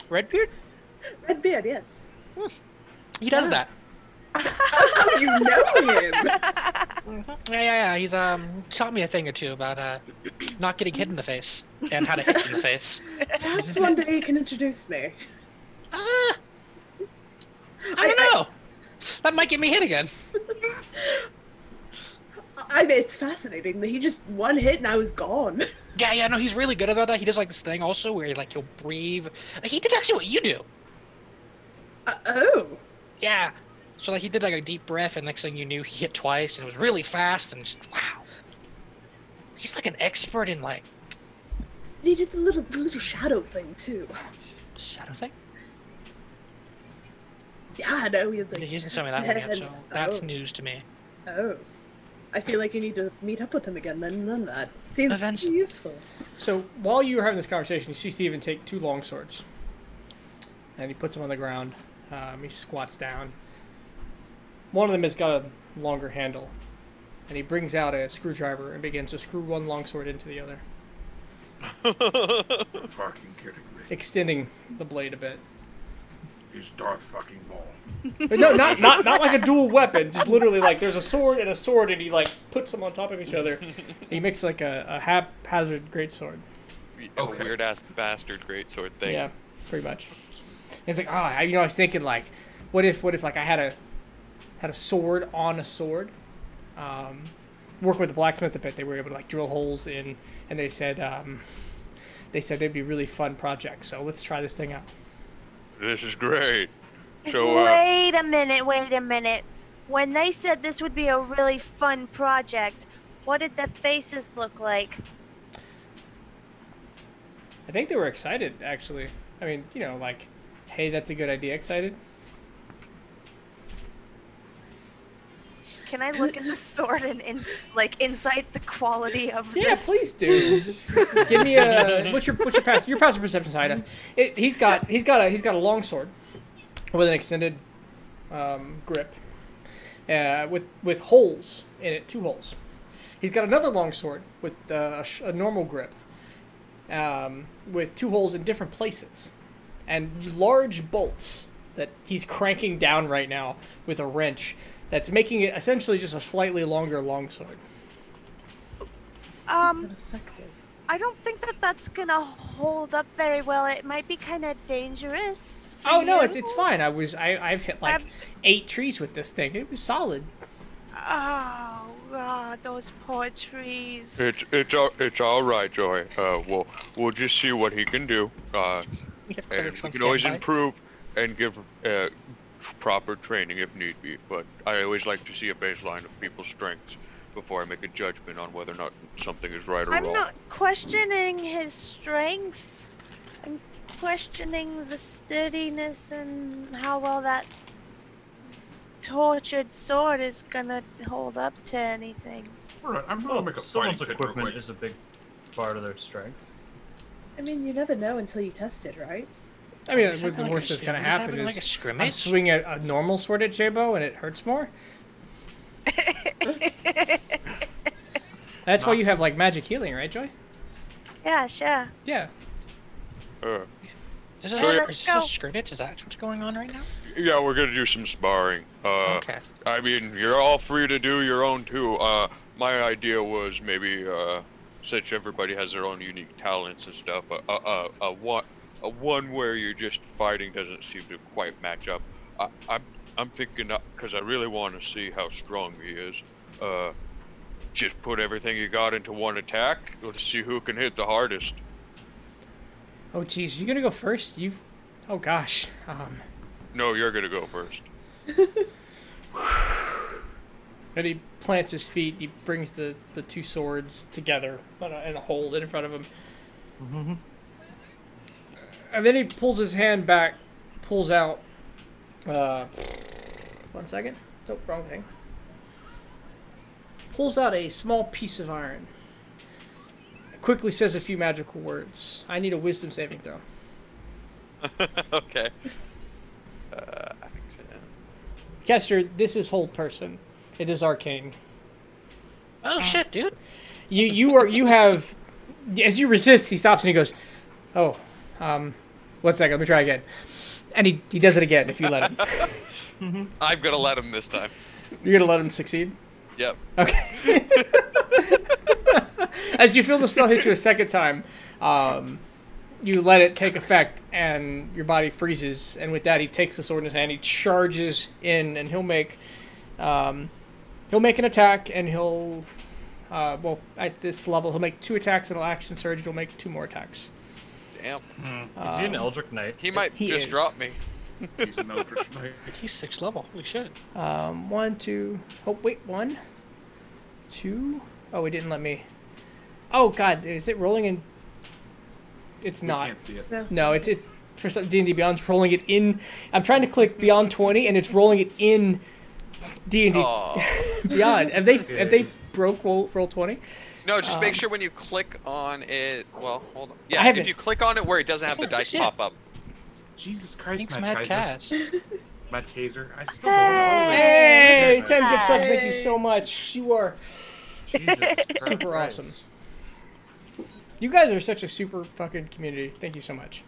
Redbeard? Red beard, yes. He does that. Oh, you know him! Yeah. He's taught me a thing or two about not getting hit in the face and how to hit in the face. Perhaps one day you can introduce me. I don't know. That might get me hit again. I mean, it's fascinating that he just one hit and I was gone. Yeah, no, he's really good about that. He does like this thing also where he'll breathe. He did actually what you do. Oh. Yeah. So like he did like a deep breath, and next thing you knew, he hit twice, and it was really fast, and just, wow. He's like an expert in like. He did the little shadow thing too. Shadow thing? Yeah, I know. He hasn't shown me that one yet, so that's news to me. Oh. I feel like you need to meet up with him again then that. Seems useful. So while you were having this conversation, you see Steven take two long swords. And he puts them on the ground. He squats down. One of them has got a longer handle. And he brings out a screwdriver and begins to screw one longsword into the other. Fucking kidding me. Extending the blade a bit. He's Darth fucking Maul. No, not like a dual weapon. Just literally like there's a sword, and he like puts them on top of each other. He makes like a haphazard greatsword. A weird ass bastard greatsword thing. Yeah, pretty much. And it's like, I was thinking like, what if like I had a sword on a sword. Working with the blacksmith a bit, they were able to like drill holes in, and they said they'd be a really fun project. So let's try this thing out. This is great. So, wait a minute. When they said this would be a really fun project, what did the faces look like? I think they were excited, actually. I mean, like, hey, that's a good idea, excited. Can I look at the sword and insight the quality of this? Yeah, please do. Give me a what's your passive perception side? He's got a long sword with an extended grip, with holes in it, 2 holes. He's got another longsword with a normal grip, with 2 holes in different places, and large bolts that he's cranking down right now with a wrench that's making it essentially just a slightly longer longsword. I don't think that that's gonna hold up very well. It might be kind of dangerous. Oh no, it's fine. I've hit like 8 trees with this thing. It was solid. Oh God, those poor trees. It's all right, Joy. We'll just see what he can do. And we can always improve and give proper training if need be. But I always like to see a baseline of people's strengths before I make a judgment on whether or not something is right or wrong. I'm not questioning his strengths. I'm questioning the sturdiness and how well that tortured sword is gonna hold up to anything. Alright, I'm gonna make a someone's fighting equipment is a big part of their strength. I mean, you never know until you test it, right? I mean, what the worst that's gonna happen is like a scrimmage? I'm swinging a normal sword at J-Bo and it hurts more. That's why you have like magic healing, right, Joy? Yeah, sure. Yeah. Is this a scrimmage? Is that what's going on right now? Yeah, we're gonna do some sparring. Okay. I mean, you're all free to do your own too. My idea was maybe, since everybody has their own unique talents and stuff, a one where you're just fighting doesn't seem to quite match up. I'm thinking, because I really want to see how strong he is. Just put everything you got into one attack. Let's see who can hit the hardest. Oh, geez, you gonna go first? Oh gosh. No, you're gonna go first. And he plants his feet. He brings the 2 swords together and a hold in front of him. Mm-hmm. And then he pulls his hand back, pulls out. 1 second. Nope, wrong thing. Pulls out a small piece of iron. Quickly says a few magical words. I need a wisdom saving throw. Okay. Kester, this is hold person. It is arcane. Oh shit, dude. You have, as you resist, he stops and he goes, "Oh, 1 second. Let me try again." And he does it again if you let him. I'm gonna let him this time. You're gonna let him succeed? Yep. Okay. As you feel the spell hit you a second time, you let it take effect, and your body freezes. And with that, he takes the sword in his hand. He charges in, and he'll make an attack, and he'll at this level he'll make 2 attacks, and he'll action surge. He'll make 2 more attacks. Damn. Is he an Eldritch Knight? He might just drop me. He's an Eldritch Knight. He's 6th level. We should. 1, 2. Oh wait, 1, 2. Oh, it didn't let me. Oh God, is it rolling in? It's not. Can't see it. No, it's for some D&D Beyond's rolling it in. I'm trying to click Beyond 20, and it's rolling it in D&D Beyond. Have they broke roll 20? No, just make sure when you click on it. Well, hold on. I Yeah, haven't. if you click on it where it doesn't have the dice pop up. Jesus Christ, Thanks, Matt Mad Kaiser. Cass. Matt Kaiser. I still don't know. Hey, 10 gift subs. Thank you so much. You are Jesus super awesome. You guys are such a super fucking community. Thank you so much.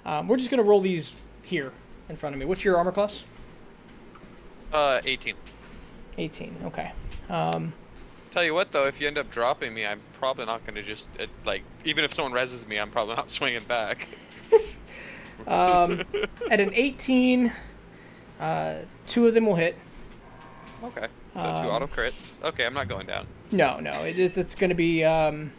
We're just gonna roll these here in front of me. What's your armor class? 18. 18. Okay. Tell you what though, if you end up dropping me, I'm probably not gonna just like even if someone reses me, I'm probably not swinging back. At an 18, 2 of them will hit. Okay. So 2 auto crits. Okay, I'm not going down. No, it's going to be. And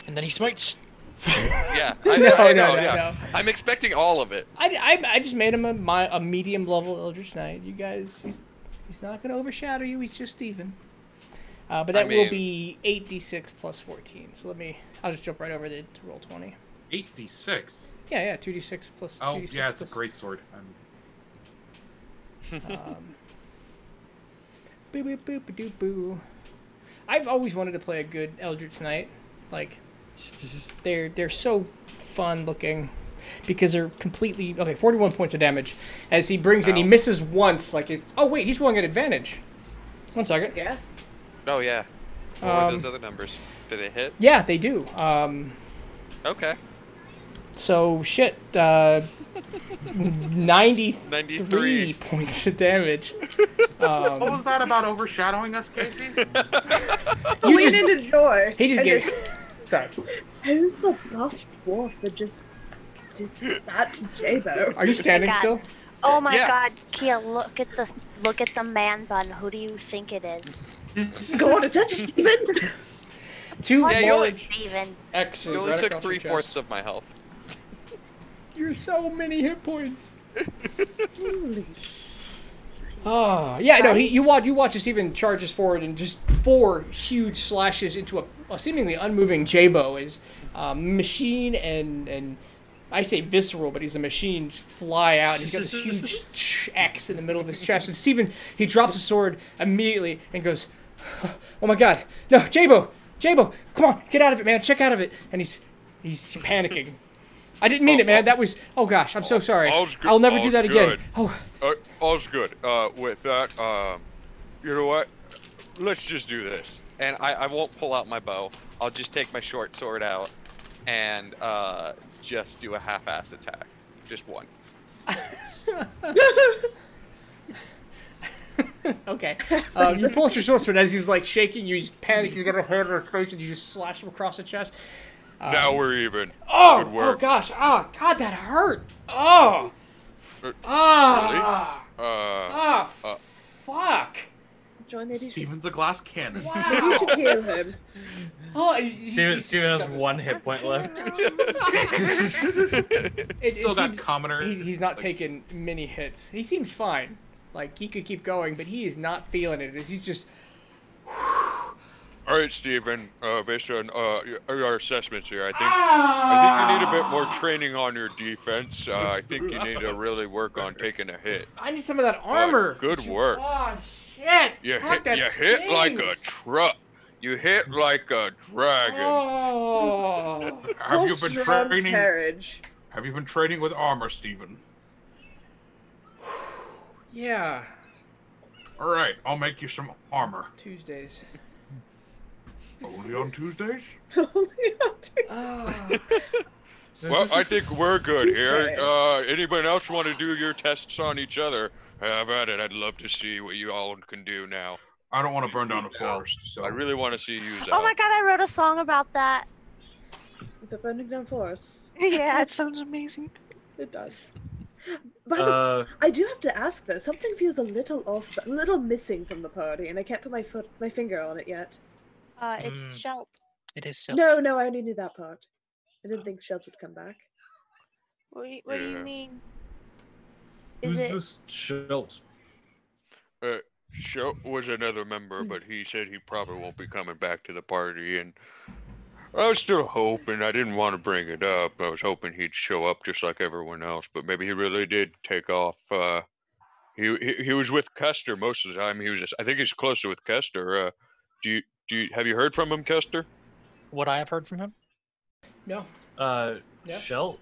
then he smites. Yeah. No. I'm expecting all of it. I just made him a medium level Eldritch Knight. You guys, he's not going to overshadow you. He's just even. But that will be 8d6 plus 14. So I'll just jump right over to roll 20. 8d6. Yeah, 2d6 plus 2d6. Oh, yeah, it's a great sword. Boo boo boo boo boo. I've always wanted to play a good Eldritch Knight. Like, they're so fun looking because they're completely 41 points of damage as he brings in. He misses once. Like, oh wait, he's rolling at advantage. 1 second. Yeah. Oh yeah. What were those other numbers? Did it hit? Yeah, they do. Okay. So shit. 93 points of damage. What was that about overshadowing us, Casey? Lean into joy. He just gets. Sorry. Who's the buff dwarf that just did that to Jabo? Are you standing still? Oh my God, Kia! Look at the man bun. Who do you think it is? Go on, is that Steven? 2 Steven. X's. You only right took across your 3/4 chest. of my health. You're so many hit points. Oh yeah, no. You watch as Steven charges forward and just 4 huge slashes into a seemingly unmoving Jabo as machine and I say visceral, but he's a machine. Fly out. And he's got this huge X in the middle of his chest. And Steven, he drops the sword immediately and goes, "Oh my God, no, Jabo, come on, get out of it, man. Check out of it." And he's panicking. I didn't mean it, man. That was. Oh gosh, I'm so sorry. I'll never do that again. Oh. All's good. With that, you know what? Let's just do this. And I won't pull out my bow. I'll just take my short sword out and just do a half-assed attack. Just one. Okay. You pull out your short sword as he's like shaking. He's panicking. He's got a hand on his face, and you just slash him across the chest. Now we're even. Oh, Good work. oh gosh. Oh God, that hurt. Oh. Fuck. John, maybe Steven's a glass cannon. Wow. maybe you should heal him. Oh, Steven has 1 hit point left. Still got commoner. He's not taking many hits. He seems fine. Like he could keep going, but he is not feeling it. He's just. All right, Steven. Based on your assessments here, I think you need a bit more training on your defense. I think you need to really work on taking a hit. I need some of that armor. Good work. Oh shit! You Fuck, hit like a truck. You hit like a dragon. Oh. Have you been training? Carriage. Have you been training with armor, Steven? Yeah. All right, I'll make you some armor. Tuesdays. Only on Tuesdays? Well, I think we're good here. Anybody else want to do your tests on each other? Have at it. I'd love to see what you all can do now. I don't want to burn down the forest, so... I really want to see you, Zal. Oh my God, I wrote a song about that. The burning down forest. Yeah, That sounds amazing. It does. I do have to ask though. Something feels a little off, a little missing from the party, and I can't put my finger on it yet. It's Shelt. It is so. No, I only knew that part. I didn't think Shelt would come back. What do you mean? Who's this Shelt? Shelt was another member, but he said he probably won't be coming back to the party, and I was still hoping. I didn't want to bring it up. I was hoping he'd show up just like everyone else, but maybe he really did take off. He was with Kester most of the time. I think he's closer with Kester. Have you heard from him, Kester? Would I have heard from him? No. Shelt?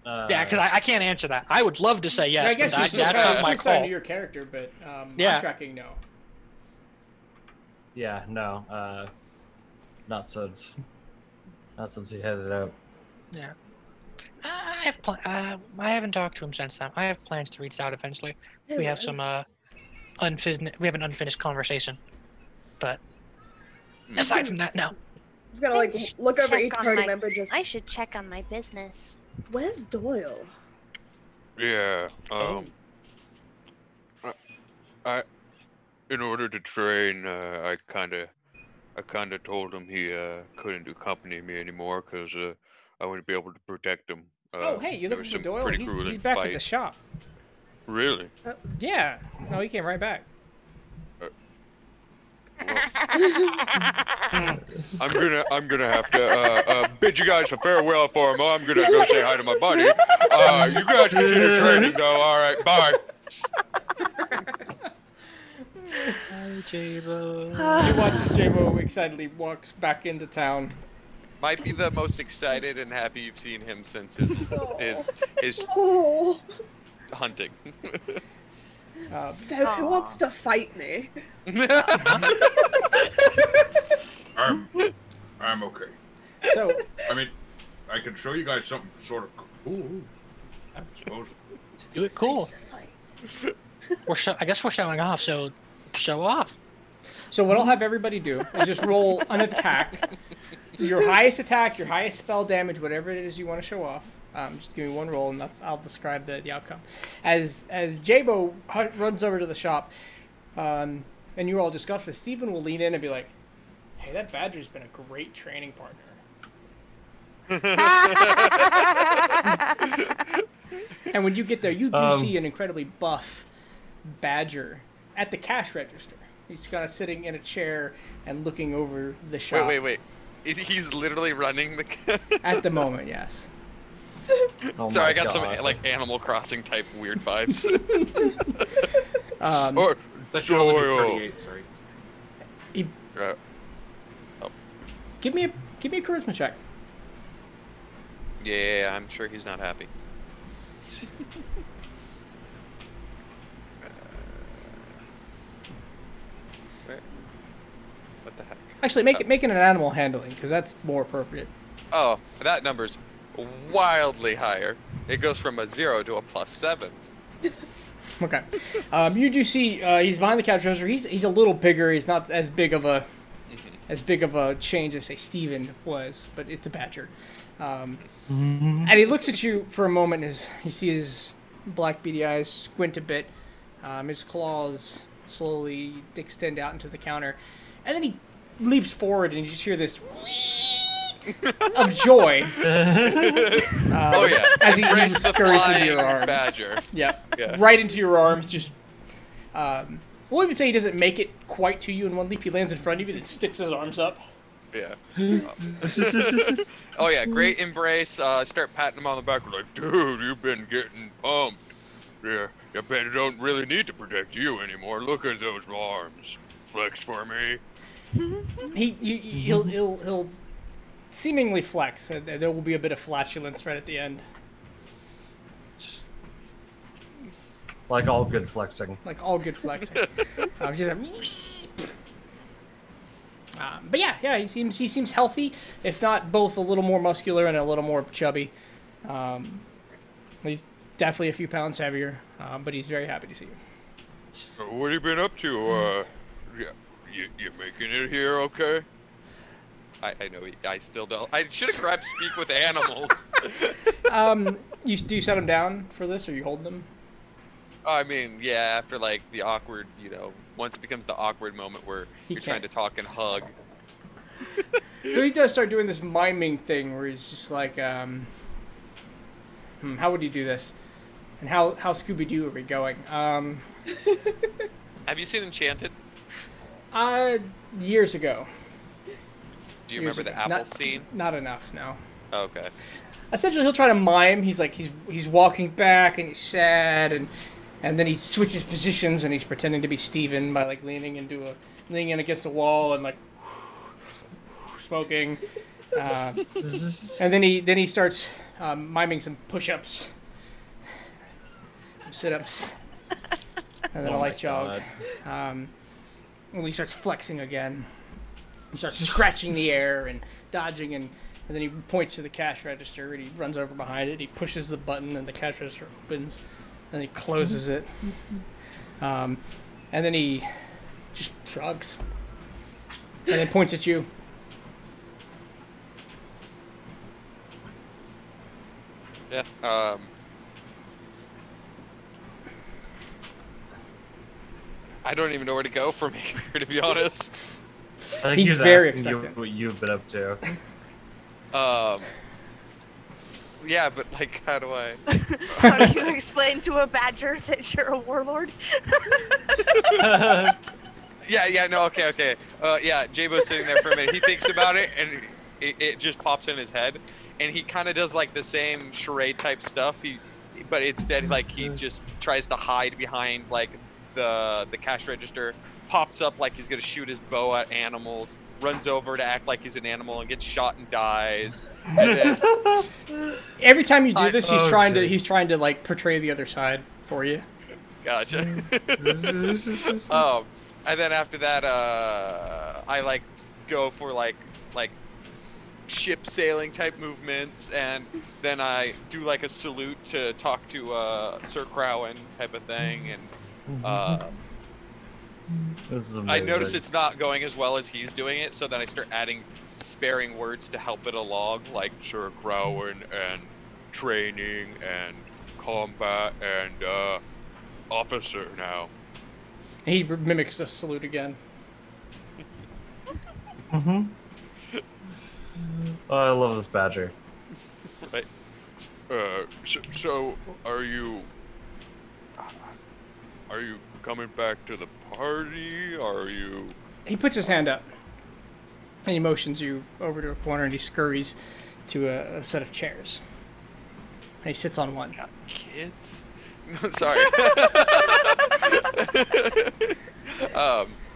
Yeah, because I can't answer that. I would love to say yes, I guess but that's not my call. call. Your character, but yeah. I'm tracking no. Yeah, no. Not since he headed out. Yeah. I haven't talked to him since then. I have plans to reach out eventually. We have some we have an unfinished conversation. But aside from that, no. I'm just gonna look over each party member. Just I should check on my business. Where's Doyle? Yeah. I in order to train, I kind of told him he couldn't accompany me anymore because I wouldn't be able to protect him. Oh, hey, you looking for Doyle? He's back at the shop. Really? Yeah. No, he came right back. I'm gonna have to bid you guys a farewell for him. I'm gonna go say hi to my buddy. You guys continue training though. All right, bye. Hi, Jabo. He watches Jabo excitedly walks back into town. Might be the most excited and happy you've seen him since his hunting. So who wants to fight me? I'm okay. So, I mean, I can show you guys something sort of cool. I suppose. Do it cool. I guess we're showing off, so show off. So what I'll have everybody do is just roll an attack. Your highest attack, your highest spell damage, whatever it is you want to show off. Just give me one roll, and I'll describe the outcome. As Jabo runs over to the shop, and you all discuss this, Stephen will lean in and be like, "Hey, that Badger's been a great training partner." And when you get there, you do see an incredibly buff Badger at the cash register. He's kind of sitting in a chair and looking over the shop. Wait. He's literally running the... At the moment, yes. Sorry, I got some like Animal Crossing type weird vibes. That's your only 38, sorry. Give me a charisma check. Yeah, I'm sure he's not happy. What the heck? Actually, make it an animal handling, because that's more appropriate. Oh, that number's wildly higher. It goes from a 0 to a +7. Okay. You do see he's behind the couch register. He's a little bigger. He's not as big of a change as say Steven was, but it's a Badger. And he looks at you for a moment as you see his black beady eyes squint a bit. His claws slowly extend out into the counter, and then he leaps forward, and you just hear this of joy. Oh yeah! As he scurries into your arms. Badger. Yeah. Right into your arms. Just. We'll even say he doesn't make it quite to you in one leap. He lands in front of you, then sticks his arms up. Yeah. Oh yeah! Great embrace. Start patting him on the back. Like, dude, you've been getting pumped. Yeah. I bet I don't really need to protect you anymore. Look at those arms. Flex for me. He'll seemingly flex. There will be a bit of flatulence right at the end. Like all good flexing. Like all good flexing. But yeah, he seems healthy, if not both a little more muscular and a little more chubby. He's definitely a few pounds heavier, but he's very happy to see you. So what have you been up to? You making it here okay? I know. I still don't. I should have grabbed speak with animals. Do you set him down for this, or are you holding him? I mean, yeah. After like the awkward, once it becomes the awkward moment where you're trying to talk and hug. So he does start doing this miming thing where he's just like, how would you do this? And how Scooby-Doo are we going? Have you seen Enchanted? Years ago. Do you remember the apple scene? Not enough, no. Oh, okay. Essentially, he'll try to mime. He's like he's walking back and he's sad, and then he switches positions and he's pretending to be Steven by like leaning in against the wall and like smoking. And then he starts miming some push-ups, some sit-ups, and then a light jog. And he starts flexing again. He starts scratching the air and dodging, and then he points to the cash register, and he runs over behind it. He pushes the button, and the cash register opens, and he closes it. And then he just shrugs, and then points at you. Yeah. I don't even know where to go from here, to be honest. I think he's very expectant. What you've been up to. Yeah, but like, how do I? How do you explain to a Badger that you're a warlord? Yeah, no, okay. Yeah, Jabo's sitting there for a minute. He thinks about it, and it just pops in his head, and he kind of does like the same charade type stuff. But instead, like, he just tries to hide behind like the cash register. Pops up like he's gonna shoot his bow at animals, runs over to act like he's an animal and gets shot and dies. And then, every time you do this, he's trying to like portray the other side for you. Gotcha. And then after that, I like go for like ship sailing type movements, and then I do like a salute to talk to Sir Crowan type of thing, and this is I notice it's not going as well as he's doing it, so then I start adding sparing words to help it along, like Sir Crowan and training and combat and officer now. He mimics the salute again. Mm-hmm. Oh, I love this badger. Right. So are you coming back to the party? Are you? He puts his hand up, and he motions you over to a corner, and he scurries to a set of chairs. And he sits on one. Kids? No, sorry.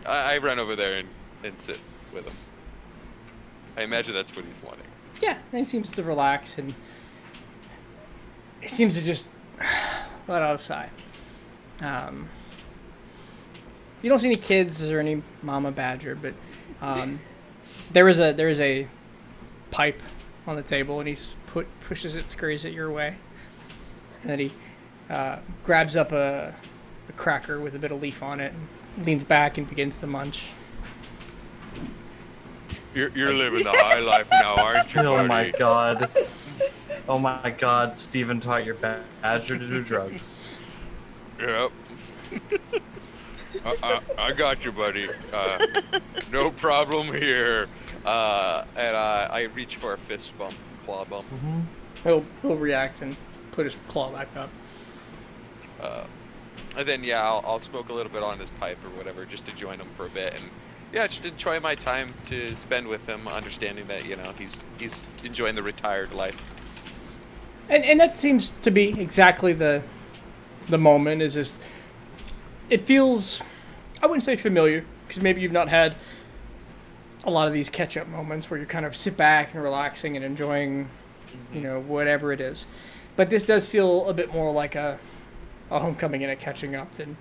I run over there and sit with him. I imagine that's what he's wanting. Yeah, and he seems to relax, and he seems to just let out a sigh. You don't see any kids or any mama badger, but there is a pipe on the table, and he pushes it, scurries it your way, and then he grabs up a cracker with a bit of leaf on it, and leans back and begins to munch. You're living the high life now, aren't you, buddy? Oh my god. Oh my god, Steven taught your badger to do drugs. Yep. I got you, buddy. No problem here. And I reach for a fist bump, claw bump. Mm-hmm. He'll react and put his claw back up. And then I'll smoke a little bit on his pipe or whatever, just to join him for a bit, and just enjoy my time to spend with him, understanding that he's enjoying the retired life. And that seems to be exactly the moment. Is this? It feels, I wouldn't say familiar, because maybe you've not had a lot of these catch-up moments where you kind of sit back and relaxing and enjoying, whatever it is. But this does feel a bit more like a homecoming and a catching up than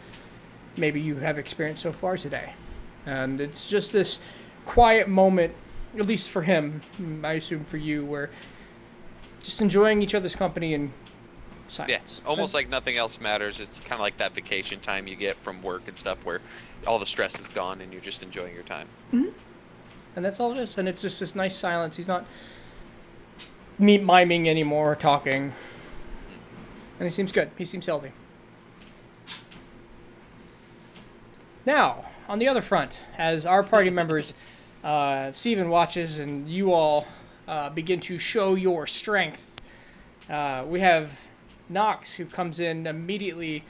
maybe you have experienced so far today. And it's just this quiet moment, at least for him, I assume for you, where just enjoying each other's company and silence. Yeah, almost like nothing else matters. It's kind of like that vacation time you get from work and stuff where all the stress is gone and you're just enjoying your time. Mm-hmm. And that's all it is. And it's just this nice silence. He's not miming anymore or talking. And he seems good. He seems healthy. Now, on the other front, as our party members, Steven watches and you all begin to show your strength, we have Nox, who comes in immediately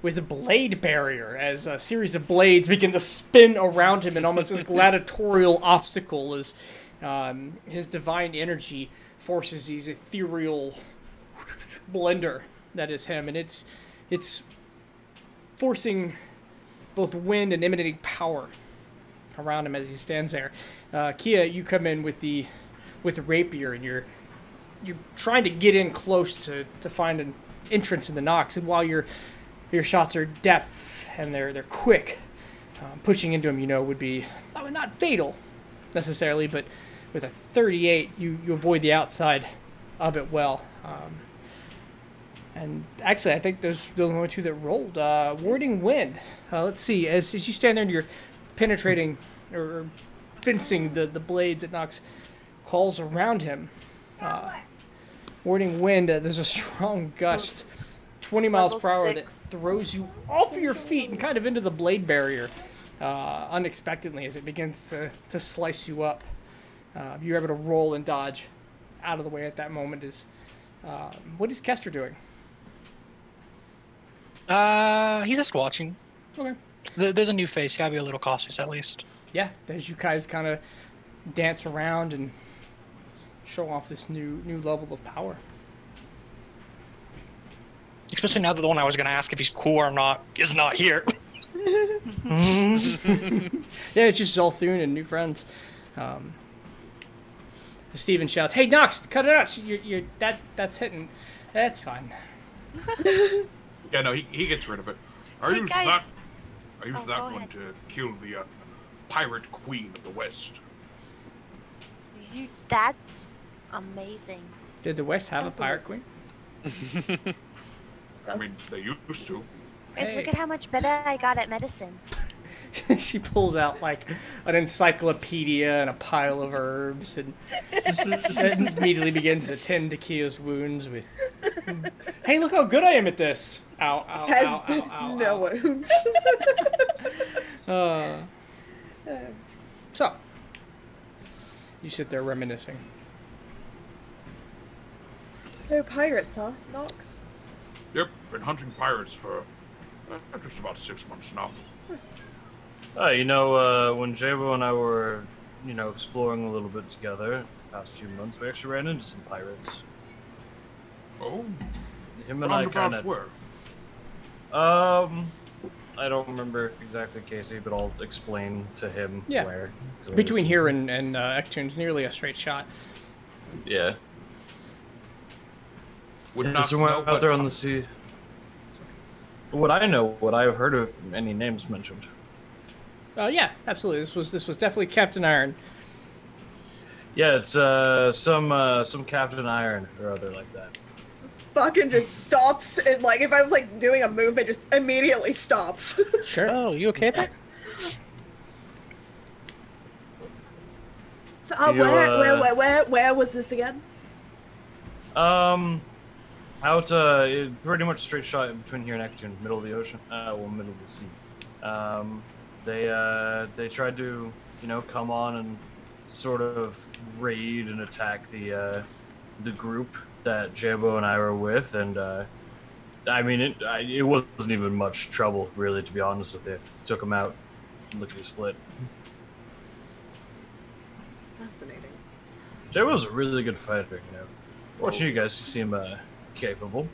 with a blade barrier as a series of blades begin to spin around him in almost this gladiatorial obstacle as his divine energy forces these ethereal blender that is him, and it's forcing both wind and emanating power around him as he stands there. Kia, you come in with the rapier, and you're trying to get in close to find an entrance in the Nox, and while your shots are deft and they're quick, pushing into him, would be not fatal necessarily, but with a 38, you avoid the outside of it well. And actually, I think those are the only two that rolled. Warding Wind. Let's see. As you stand there and you're penetrating or fencing the blades that Nox calls around him. Warding Wind, there's a strong gust, 20 miles per hour, that throws you off of your feet and kind of into the blade barrier unexpectedly as it begins to slice you up. You're able to roll and dodge out of the way at that moment. What is Kester doing? He's just watching. Okay. There's a new face. You gotta be a little cautious at least. Yeah, as you guys kind of dance around and show off this new level of power. Especially now that the one I was gonna ask if he's cool or not is not here. Yeah, it's just Zolthun and new friends. Steven shouts, "Hey Nox, cut it out! That's hitting. That's fine." Yeah, no, he gets rid of it. I Hey, used guys. that. I used Oh, that go one ahead. to kill the pirate queen of the West. That's amazing. Did the West have a pirate queen? I mean, they used to. Guys, look at how much better I got at medicine. She pulls out like an encyclopedia and a pile of herbs and immediately begins to tend to Kia's wounds with, hey, look how good I am at this. Ow, ow, Has ow, ow, ow, no ow. wounds. So, you sit there reminiscing. So pirates, huh, Nox? Yep, been hunting pirates for just about 6 months now. You know, when Jabo and I were, exploring a little bit together past few months, we actually ran into some pirates. Oh? Him and I kind of. where? I don't remember exactly, Casey, but I'll explain to him Yeah. where. Between here and Ectoon's nearly a straight shot. Yeah. Would Yeah, not so we're know, out but- there on the sea. What I've heard of any names mentioned. Yeah, absolutely. This was definitely Captain Iron. Yeah, it's some Captain Iron or other like that. Fucking just stops and like if I was like doing a movement, just immediately stops. Sure. Oh, you okay there? Where was this again? Out pretty much straight shot in between here and Ectoon, middle of the ocean, middle of the sea. They tried to, come on and sort of raid and attack the group that Jabo and I were with, and I mean it wasn't even much trouble really, to be honest with you. Took them out, lickety split. Fascinating. Jabo's a really good fighter, Watching you guys, you seem capable.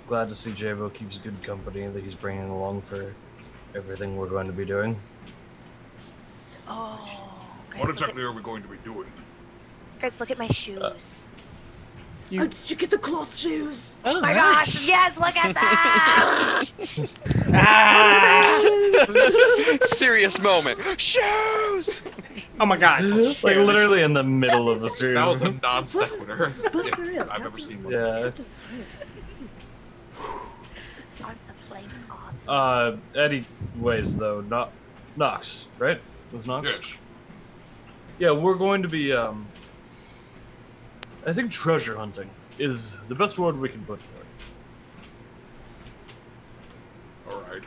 Glad to see Jabo keeps good company that he's bringing along for everything we're going to be doing. Oh, What exactly are we going to be doing? Guys, look at my shoes. Oh, did you get the cloth shoes? Oh my gosh, yes, look at that! Serious moment. Shoes! Oh my god. Like literally in the middle of the series. That was a non sequitur. But for real, I've ever seen one. Yeah. Aren't the flames awesome? Anyways though, Nox, right? It was Nox? Yes. Yeah, we're going to be I think treasure hunting is the best word we can put for it. Alright.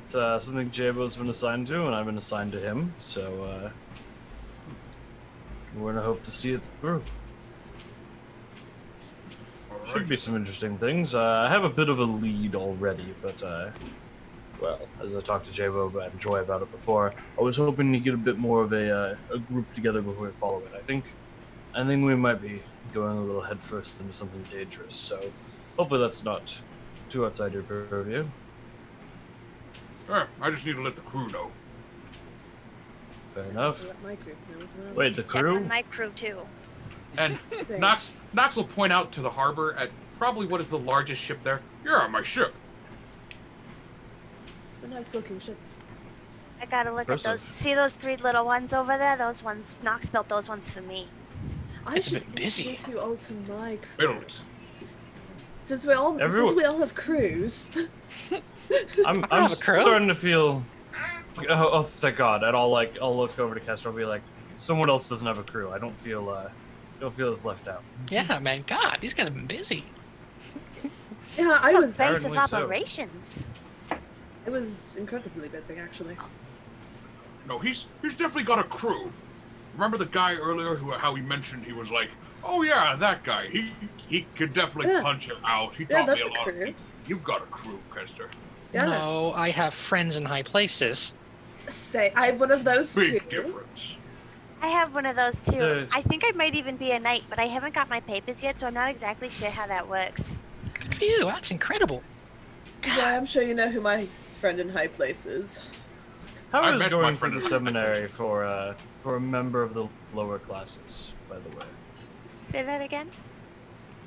It's something Jabo's been assigned to, and I've been assigned to him, so we're gonna hope to see it through. Should be some interesting things. I have a bit of a lead already, but well, as I talked to Jabo and Joy about it before, I was hoping to get a bit more of a group together before we follow it. I think we might be going a little headfirst into something dangerous, so hopefully that's not too outside your purview. I just need to let the crew know. Fair enough. Let my group know as well. Wait, the Check crew? on my crew too. And Nox will point out to the harbor at probably what is the largest ship there. You're on my ship. It's a nice looking ship. I gotta look at Impressive. those. See those three little ones over there? Those ones. Knox built those ones for me. I It's a should bit busy. introduce you all to my crew. Billions. Since we all have crews. I'm have a crew. starting to feel. Oh, thank God! And I'll look over to Castor. I'll be like, someone else doesn't have a crew. I don't feel as left out. Yeah, man. God, these guys have been busy. Yeah, I was. Base of Apparently so. operations. It was incredibly busy, actually. No, he's definitely got a crew. Remember the guy earlier how he mentioned he was like, oh yeah, that guy. He could definitely Yeah. punch it out. He Yeah, taught me that's a a lot. crew. You've got a crew, Kester. Yeah. No, I have friends in high places. Say, I have one of those Big too. difference. I have one of those too. Yeah. I think I might even be a knight, but I haven't got my papers yet, so I'm not exactly sure how that works. Good for you. That's incredible. Yeah, I'm sure you know who my friend in high place is. How I is met my going friend through the in- seminary for a member of the lower classes, by the way? Say that again?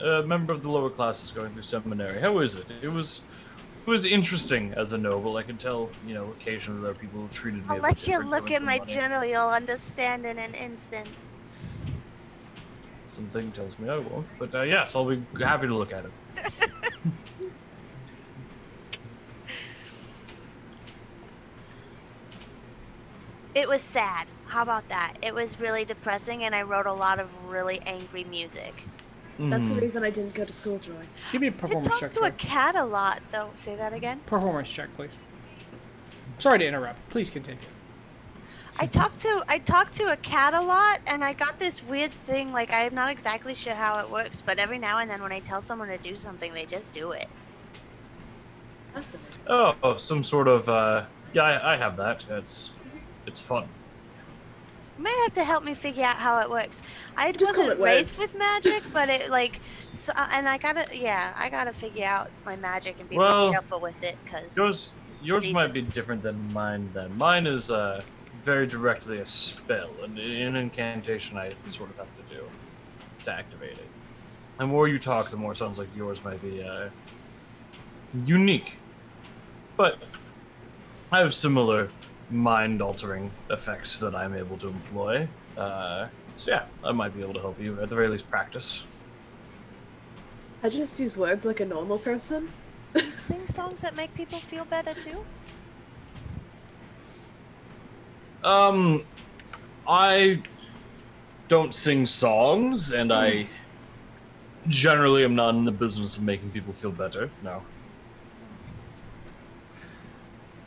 a member of the lower classes going through seminary. How is it? It was interesting as a noble. I can tell, occasionally there are people who treated me. I'll let you look at my journal. You'll understand in an instant. Something tells me I won't, but yes, I'll be happy to look at it. It was sad. How about that? It was really depressing, and I wrote a lot of really angry music. That's the reason I didn't go to school, Joy. Give me a performance check. I talk to a cat a lot, though. Say that again. Performance check, please. Sorry to interrupt. Please continue. I talk to a cat a lot, and I got this weird thing. Like, I'm not exactly sure how it works, but every now and then when I tell someone to do something, they just do it. Oh, some sort of yeah, I have that. It's fun. You might have to help me figure out how it works. I Just call wasn't it raised words. with magic, but it and I gotta figure out my magic and be Well, more careful with it, cause yours might be different than mine. Then mine is very directly a spell, and an incantation I sort of have to do to activate it. The more you talk, the more it sounds like yours might be unique. But I have similar mind-altering effects that I'm able to employ. So yeah, I might be able to help you, at the very least practice. I just use words like a normal person. you sing songs that make people feel better too. I don't sing songs, and I generally am not in the business of making people feel better, no.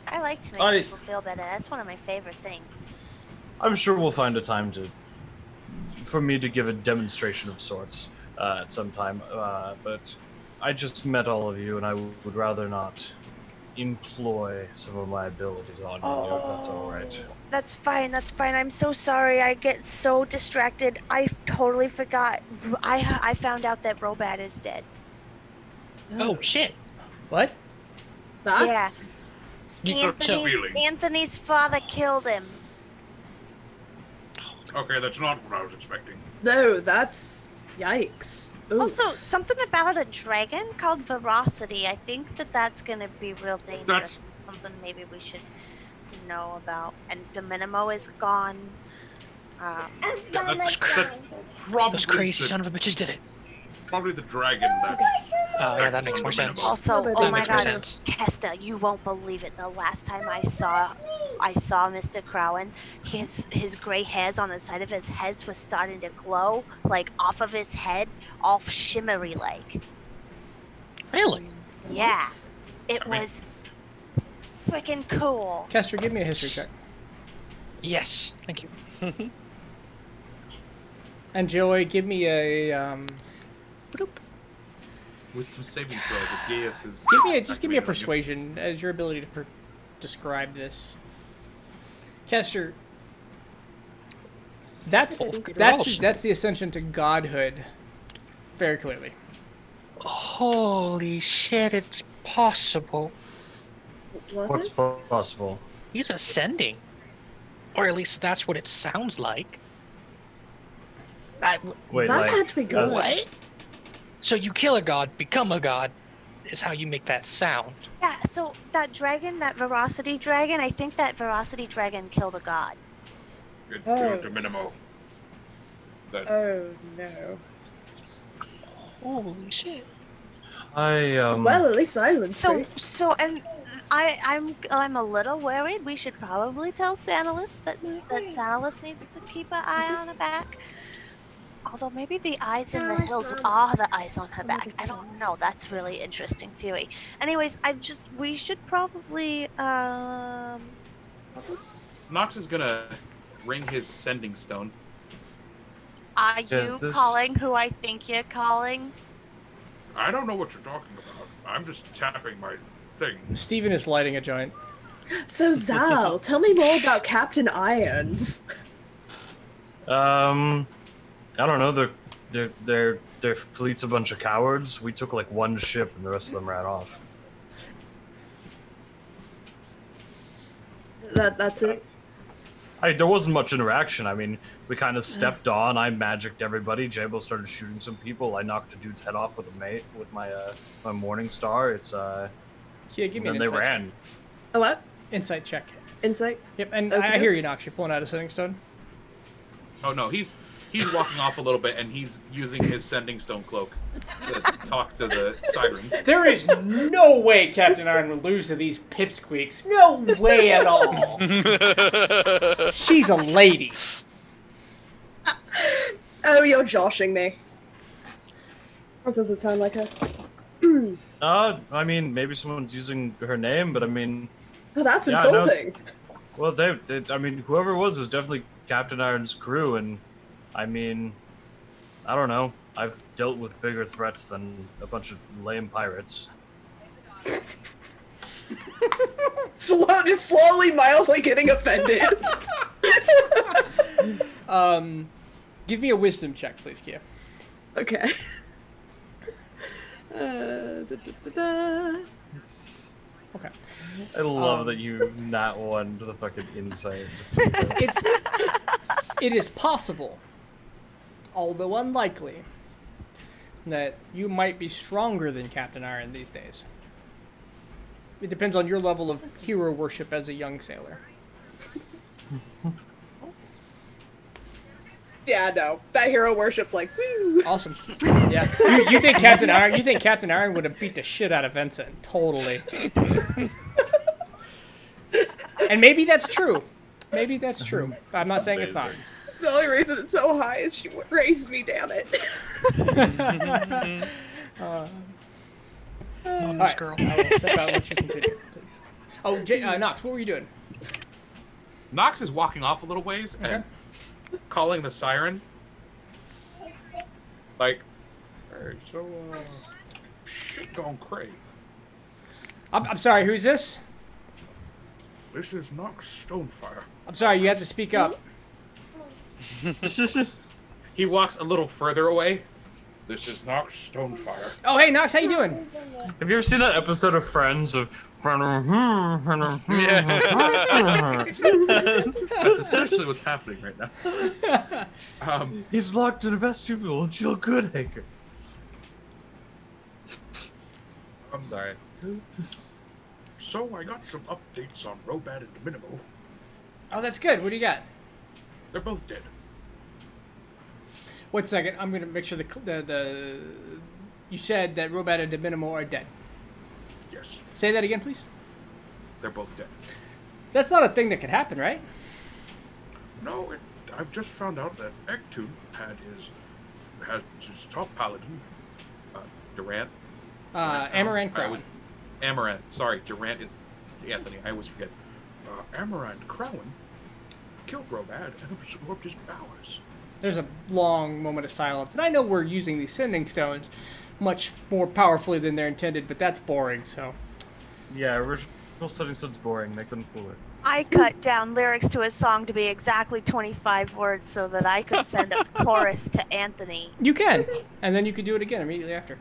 I like to make people feel better. That's one of my favorite things. I'm sure we'll find a time for me to give a demonstration of sorts at some time, but I just met all of you, and I would rather not employ some of my abilities on you, if that's alright. That's fine. That's fine. I'm so sorry. I get so distracted. I totally forgot. I found out that Robat is dead. Oh shit! What? That's... Anthony's father killed him. Okay, that's not what I was expecting. No, that's... Yikes. Ooh. Also, something about a dragon called Veracity. I think that's going to be real dangerous. Something maybe we should know about. And Dominimo is gone. That's Those crazy son of a bitches did it. Probably the dragon that... Oh, yeah, that makes more sense. Also, That oh my makes more god, sense. Kesta, you won't believe it. The last time I saw Mr. Crowan, his gray hairs on the side of his head was starting to glow, like off of his head, all shimmery like. Really? Yeah. It was freaking cool. Kester, give me a history check. Yes, thank you. And Joey, give me a Wisdom saving throw. The Gaius is... give me a persuasion as your ability to describe this. Kester, that's the ascension to godhood, very clearly. Holy shit! It's possible. What's possible? He's ascending, or at least that's what it sounds like. Wait, that can't be good. What? So you kill a god, become a god, is how you make that sound. Yeah, so that dragon, that Veracity dragon, I think that Veracity dragon killed a god. Good Oh. Dominimo. Oh no. Holy shit. Well, at least Island's free. So, and I'm a little worried. We should probably tell Santalus that Santalus needs to keep an eye on her back. Although maybe the eyes in the hills are the eyes on her back. I don't know. That's really interesting theory. Anyways, we should probably Nox is gonna ring his sending stone. Are you calling who I think you're calling? I don't know what you're talking about. I'm just tapping my thing. Steven is lighting a joint. So Zal, tell me more about Captain Irons. I don't know. Their fleet's a bunch of cowards. We took like one ship, and the rest of them ran off. That's it. There wasn't much interaction. I mean, we kind of stepped on. I magicked everybody. Jabo started shooting some people. I knocked a dude's head off with my my Morning Star. It's Yeah, give me an and insight they ran. A what? Insight check. Insight? Yep, and Okay. I hear you, Nox. You're pulling out a sending stone. Oh no, he's walking off a little bit, and he's using his sending stone cloak to talk to the siren. There is no way Captain Iron would lose to these pipsqueaks. No way at all. She's a lady. Oh, you're joshing me. What does it sound like her? I mean, maybe someone's using her name, but I mean... Oh, that's yeah, no. insulting. Well, I mean, whoever it was definitely Captain Iron's crew, and I mean, I don't know. I've dealt with bigger threats than a bunch of lame pirates. Just slowly, mildly getting offended. Give me a wisdom check, please, Kia. Okay. Okay. I love that you not won the fucking insight. It is possible, although unlikely, that you might be stronger than Captain Iron these days. It depends on your level of hero worship as a young sailor. Yeah, no. That hero worship's like, woo. Awesome. Yeah. You think Captain Iron? You think Captain Iron would have beat the shit out of Vincent? Totally. And maybe that's true. Maybe that's true. I'm not saying it's not. The only reason it's so high is she raised me, damn it. Alright, girl. I will step out and let you continue, please. Oh, Nox, what were you doing? Nox is walking off a little ways and calling the siren. Like, hey, so, shit gone crazy. I'm sorry, who's this? This is Nox Stonefire. I'm sorry, you have to speak up. He walks a little further away. This is Nox Stonefire. Oh, hey, Nox, how you doing? Have you ever seen that episode of Friends of... That's essentially what's happening right now. He's locked in a vestibule with Jill Goodacre. I'm sorry. So I got some updates on Robat and Minimo. Oh, that's good. What do you got? They're both dead. 1 second. I'm going to make sure the you said that Robat and Minimo are dead. Yes. Say that again, please. They're both dead. That's not a thing that could happen, right? No, I've just found out that Ektu has his top paladin, Durant. Amaranth Crown. Amaranth. Sorry, Durant is Anthony. I always forget. Amaranth Crown killed Robat and absorbed his powers. There's a long moment of silence, and I know we're using these sending stones much more powerfully than they're intended, but that's boring, so... Yeah, original sending stones boring. Make them cooler. I cut down lyrics to a song to be exactly 25 words so that I could send a chorus to Anthony. You can, and then you could do it again immediately after.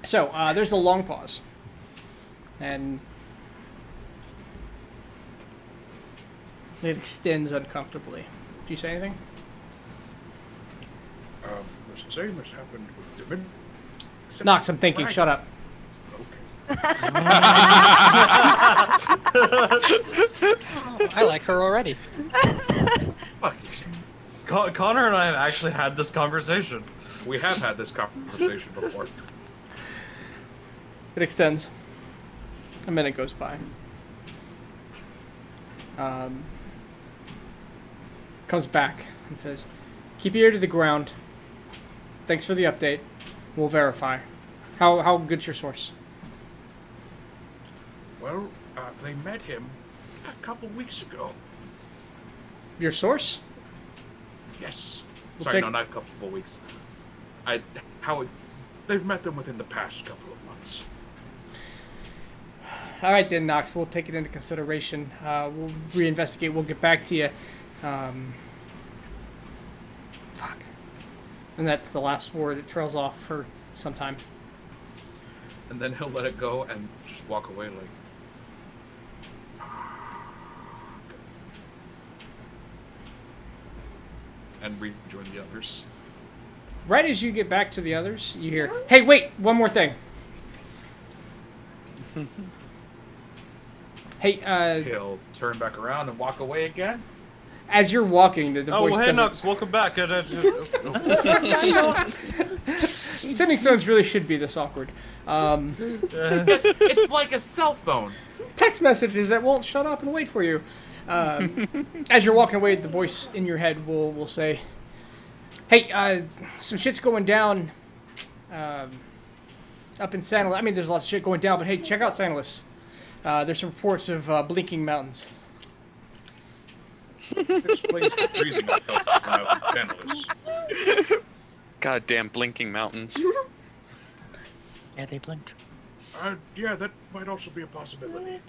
So, there's a long pause. And... it extends uncomfortably. Do you say anything? The same has happened with Dimin. Nox, I'm thinking. Right. Shut up. I like her already. Connor and I have actually had this conversation. We have had this conversation before. It extends. A minute goes by. Comes back and says, "Keep your ear to the ground. Thanks for the update. We'll verify. How good's your source?" Well, they met him a couple weeks ago. Your source? Yes. We'll Sorry, take- no, not a couple of weeks. They've met them within the past couple of months. All right then, Nox. We'll take it into consideration. We'll reinvestigate. We'll get back to you. Fuck. And that's the last word. It trails off for some time. And then he'll let it go and just walk away like... and rejoin the others. Right as you get back to the others, you hear, "Hey, wait! One more thing." Hey, He'll turn back around and walk away again. As you're walking, the voice hey, doesn't... Nox, welcome back. Sending stones really should be this awkward. It's like a cell phone. Text messages that won't shut up and wait for you. As you're walking away, the voice in your head will say, "Hey, some shit's going down up in Santalis. I mean, there's lots of shit going down, but hey, check out Santalis. There's some reports of blinking mountains." Explains the breathing I felt when I was in Santalis. Goddamn blinking mountains. Yeah, they blink. Yeah, that might also be a possibility.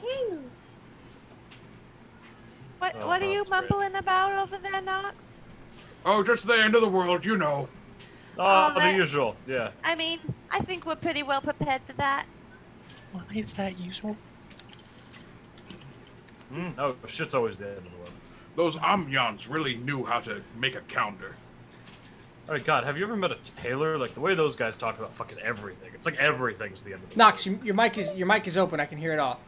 What Oh, are you that's great. mumbling about over there, Nox? Oh, just the end of the world, you know. Oh, that- the usual. Yeah. I mean, I think we're pretty well prepared for that. Why is that usual? Oh, shit's always the end of the world. Those Amyans really knew how to make a calendar. Oh my god, have you ever met a tailor? Like the way those guys talk about fucking everything. It's like everything's the end of the Nox, your mic is open. I can hear it all.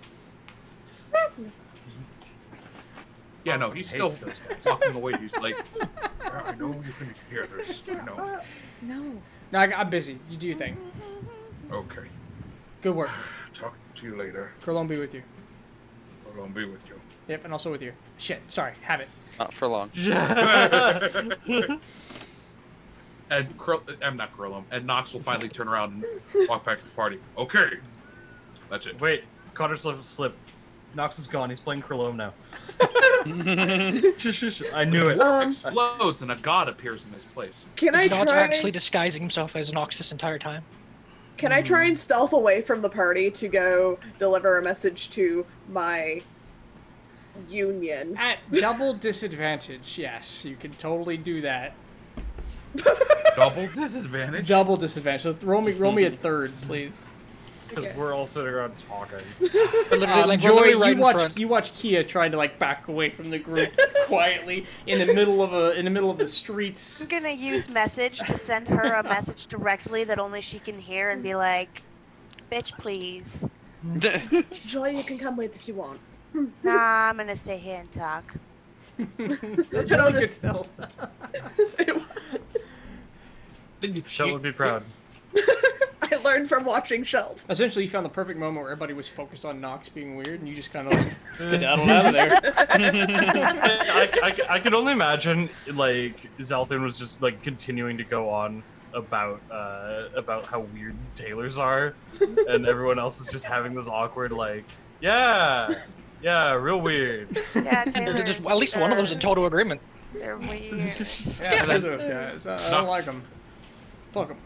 Yeah, no, he's still those guys. walking away. He's like, yeah, I know you can hear this. I know. No. No, I'm busy. You do your thing. Okay. Good work. Talk to you later. Kurlon be with you. I'm gonna be with you. Yep, and also with you. Shit, sorry. Have it. Not for long. And I'm not Kurlum. And Nox will finally turn around and walk back to the party. Okay. That's it. Wait, Connor slip. Nox is gone. He's playing Kurlome now. I knew it. Explodes and a god appears in this place. Can I God's try? actually disguising himself as Nox this entire time. Can I try and stealth away from the party to go deliver a message to my union? At double disadvantage, yes, you can totally do that. Double disadvantage? Double disadvantage. So roll me at third, please. Because we're all sitting around talking. Joy, you watch Kia trying to like back away from the group quietly in the middle of the streets. I'm gonna use message to send her a message directly that only she can hear and be like, "Bitch, please." Joy, you can come with if you want. Nah, I'm gonna stay here and talk. That's really good stealth. Shell would be proud. I learned from watching Shelt. Essentially, you found the perfect moment where everybody was focused on Nox being weird, and you just kind of like skedaddled out of there. I can only imagine like Zalthun was just like continuing to go on about how weird tailors are, and everyone else is just having this awkward like, yeah, real weird. Yeah, Just, at least one of them's in total agreement. They're weird. Yeah, they're those guys. I don't like them. Fuck them.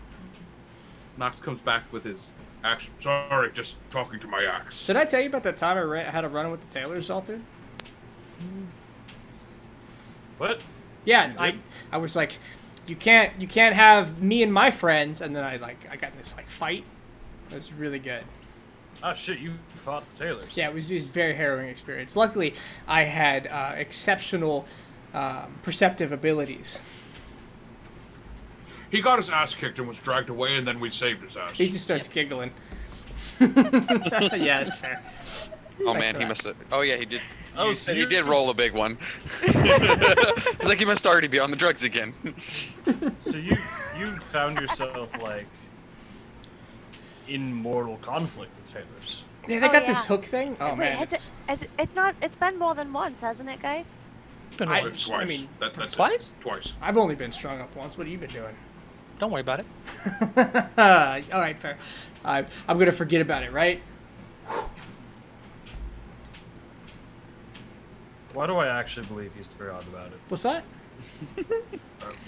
Nox comes back with his axe. Sorry, just talking to my axe. Did I tell you about that time I had a run with the tailors, Zalthun? What? Yeah, I was like, you can't have me and my friends, and then I got in this like fight. It was really good. Oh shit, you fought the tailors. Yeah, it was a very harrowing experience. Luckily, I had exceptional perceptive abilities. He got his ass kicked and was dragged away, and then we saved his ass. He just starts giggling. Yeah, that's fair. Oh Thanks man, for he that. must have. Oh yeah, he did. Oh, he so he you- did roll a big one. It's like he must already be on the drugs again. So you found yourself like in mortal conflict with tailors. Yeah, they got this hook thing. Oh Wait, man, it's been more than once, hasn't it, guys? Twice. I mean, that's twice? It. Twice. I've only been strung up once. What have you been doing? Don't worry about it. All right, fair. I'm gonna forget about it, right? Why do I actually believe he's forgotten about it? What's that?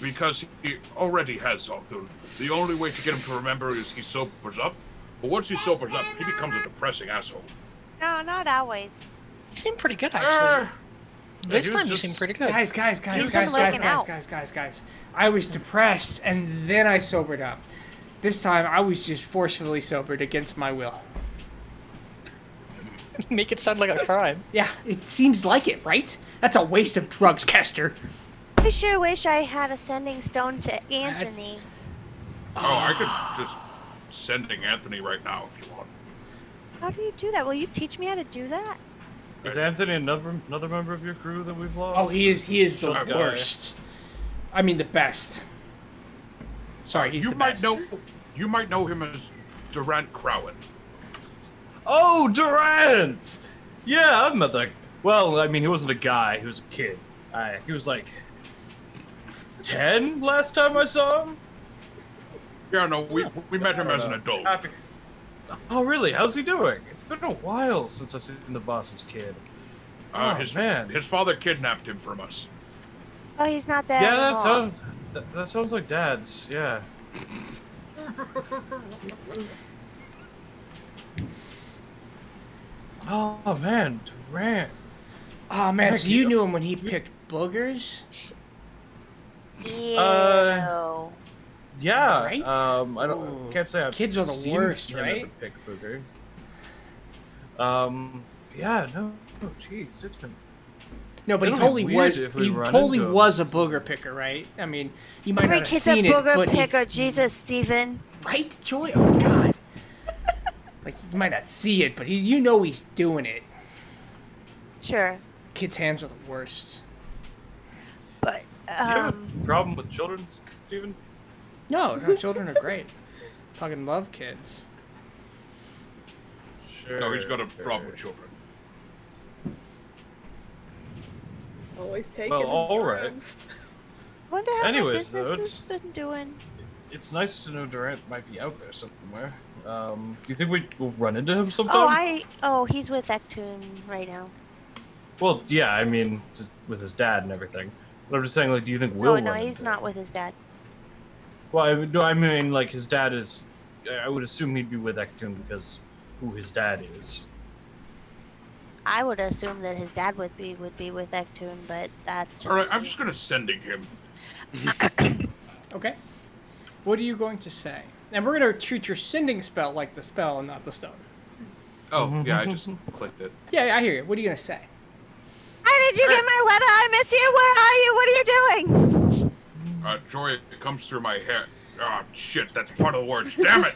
Because he already has Zalthun. The only way to get him to remember is he sobers up. But once he sobers up, he becomes a depressing asshole. No, not always. You seem pretty good, actually. This he was time you just- seem pretty good. Guys. I was depressed, and then I sobered up. This time, I was just forcefully sobered against my will. Make it sound like a crime. Yeah, it seems like it, right? That's a waste of drugs, Kester. I sure wish I had a sending stone to Anthony. Oh, I could just sending Anthony right now if you want. How do you do that? Will you teach me how to do that? Is Anthony another member of your crew that we've lost? Oh, he is the Shut guy. worst. I mean, the best. Sorry, he's you the might best. You might know him as Durant Crowan. Oh, Durant! Yeah, I've met that. Well, I mean, he wasn't a guy. He was a kid. He was like 10 last time I saw him. Yeah, no, we met him as an adult. Oh, really? How's he doing? It's been a while since I've seen the boss's kid. His father kidnapped him from us. Oh, he's not there Yeah, anymore. that sounds like Dad's. Yeah. Oh man, Durant. Oh man, Heck, so you knew him when he picked boogers? Yeah. Yeah. Right? I can't say I've Kids are the seen worst, him right? ever pick booger. Yeah. No. Oh, jeez, it's been. No, but he It'll totally be weird was. if we He run totally into him. was a booger picker, right? I mean, you might Every not have kid's a seen it, booger but picker. Jesus, Steven. Right, Joy? Oh God. Like you might not see it, but you know he's doing it. Sure. Kids' hands are the worst. But Do you have a problem with children, Steven? No, children are great. Fucking love kids. Sure. No, he's got a problem with children. Always taking Well, his all right. drugs. Wonder how Anyways, my though, business has been doing. It's nice to know Durant might be out there somewhere. Do you think we'll run into him sometime? Oh, he's with Ektoon right now. Well, yeah, I mean, just with his dad and everything. But I'm just saying, like, do you think we'll Oh no, run he's into not with his dad. Well, I mean, like, his dad is... I would assume he'd be with Ektoon because who his dad is. I would assume that his dad would be with Ektoon, but that's just. All right, I'm me. just gonna sending him. Okay. What are you going to say? And we're gonna treat your sending spell like the spell and not the stone. Oh, yeah, I just clicked it. Yeah, I hear you. What are you gonna say? How did you get my letter? I miss you. Where are you? What are you doing? Joy, it comes through my hair. Oh, shit, that's part of the words. Damn it!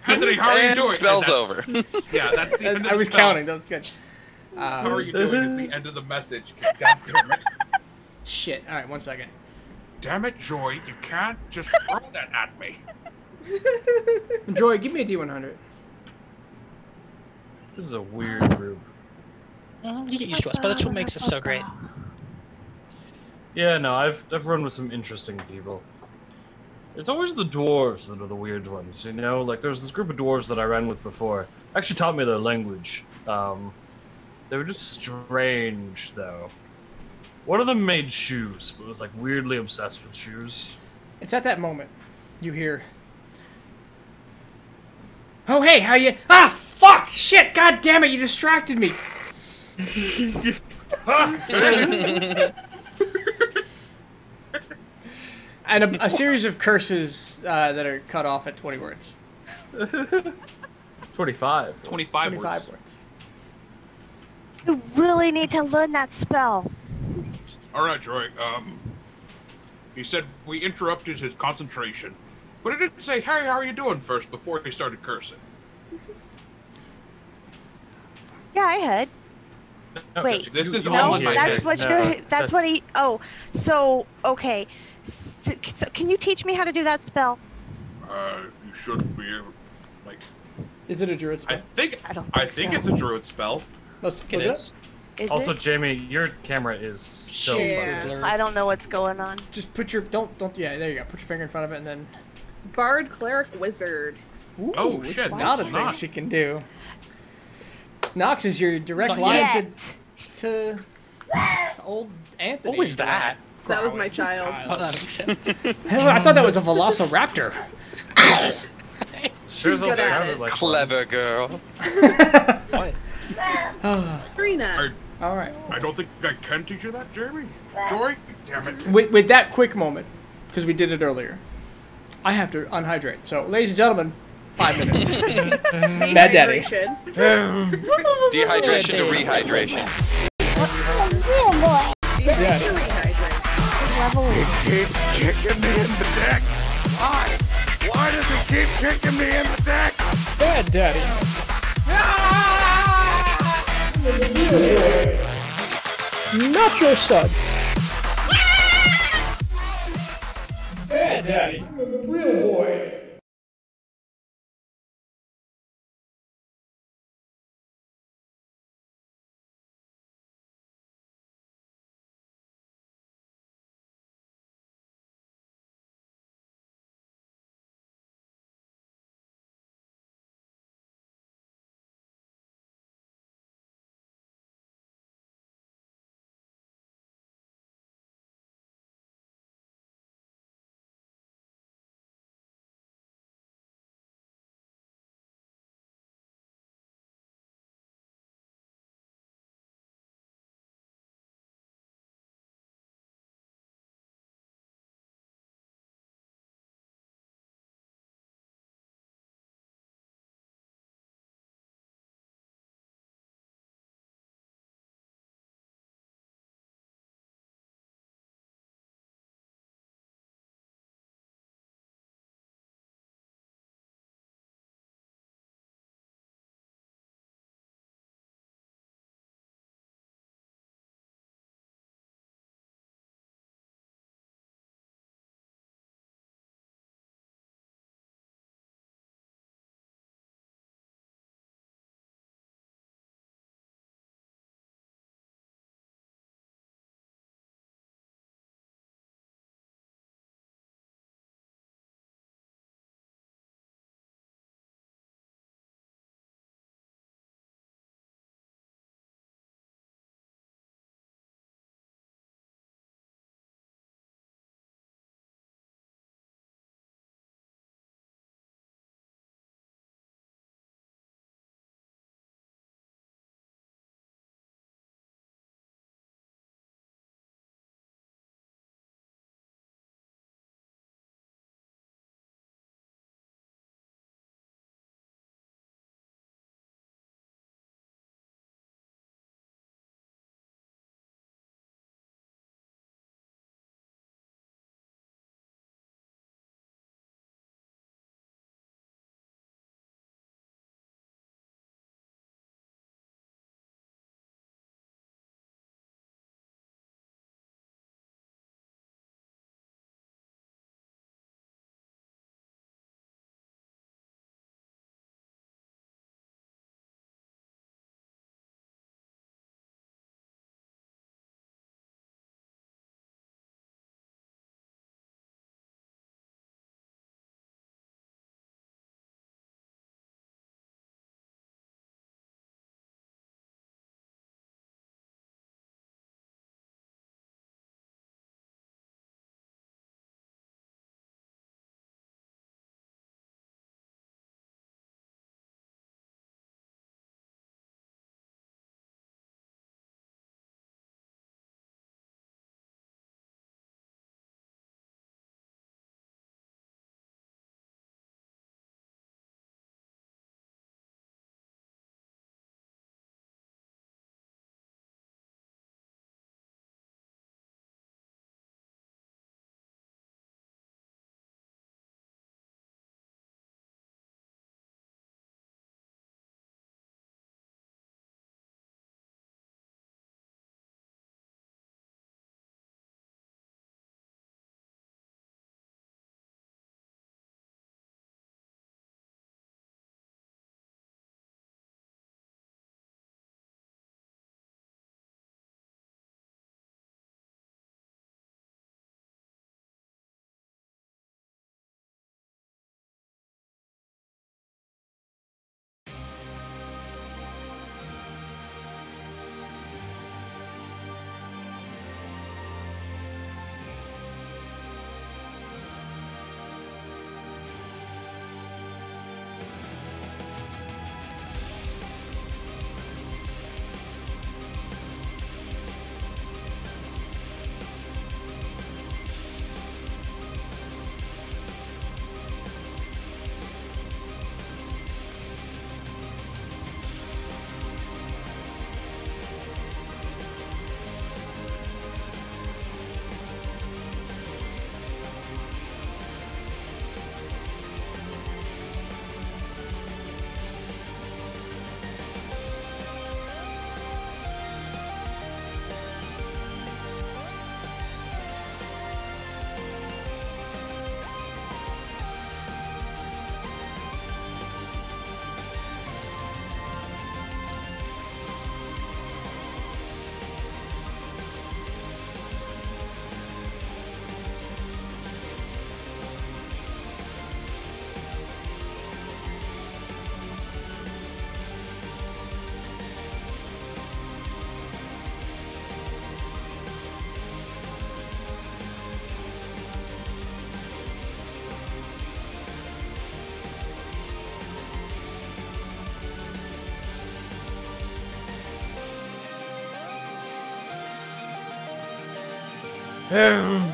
Anthony, how are you And doing? spell's That's- over. Yeah, that's the end of the I was spell. counting. That was good. How are you doing is the end of the message. God damn it. Shit. All right, 1 second. Damn it, Joy, you can't just throw that at me. Joy, give me a D100. This is a weird group. You get used to us, but that's what makes us so great. Yeah, no, I've run with some interesting people. It's always the dwarves that are the weird ones, you know? Like, there's this group of dwarves that I ran with before. Actually taught me their language. They were just strange, though. One of them made shoes, but was, like, weirdly obsessed with shoes. It's at that moment you hear. Oh hey, how you? Ah, fuck, shit, god damn it, you distracted me. And a series of curses that are cut off at 20 words. 25. 25 words. You really need to learn that spell. All right, Joy. He said we interrupted his concentration, but it didn't say, "Hey, how are you doing?" first before he started cursing. Yeah, I heard. Wait, This is no, all in my that's head. what you're. That's what he. Oh, so okay. So can you teach me how to do that spell? You should be able, like. Is it a druid spell? I think so. it's a druid spell. Let's It look it up. is. Is Also, it? Jamie, your camera is so Yeah. busted. I don't know what's going on. Just put your don't yeah, there you go. Put your finger in front of it and then. Bard, cleric, wizard. Ooh, Oh, it's shit, not a that's thing not. she can do. Nox is your direct Not line Yet. to old Anthony. What was that? That was my child. Oh, that makes sense. I thought that was a Velociraptor. Sure good at sounded it. like Clever girl. What? Karina. All right. I don't think I can teach you that, Jeremy. Joy, damn it. With that quick moment, because we did it earlier, I have to unhydrate. So, ladies and gentlemen, 5 minutes. Bad daddy. Dehydration. Dehydration to rehydration. Yeah, boy. Dehydration. keeps kicking me in the dick. Why? Why does he keep kicking me in the dick? Bad Daddy. Not your son. Bad Daddy. Real boy. Good boy.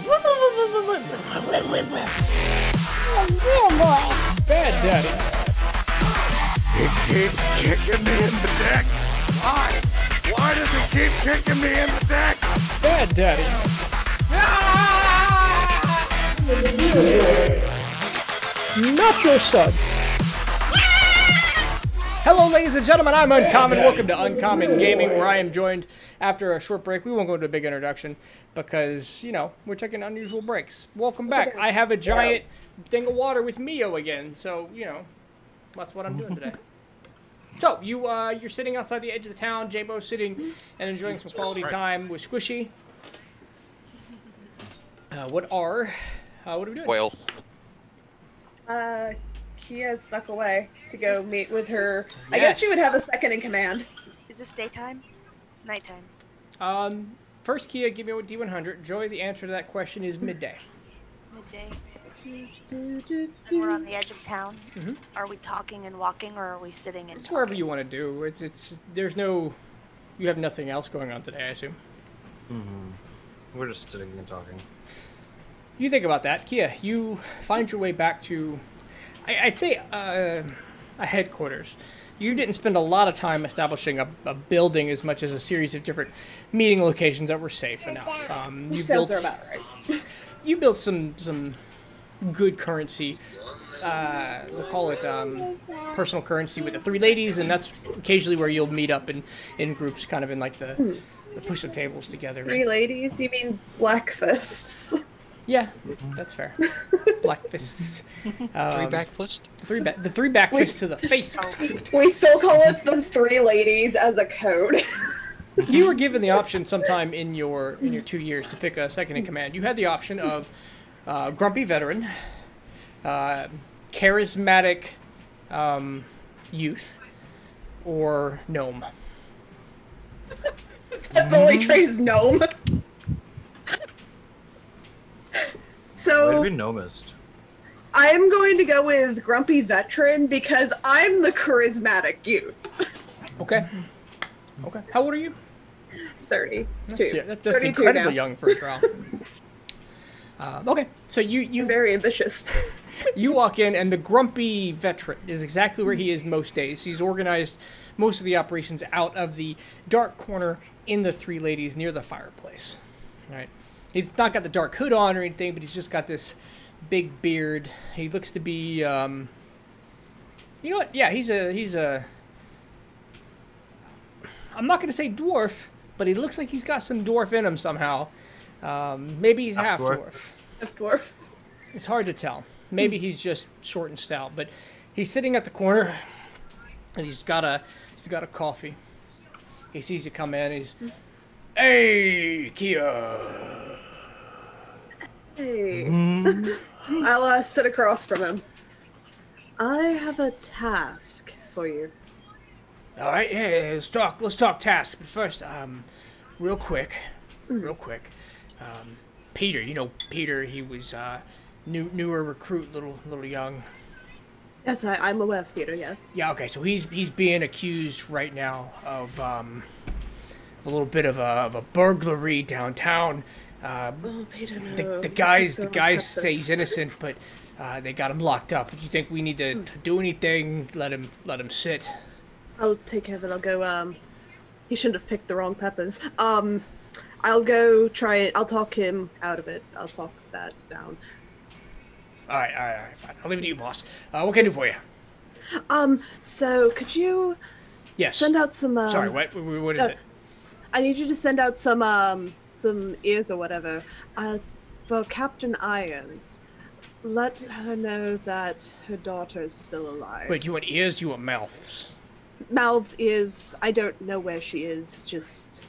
Bad Daddy. It keeps kicking me in the dick. Why? Why does it keep kicking me in the dick? Bad Daddy. Not your son. Hello, ladies and gentlemen, I'm Uncommon. Welcome to Uncommon Gaming, where I am joined after a short break. We won't go into a big introduction because, you know, we're taking unusual breaks. Welcome back. I have a giant thing of water with Mio again, so, you know, that's what I'm doing today. So, you're sitting outside the edge of the town. J-Bo's sitting and enjoying some quality time with Squishy. What are we doing? Well. Kia snuck away to go meet with her. Yes. I guess she would have a second in command. Is this daytime? Nighttime? First, Kia, give me a D100. Joy, the answer to that question is midday. Midday. And we're on the edge of town. Mm-hmm. Are we talking and walking, or are we sitting and It's talking? wherever you want to do. There's no... You have nothing else going on today, I assume. Mm-hmm. We're just sitting and talking. You think about that. Kia, you find your way back to... I'd say a headquarters. You didn't spend a lot of time establishing a building as much as a series of different meeting locations that were safe enough. You built, they're about right. You built some good currency. We'll call it personal currency with the three ladies, and that's occasionally where you'll meet up in groups, kind of in like the push of tables together. Three ladies? You mean black fists? Yeah, that's fair. Black fists. Three back fists? The three back fists to the face. We still call it the three ladies as a code. You were given the option sometime in your 2 years to pick a second in command. You had the option of grumpy veteran, charismatic youth, or gnome. The only trait is gnome. So Way to be gnomist. I'm going to go with grumpy veteran because I'm the charismatic youth. Okay. Okay. How old are you? 32. That's incredibly young for a trial. Okay, so you very ambitious. You walk in, and the grumpy veteran is exactly where he is most days. He's organized most of the operations out of the dark corner in the Three Ladies near the fireplace. All right. He's not got the dark hood on or anything, but he's just got this big beard. He looks to be, you know what? Yeah, he's a. I'm not gonna say dwarf, but he looks like he's got some dwarf in him somehow. Maybe he's half dwarf. Half dwarf. It's hard to tell. Maybe he's just short and stout, but he's sitting at the corner, and he's got a coffee. He sees you come in. He's, hey, Kia. Hey. I'll sit across from him. I have a task for you. All right, yeah, let's talk tasks. But first, real quick, Peter. You know Peter. He was newer recruit, little young. Yes, I'm aware of Peter. Yes. Yeah. Okay. So he's being accused right now of a little bit of a burglary downtown. Oh, Peter, no. The guys say he's innocent, but they got him locked up. Do you think we need to do anything? Let him sit. I'll take care of it. I'll go. He shouldn't have picked the wrong peppers. I'll go try it. I'll talk him out of it. I'll talk that down. All right, fine. I'll leave it to you, boss. What can I do for you? So could you? Yes. Send out some. Sorry, what is it? I need you to send out some ears or whatever. For Captain Irons. Let her know that her daughter is still alive. Wait, you want ears? You want mouths? Mouths, ears. I don't know where she is. Just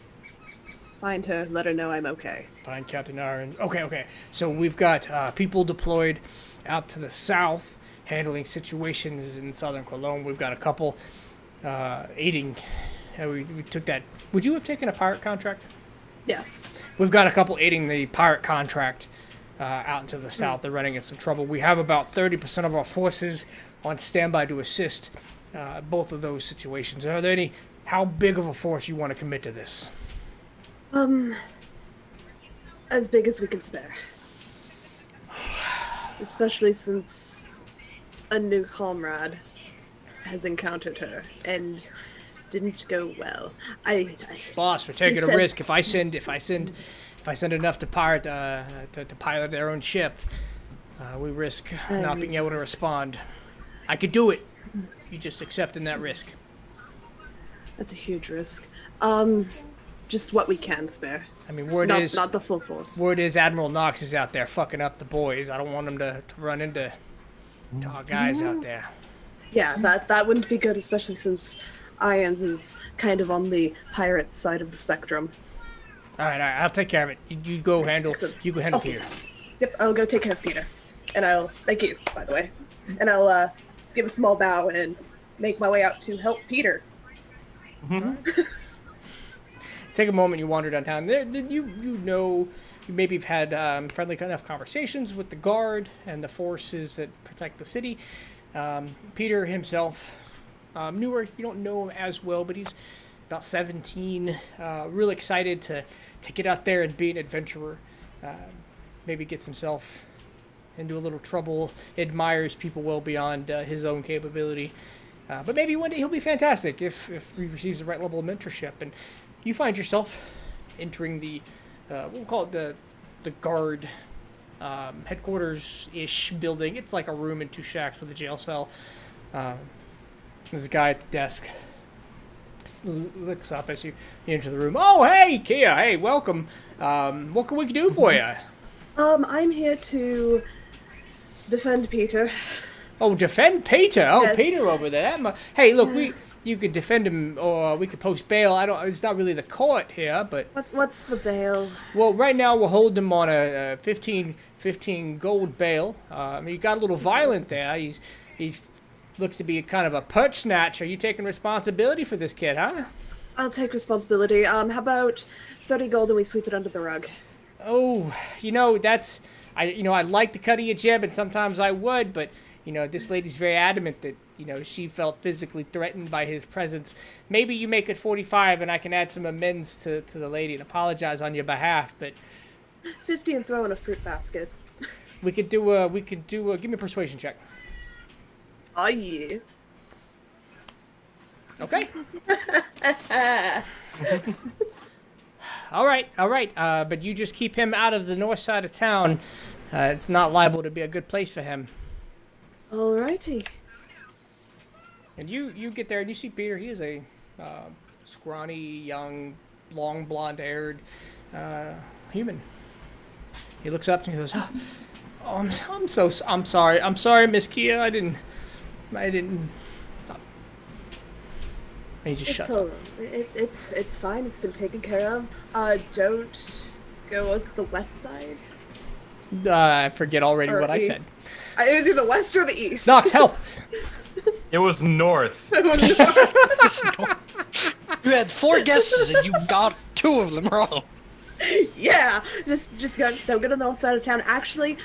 find her. Let her know I'm okay. Find Captain Irons. Okay. So we've got people deployed out to the south, handling situations in southern Cologne. We've got a couple aiding. We took that. Would you have taken a pirate contract? Yes. We've got a couple aiding the pirate contract out into the south. They're running into some trouble. We have about 30% of our forces on standby to assist both of those situations. Are there any? How big of a force you want to commit to this? as big as we can spare. Especially since a new comrade has encountered her and didn't go well. Boss, we're taking a risk. If I send enough to pilot their own ship, we risk not being able to respond. I could do it. You just accepting that risk. That's a huge risk. Just what we can spare. I mean, not the full force. Word is Admiral Knox is out there fucking up the boys. I don't want him to run into our guys out there. Yeah, that wouldn't be good, especially since Irons is kind of on the pirate side of the spectrum. All right, I'll take care of it. You go handle. You go handle Awesome. Peter. Yep, I'll go take care of Peter, and I'll thank you, by the way, and I'll give a small bow and make my way out to help Peter. Take a moment. You wander downtown. You maybe have had friendly enough conversations with the guard and the forces that protect the city. Peter himself, newer. You don't know him as well, but he's about 17. Real excited to get out there and be an adventurer. Maybe gets himself into a little trouble. Admires people well beyond his own capability. But maybe one day he'll be fantastic if he receives the right level of mentorship. And you find yourself entering the, we'll call it the guard headquarters-ish building. It's like a room and 2 shacks with a jail cell. There's a guy at the desk. Looks up as you enter the room. Oh, hey, Kia. Hey, welcome. What can we do for you? I'm here to defend Peter. Oh, defend Peter? Oh, Yes. Peter over there. Hey, look, you could defend him, or we could post bail. It's not really the court here, but What's the bail? well, right now we'll hold him on a 15 gold bail. He got a little violent there. He's looks to be kind of a purse snatch. Are you taking responsibility for this kid, huh? I'll take responsibility. How about 30 gold and we sweep it under the rug? Oh, I'd like to cut of your jib, and sometimes I would, but this lady's very adamant that she felt physically threatened by his presence. Maybe you make it 45, and I can add some amends to the lady and apologize on your behalf. But 50 and throw in a fruit basket. we could do a give me a persuasion check. Oh yeah. Okay. All right. But you just keep him out of the north side of town. It's not liable to be a good place for him. Alrighty. And you get there and you see Peter. He is a scrawny, young, long, blonde-haired human. He looks up and he goes, "Oh, I'm sorry, Miss Kia. I didn't." And he just shuts up. It's fine. It's been taken care of. Don't go with the west side. I forget already what east. I said. It was either the west or the east. Knox, help! It was north. You had 4 guesses and you got 2 of them wrong. Yeah, just don't go to the north side of town. Actually,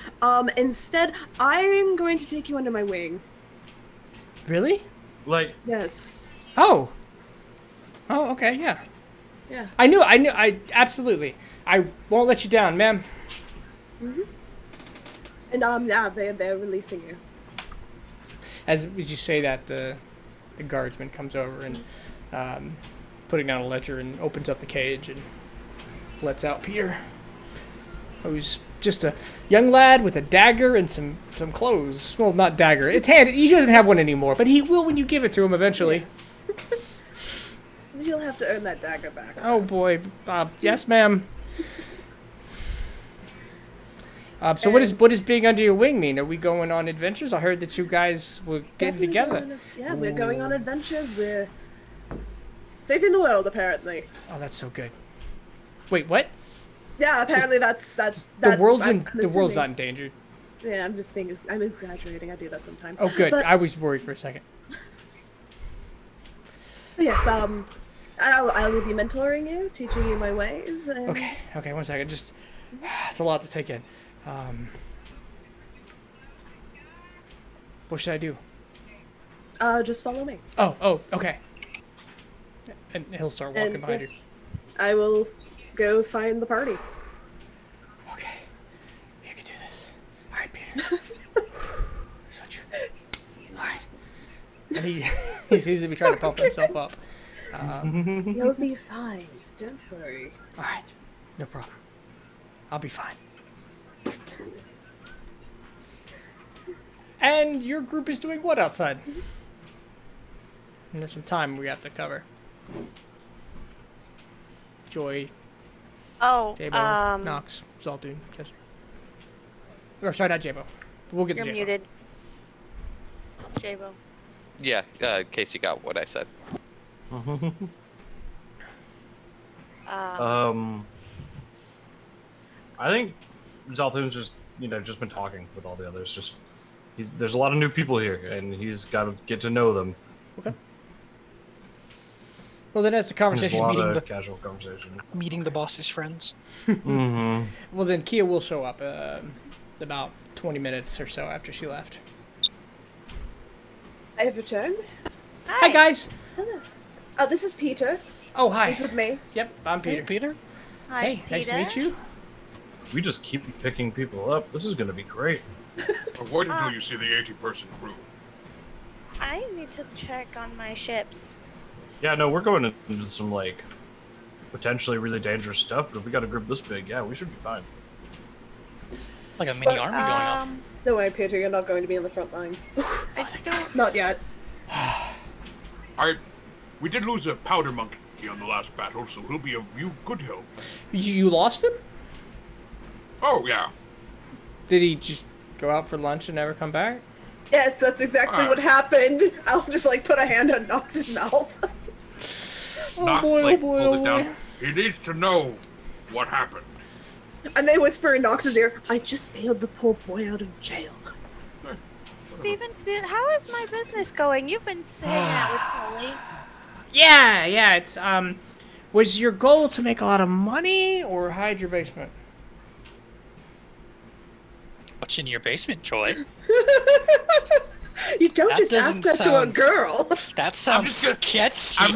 instead, I'm going to take you under my wing. Really? Like, Yes. Oh, okay, yeah. Yeah. I absolutely. I won't let you down, ma'am. Mhm. And yeah, they're releasing you. As you say that, the guardsman comes over and putting down a ledger and opens up the cage and lets out Peter, who's just a young lad with a dagger and some clothes. Well, not dagger. It's handed. He doesn't have one anymore, but he will when you give it to him eventually. You'll have to earn that dagger back. Oh boy, yes, ma'am. So what does being under your wing mean? Are we going on adventures? I heard that you guys were getting together. We're going on adventures. We're saving the world, apparently. Oh, that's so good. Wait, what? Yeah, apparently that's the world's I'm the world's not assuming. endangered. Yeah, I'm exaggerating. I do that sometimes. Oh, good. But, I was worried for a second. but yes, I will be mentoring you, teaching you my ways. And... Okay. 1 second. Just it's a lot to take in. What should I do? Just follow me. Oh, okay. And he'll start walking behind you. I will go find the party. He's going to be trying to pump himself up. You'll be fine. Don't worry. All right. No problem. I'll be fine. And your group is doing what outside? And there's some time we have to cover. Joy. Oh, Jabo, Nox, Zaltoon, Chester. Or sorry, not Jabo. We'll get to you're Jabo. muted. Jabo. Yeah, Casey got what I said. I think Zaltoon's just been talking with all the others. There's a lot of new people here, and he's got to get to know them. Okay. Well, then as the conversation's casual conversation. Meeting the boss's friends. Well, then Kia will show up about 20 minutes or so after she left. I have returned. Hi guys. Hello. Oh, this is Peter. Oh, hi. He's with me. Yep, I'm Peter. Hey, Peter. Hi, Hey, Peter. nice to meet you. We just keep picking people up. This is going to be great. Wait until you see the 80-person crew. I need to check on my ships. Yeah, no, we're going into some, potentially really dangerous stuff, but if we got a group this big, yeah, we should be fine. Like a mini army going off. Don't worry, Peter, you're not going to be on the front lines. I don't. Not yet. We did lose a powder monkey on the last battle, so he'll be of good help. You lost him? Oh, yeah. Did he just go out for lunch and never come back? Yes, that's exactly what happened. I'll just, put a hand on Nox's mouth. Nox, pulls it down. He needs to know what happened. And they whisper in Nox's ear, I just bailed the poor boy out of jail. Steven, how is my business going? You've been hanging out with Polly. Yeah, it's, was your goal to make a lot of money or hide your basement? What's in your basement, Joy? You don't just ask that to a girl. That sounds sketchy. I'm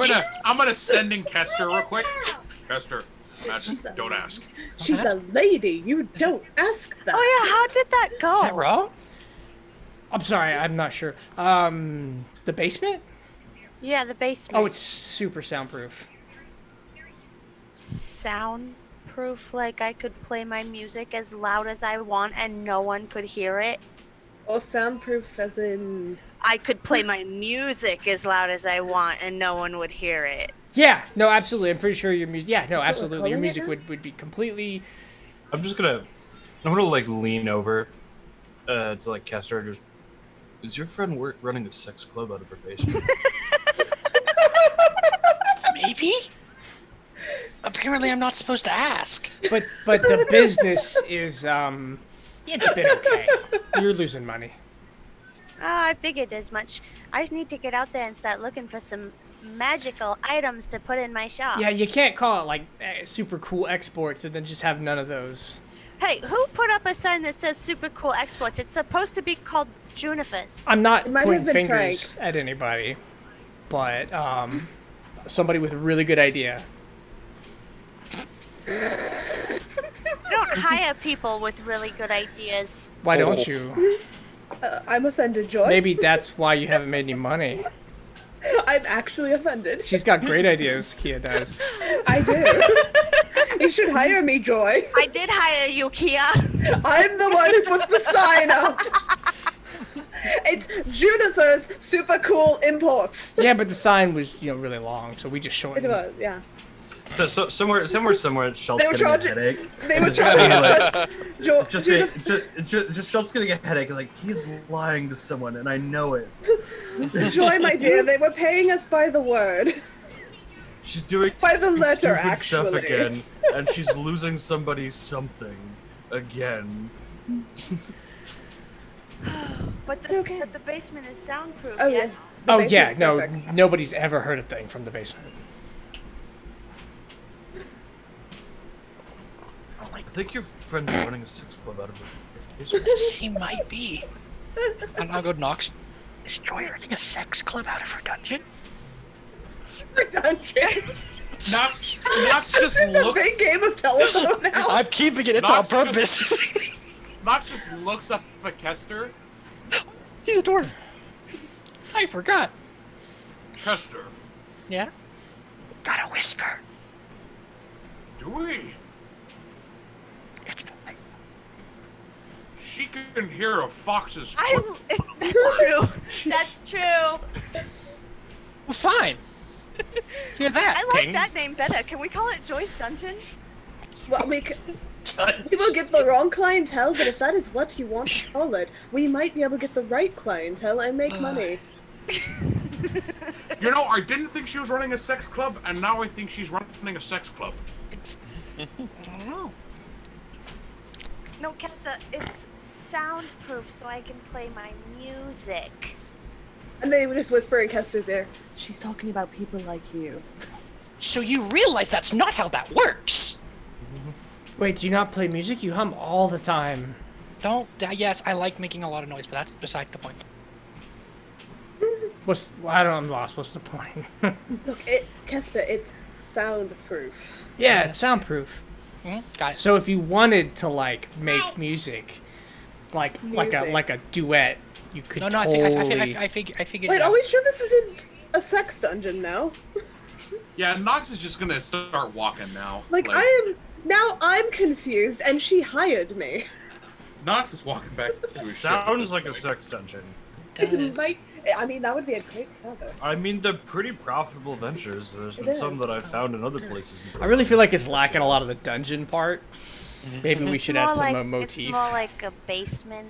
gonna send in Kester real quick. Kester, don't ask. She's a lady. You don't ask that. Oh yeah, how did that go? Is that wrong? I'm sorry, I'm not sure. The basement? Yeah, the basement. Oh, it's super soundproof. Soundproof, like I could play my music as loud as I want and no one could hear it? Or soundproof as in... I could play my music as loud as I want and no one would hear it. Yeah, no, absolutely. I'm pretty sure your music... Yeah, no, That's what we're absolutely. Your calling music it would be completely... I'm gonna lean over to Kester. Just, is your friend running a sex club out of her basement? Maybe. Apparently, I'm not supposed to ask. But the business is it's been okay. You're losing money. Oh, I figured as much. I need to get out there and start looking for some magical items to put in my shop. Yeah, you can't call it super cool exports and then just have none of those. Hey, who put up a sign that says super cool exports? It's supposed to be called Junifus. I'm not It might pointing have been fingers at anybody, but somebody with a really good idea. You don't hire people with really good ideas. Why don't you? I'm offended, Joy. Maybe that's why you haven't made any money. I'm actually offended. She's got great ideas, Kia does. I do. You should hire me, Joy. I did hire you, Kia. I'm the one who put the sign up. It's Junifer's super cool imports. Yeah, but the sign was, really long, so we just shortened It it. was, yeah. So somewhere, Schultz They were getting charging. a headache. They were charging us. Just Schultz getting a headache. He's lying to someone, and I know it. Joy, my dear, they were paying us by the word. She's doing by the letter, stupid stuff actually. again, and she's losing somebody something again. But the basement is soundproof. Oh, yeah. yes. Oh, yeah, no, perfect. nobody's ever heard a thing from the basement. I think your friend's running a sex club out of her basement. She might be. And I'll go Nox. Is Joy running a sex club out of her dungeon? Her dungeon. Nox just It's a looks. big game of telephone now. I'm keeping it. It's Nox on purpose. Nox just looks up at Kester. He's a dwarf. I forgot. Kester, Yeah? Gotta whisper. do we? It's She can hear a fox's That's true. That's true. well, fine. Hear that, I like King. that name better. Can we call it Joyce Dungeon? Well, we will get the wrong clientele, but if that is what you want to call it, we might be able to get the right clientele and make money. You know, I didn't think she was running a sex club, and now I think she's running a sex club. I don't know. No, Kesta, it's soundproof so I can play my music. And they would just whisper in Kester's ear, she's talking about people like you. So you realize that's not how that works. Wait, do you not play music? You hum all the time. Don't. Yes, I like making a lot of noise, but that's besides the point. I'm lost. What's the point? Look, Kester, it's soundproof. Yeah, it's soundproof. Got it. So if you wanted to like make music, like a duet, you could No, totally. I figured. Wait, are we sure this isn't a sex dungeon now? Yeah, Nox is just gonna start walking now. Like I'm confused, and she hired me. Nox is walking back to his Sounds like a sex dungeon. It might, I mean, that would be a great cover. I mean, they're pretty profitable ventures. There's been some that I've found in other places. I really feel like it's lacking a lot of the dungeon part. Maybe we should add some motif. It's more like a basement.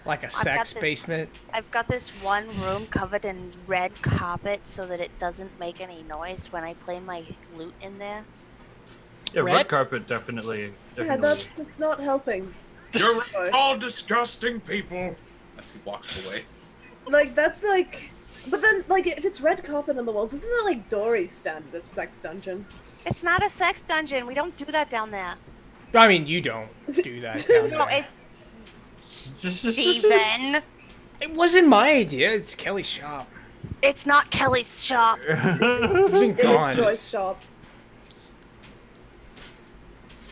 Like a sex basement. I've got this one room covered in red carpet so that it doesn't make any noise when I play my lute in there. Yeah, red carpet definitely. Yeah, that's not helping. You're all disgusting people. As he walks away. Like, that's like... But then, like, if it's red carpet on the walls, isn't that like Dory's standard of sex dungeon? It's not a sex dungeon. We don't do that down there. I mean, you don't do that. Down No, there. it's Steven. It wasn't my idea. It's Kelly's shop. It's not Kelly's shop. It's been gone. Joy's shop.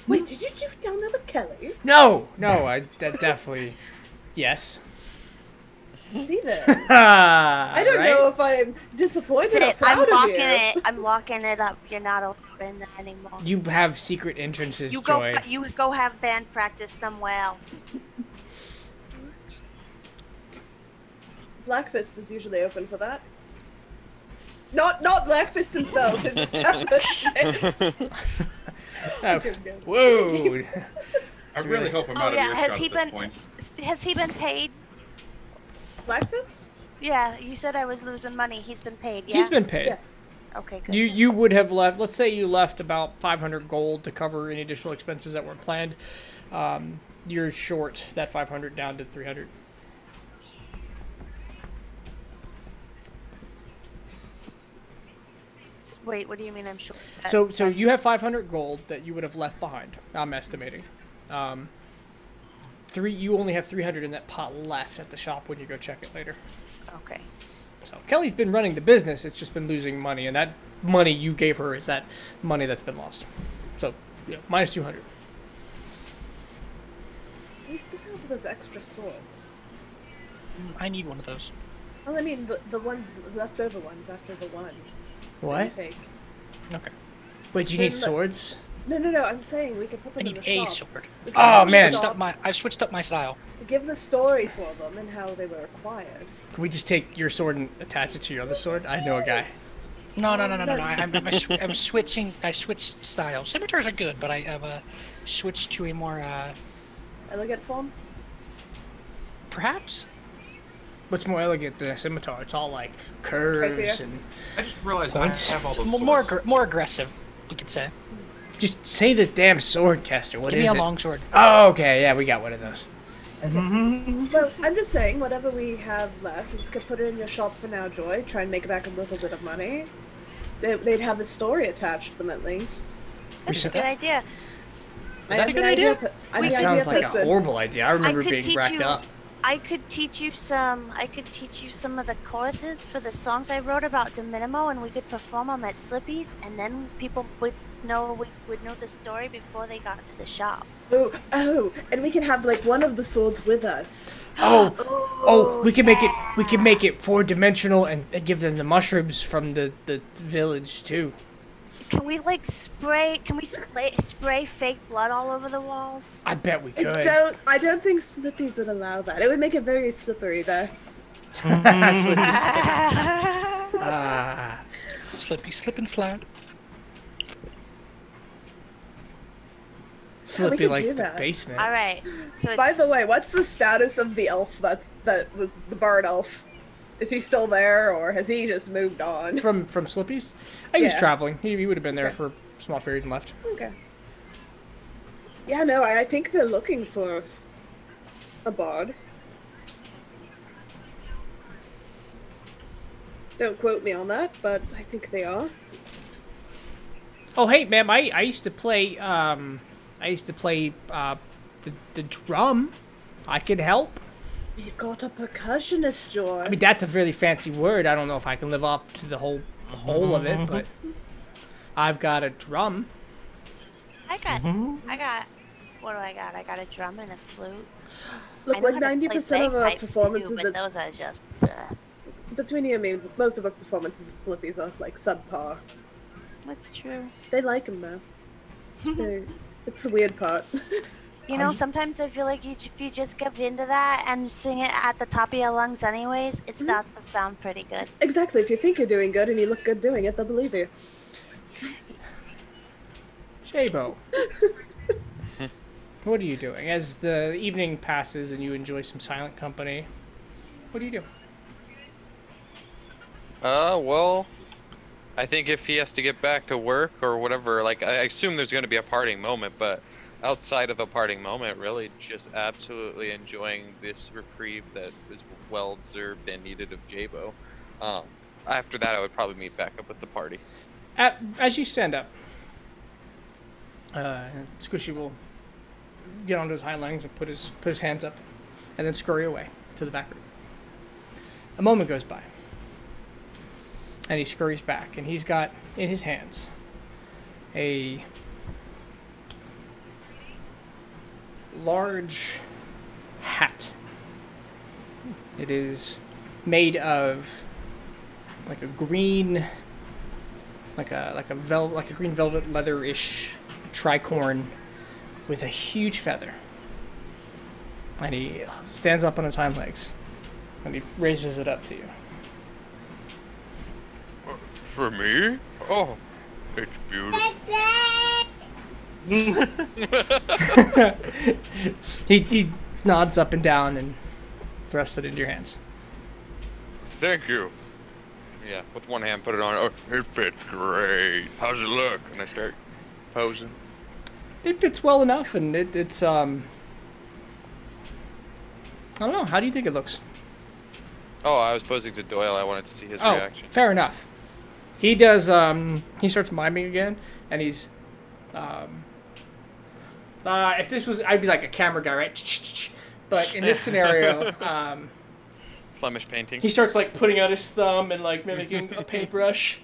Wait, did you do it down there with Kelly? No, that definitely, yes. Steven. I don't know if I'm disappointed or proud of you. I'm locking it up. You're not allowed in there anymore. You have secret entrances, You Joy. go have band practice somewhere else. Blackfist is usually open for that. Not Blackfist himself, his establishment. Whoa. I really hope I'm out of earshot has at he this been point. has he been paid? Blackfist? Yeah, you said I was losing money. He's been paid, yeah? He's been paid. Yes. Okay, good. You would have left, let's say you left about 500 gold to cover any additional expenses that weren't planned. You're short that 500 down to 300. Wait, what do you mean I'm short? So you have 500 gold that you would have left behind. I'm estimating. You only have 300 in that pot left at the shop when you go check it later. Okay. So Kelly's been running the business. It's just been losing money, and that money you gave her is that money that's been lost. So yeah, minus 200. We still have those extra swords. I need one of those. Well, I mean, the ones, the leftover ones after the one. What? Take. Okay. Wait, do you need swords? No, I'm saying we could put them I in need the a shop. sword. Oh, man. I've switched up my style. Give the story for them and how they were acquired. Can we just take your sword and attach it to your other sword? I know a guy. No. I'm switching. I switched styles. Scimitars are good, but I have switched to a more elegant form. Perhaps. What's more elegant than a scimitar? It's all like curves and. I just realized points. I have all those More aggressive, we could say. Just say the damn sword, Kester. What Give is me it? a long sword. Oh, okay. Yeah, we got one of those. Well, I'm just saying, whatever we have left, we could put it in your shop for now, Joy. Try and make back a little bit of money. They'd have the story attached to them at least. That's a good idea. Is that a good idea? That sounds like a horrible idea. I remember being racked up. I could teach you some of the choruses for the songs I wrote about De Minimo, and we could perform them at Slippy's, and then people would would know the story before they got to the shop. Oh, and we can have like one of the swords with us. We can make it. We can make it 4-dimensional and give them the mushrooms from the village too. Can we like spray? Can we spray fake blood all over the walls? I bet we could. I don't think Slippies would allow that. It would make it very slippery there. Slippy, slip and slide. Slippy like the basement. All right. So by the way, what's the status of the elf that was the bard elf? Is he still there, or has he just moved on? From Slippy's? He was traveling. He would have been there for a small period and left. Okay. Yeah, no, I think they're looking for a bard. Don't quote me on that, but I think they are. Oh, hey, ma'am, I used to play, the drum. I could help. You've got a percussionist, George. I mean, that's a really fancy word. I don't know if I can live up to the whole of it, but I've got a drum. I got, what do I got? I got a drum and a flute. Look, like 90% of our performances, but those are just. Between you and me, most of our performances at Slippy's are like subpar. That's true. They like them though. It's the weird part. You know, sometimes I feel like if you just give into that and sing it at the top of your lungs anyways, it starts to sound pretty good. Exactly. If you think you're doing good and you look good doing it, they'll believe you. Jabo. What are you doing? As the evening passes and you enjoy some silent company, what do you do? Well, I think if he has to get back to work or whatever, like, I assume there's going to be a parting moment, but outside of a parting moment, really just absolutely enjoying this reprieve that is well-deserved and needed of Jabo. After that, I would probably meet back up with the party. As you stand up, Squishy will get onto his hind legs and put his hands up, and then scurry away to the back room. A moment goes by, and he scurries back, and he's got in his hands a large hat. It is made of like a green, like a green velvet leather-ish tricorn with a huge feather. And he stands up on his hind legs, and he raises it up to you. For me? Oh, it's beautiful. He nods up and down and thrusts it into your hands. Thank you. Yeah, with one hand, put it on. Oh, it fits great. How's it look? And I start posing. It fits well enough, and it's I don't know. How do you think it looks? Oh, I was posing to Doyle. I wanted to see his reaction. Fair enough. He does. He starts miming again, and he's. If this was, I'd be like a camera guy, right? But in this scenario, Flemish painting. He starts like putting out his thumb and like mimicking a paintbrush,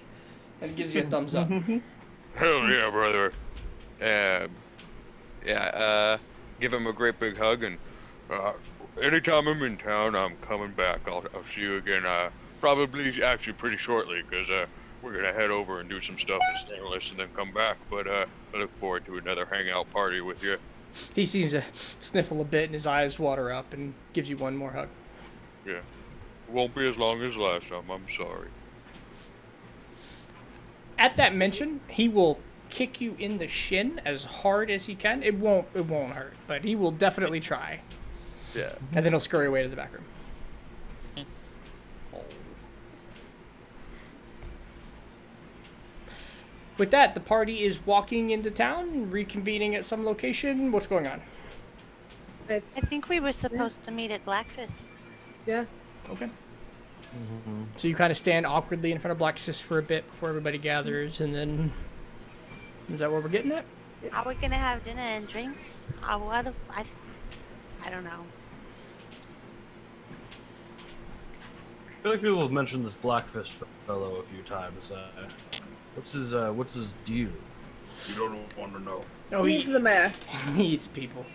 and gives you a thumbs up. Hell yeah, brother. Give him a great big hug, and anytime I'm in town, I'm coming back. I'll see you again. Probably actually pretty shortly, because we're gonna head over and do some stuff in Stainless and then come back. But I look forward to another hangout party with you. He seems to sniffle a bit, and his eyes water up, and gives you one more hug. Yeah, it won't be as long as last time. I'm sorry. At that mention, he will kick you in the shin as hard as he can. It won't hurt, but he will definitely try. Yeah. And then he'll scurry away to the back room. With that, the party is walking into town, reconvening at some location. What's going on? I think we were supposed to meet at Blackfist's. Yeah. Okay. So you kind of stand awkwardly in front of Blackfist for a bit before everybody gathers, and then... Is that where we're getting at? Are we gonna have dinner and drinks? I don't know. I feel like people have mentioned this Blackfist fellow a few times. What's his deal? You don't want to know. Oh, He's the mayor. He eats people.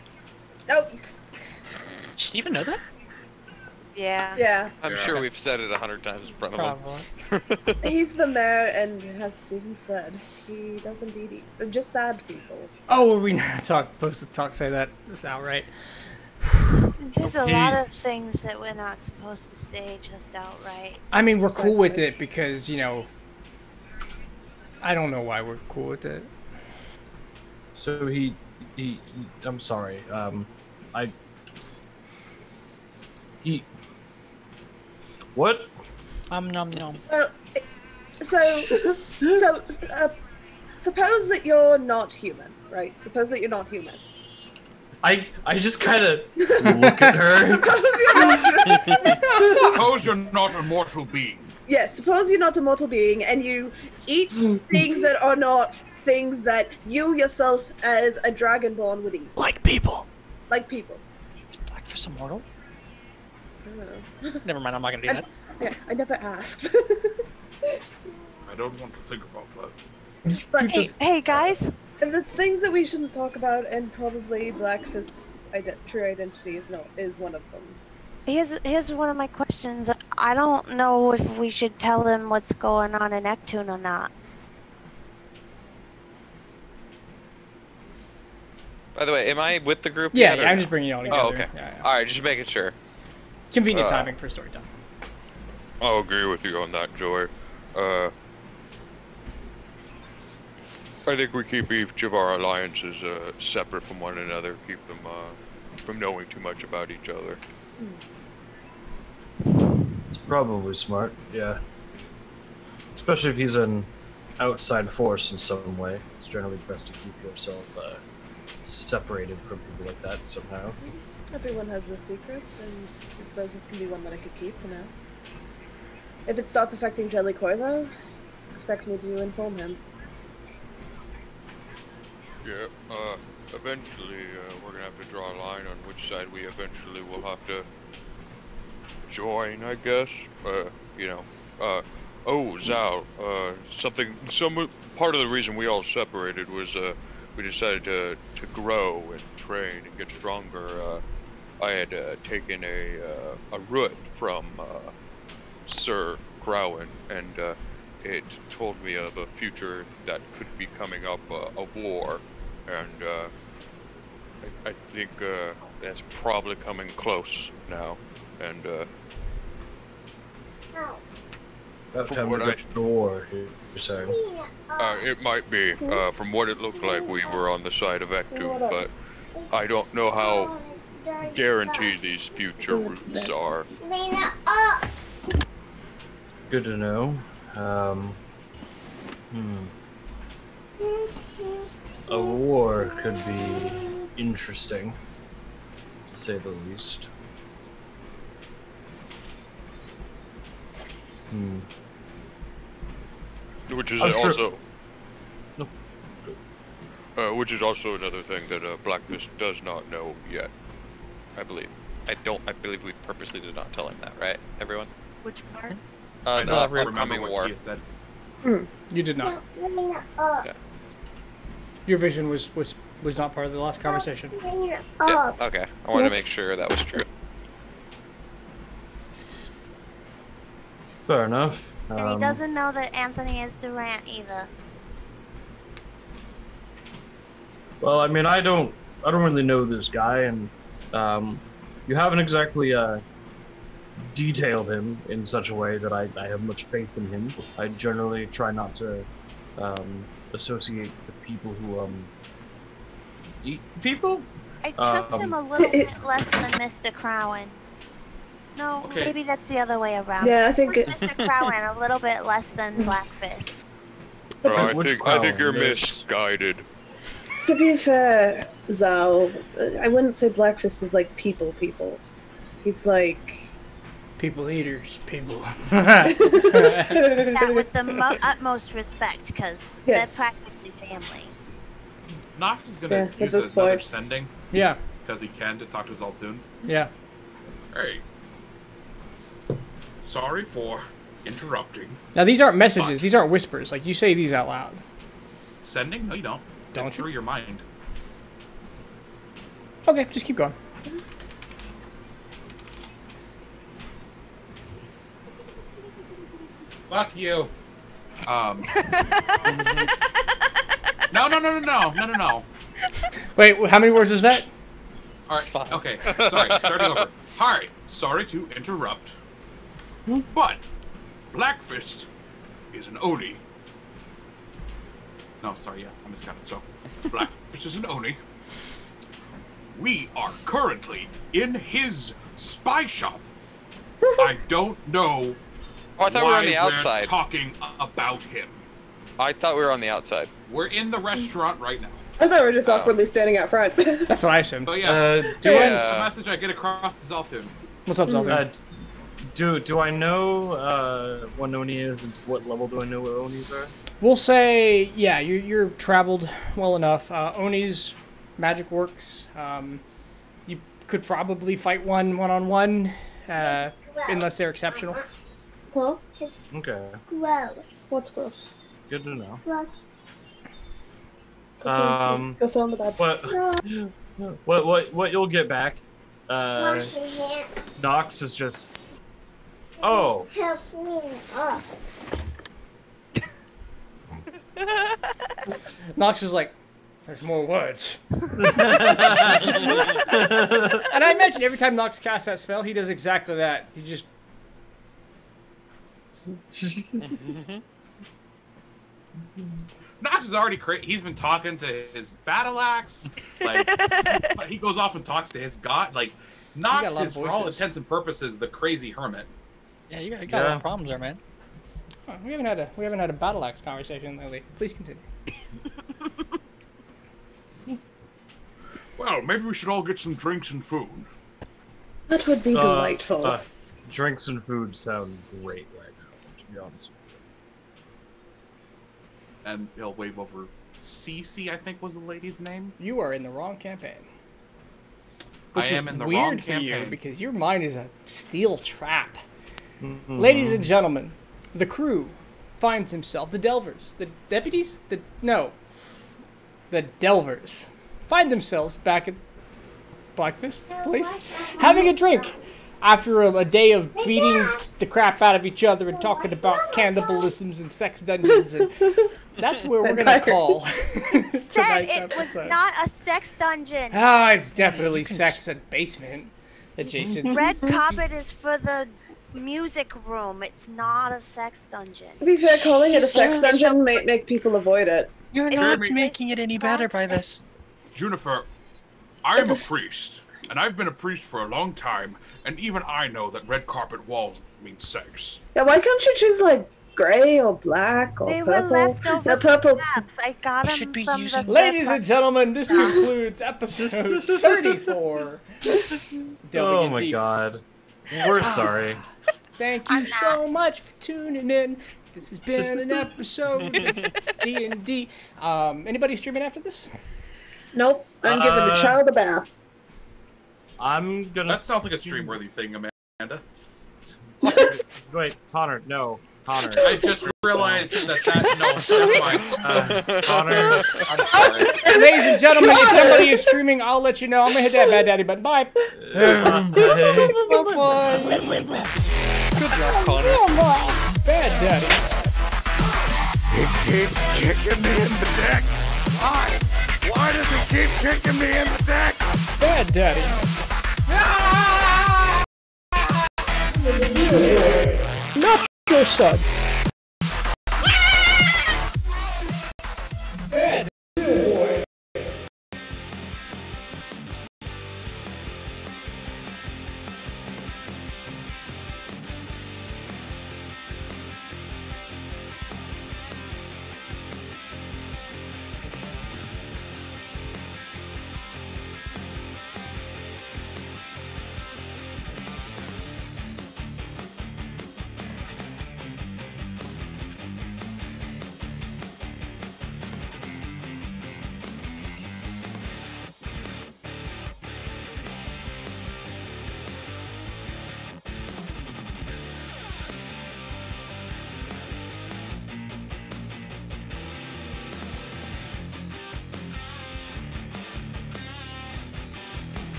Oh, Did Steven know that? Yeah. yeah. I'm sure we've said it 100 times in front of him. He's the mayor, and as Steven said, he does indeed eat just bad people. Oh, were we not supposed to say that just outright? There's a lot of things that we're not supposed to say just outright. I mean, we're cool with it because, you know, I don't know why we're cool with it. So he I'm sorry. What? Nom nom. Well, suppose that you're not human, right? Suppose that you're not human. I just kind of look at her. Suppose you're not a mortal being. Yes, suppose you're not a mortal being and you eat things that are not things that you yourself as a dragonborn would eat. Like people. Like people. Is Blackfist immortal? I don't know. Never mind, I'm not gonna do that. Yeah, I never asked. I don't want to think about that. But Hey guys. There's things that we shouldn't talk about, and probably Blackfist's true identity is one of them. Here's one of my questions. I don't know if we should tell him what's going on in Ectune or not. By the way, am I with the group? Yeah, yet, or I'm no? just bringing you all together. Oh, okay. Yeah. All right, just making sure. Convenient timing for story time. I'll agree with you on that, Joy. I think we keep each of our alliances separate from one another. Keep them from knowing too much about each other. It's probably smart, yeah. Especially if he's an outside force in some way. It's generally best to keep yourself separated from people like that somehow. Everyone has their secrets, and I suppose this can be one that I could keep for now. If it starts affecting Jellicoe, though, expect me to inform him. Yeah, eventually, we're gonna have to draw a line on which side we eventually will have to join, I guess. You know, oh, Zal, some part of the reason we all separated was, we decided to grow and train and get stronger. I had, taken a root from, Sir Crowan, and, it told me of a future that could be coming up, a war, and I think that's probably coming close now, and About time we got to the war, you're saying? it might be. From what it looked like, we were on the side of Ectune, but I don't know how guaranteed these future routes are. Good to know. A war could be interesting, to say the least. Which is I'm also, sure. which is also another thing that Blackfist does not know yet, I believe. I believe we purposely did not tell him that, right, everyone? Which part? I The don't remember upcoming what war. Kia said. You did not. Yeah. Your vision was not part of the last conversation. Yeah, okay. I wanted to make sure that was true. Fair enough. And he doesn't know that Anthony is Durant either. Well, I mean, I don't really know this guy, and you haven't exactly detailed him in such a way that I have much faith in him. I generally try not to associate with people who eat people. I trust him a little bit less than Mr. Crowan. No, Okay. maybe that's the other way around. Yeah, I think Mr. Crowan a little bit less than Blackfist. I think you're misguided. To be fair, Zal, I wouldn't say Blackfist is like people. He's like... People eaters, people. Yeah, with the utmost respect, because Yes. they're practically family. Noct is gonna Yeah, at use this another point. sending Yeah, because he can to talk to Zaltun. yeah. Hey. Sorry for interrupting. Now these aren't messages. These aren't whispers. Like you say these out loud. Sending? No, you don't. Don't It's you? through your mind. Okay, just keep going. Fuck you. No. Wait, how many words was that? All right. Okay. Sorry. Starting over. Hi. Sorry to interrupt. But Blackfist is an Oni. No, sorry. Yeah, I miscounted. So Blackfist is an Oni. We are currently in his spy shop. I don't know. Oh, I thought we were on the why outside. We're talking about him. I thought we were on the outside. We're in the restaurant right now. I thought we were just awkwardly standing out front. That's what I assumed. But yeah, do the I- message I get across to Zalthun. What's up, Zelda? Do I know what an Oni is, and what level do I know what Onis are? We'll say, yeah, you're traveled well enough. Oni's magic works. You could probably fight one-on-one, unless they're exceptional. Well, Okay, gross. What's gross? good to know. Gross. Go sit on the bed. What you'll get back? Wash your hands. Nox is just. Oh, Help me up. Nox is like, there's more words. And I imagine every time Nox casts that spell, he does exactly that. He's just. Nox is already crazy. He's been talking to his battle axe. Like he goes off and talks to his god. Like got a Nox lot of is, for all voices. intents and purposes, the crazy hermit. Yeah, you got a lot of problems there, man. Oh, we haven't had a battle axe conversation lately. Please continue. Well, maybe we should all get some drinks and food. That would be delightful. Drinks and food sound great right now, to be honest with And he'll wave over Cece, I think was the lady's name. You are in the wrong campaign. I Which am is in the weird wrong for you campaign. because your mind is a steel trap. you. Ladies and gentlemen, the crew finds himself, the Delvers, the deputies, the Delvers find themselves back at Blackfist's place, having a drink after a day of beating the crap out of each other and talking about cannibalisms and sex dungeons, and that's where we're gonna call. Said tonight's it was episode. not a sex dungeon. Ah, it's definitely sex and basement adjacent. Red carpet is for the music room. It's not a sex dungeon. To be fair, calling it a sex dungeon might make people avoid it. You're It's not Jeremy- making it any better by this. Junifer, I am a priest, and I've been a priest for a long time, and even I know that red carpet walls mean sex. Yeah, why can't you choose like gray or black or They were purple? leftover Yeah, purple's scraps. I got them should be from using- the Ladies and surplus. gentlemen, this concludes episode 34. Oh my god. We're sorry. Thank you so much for tuning in. This has been an episode of D&D. Anybody streaming after this? Nope, I'm giving the child a bath. I'm gonna. That sounds like a stream-worthy thing, Amanda. Wait, Connor, no. Connor. I just realized that no, never mind. Connor. I'm sorry. Ladies and gentlemen, if somebody is streaming, I'll let you know. I'm going to hit that Bad Daddy button. Bye. Bye-bye. Good job, Connor. Oh boy. Bad Daddy. It keeps kicking me in the dick. Why? Why does it keep kicking me in the dick? Bad Daddy. Not your son.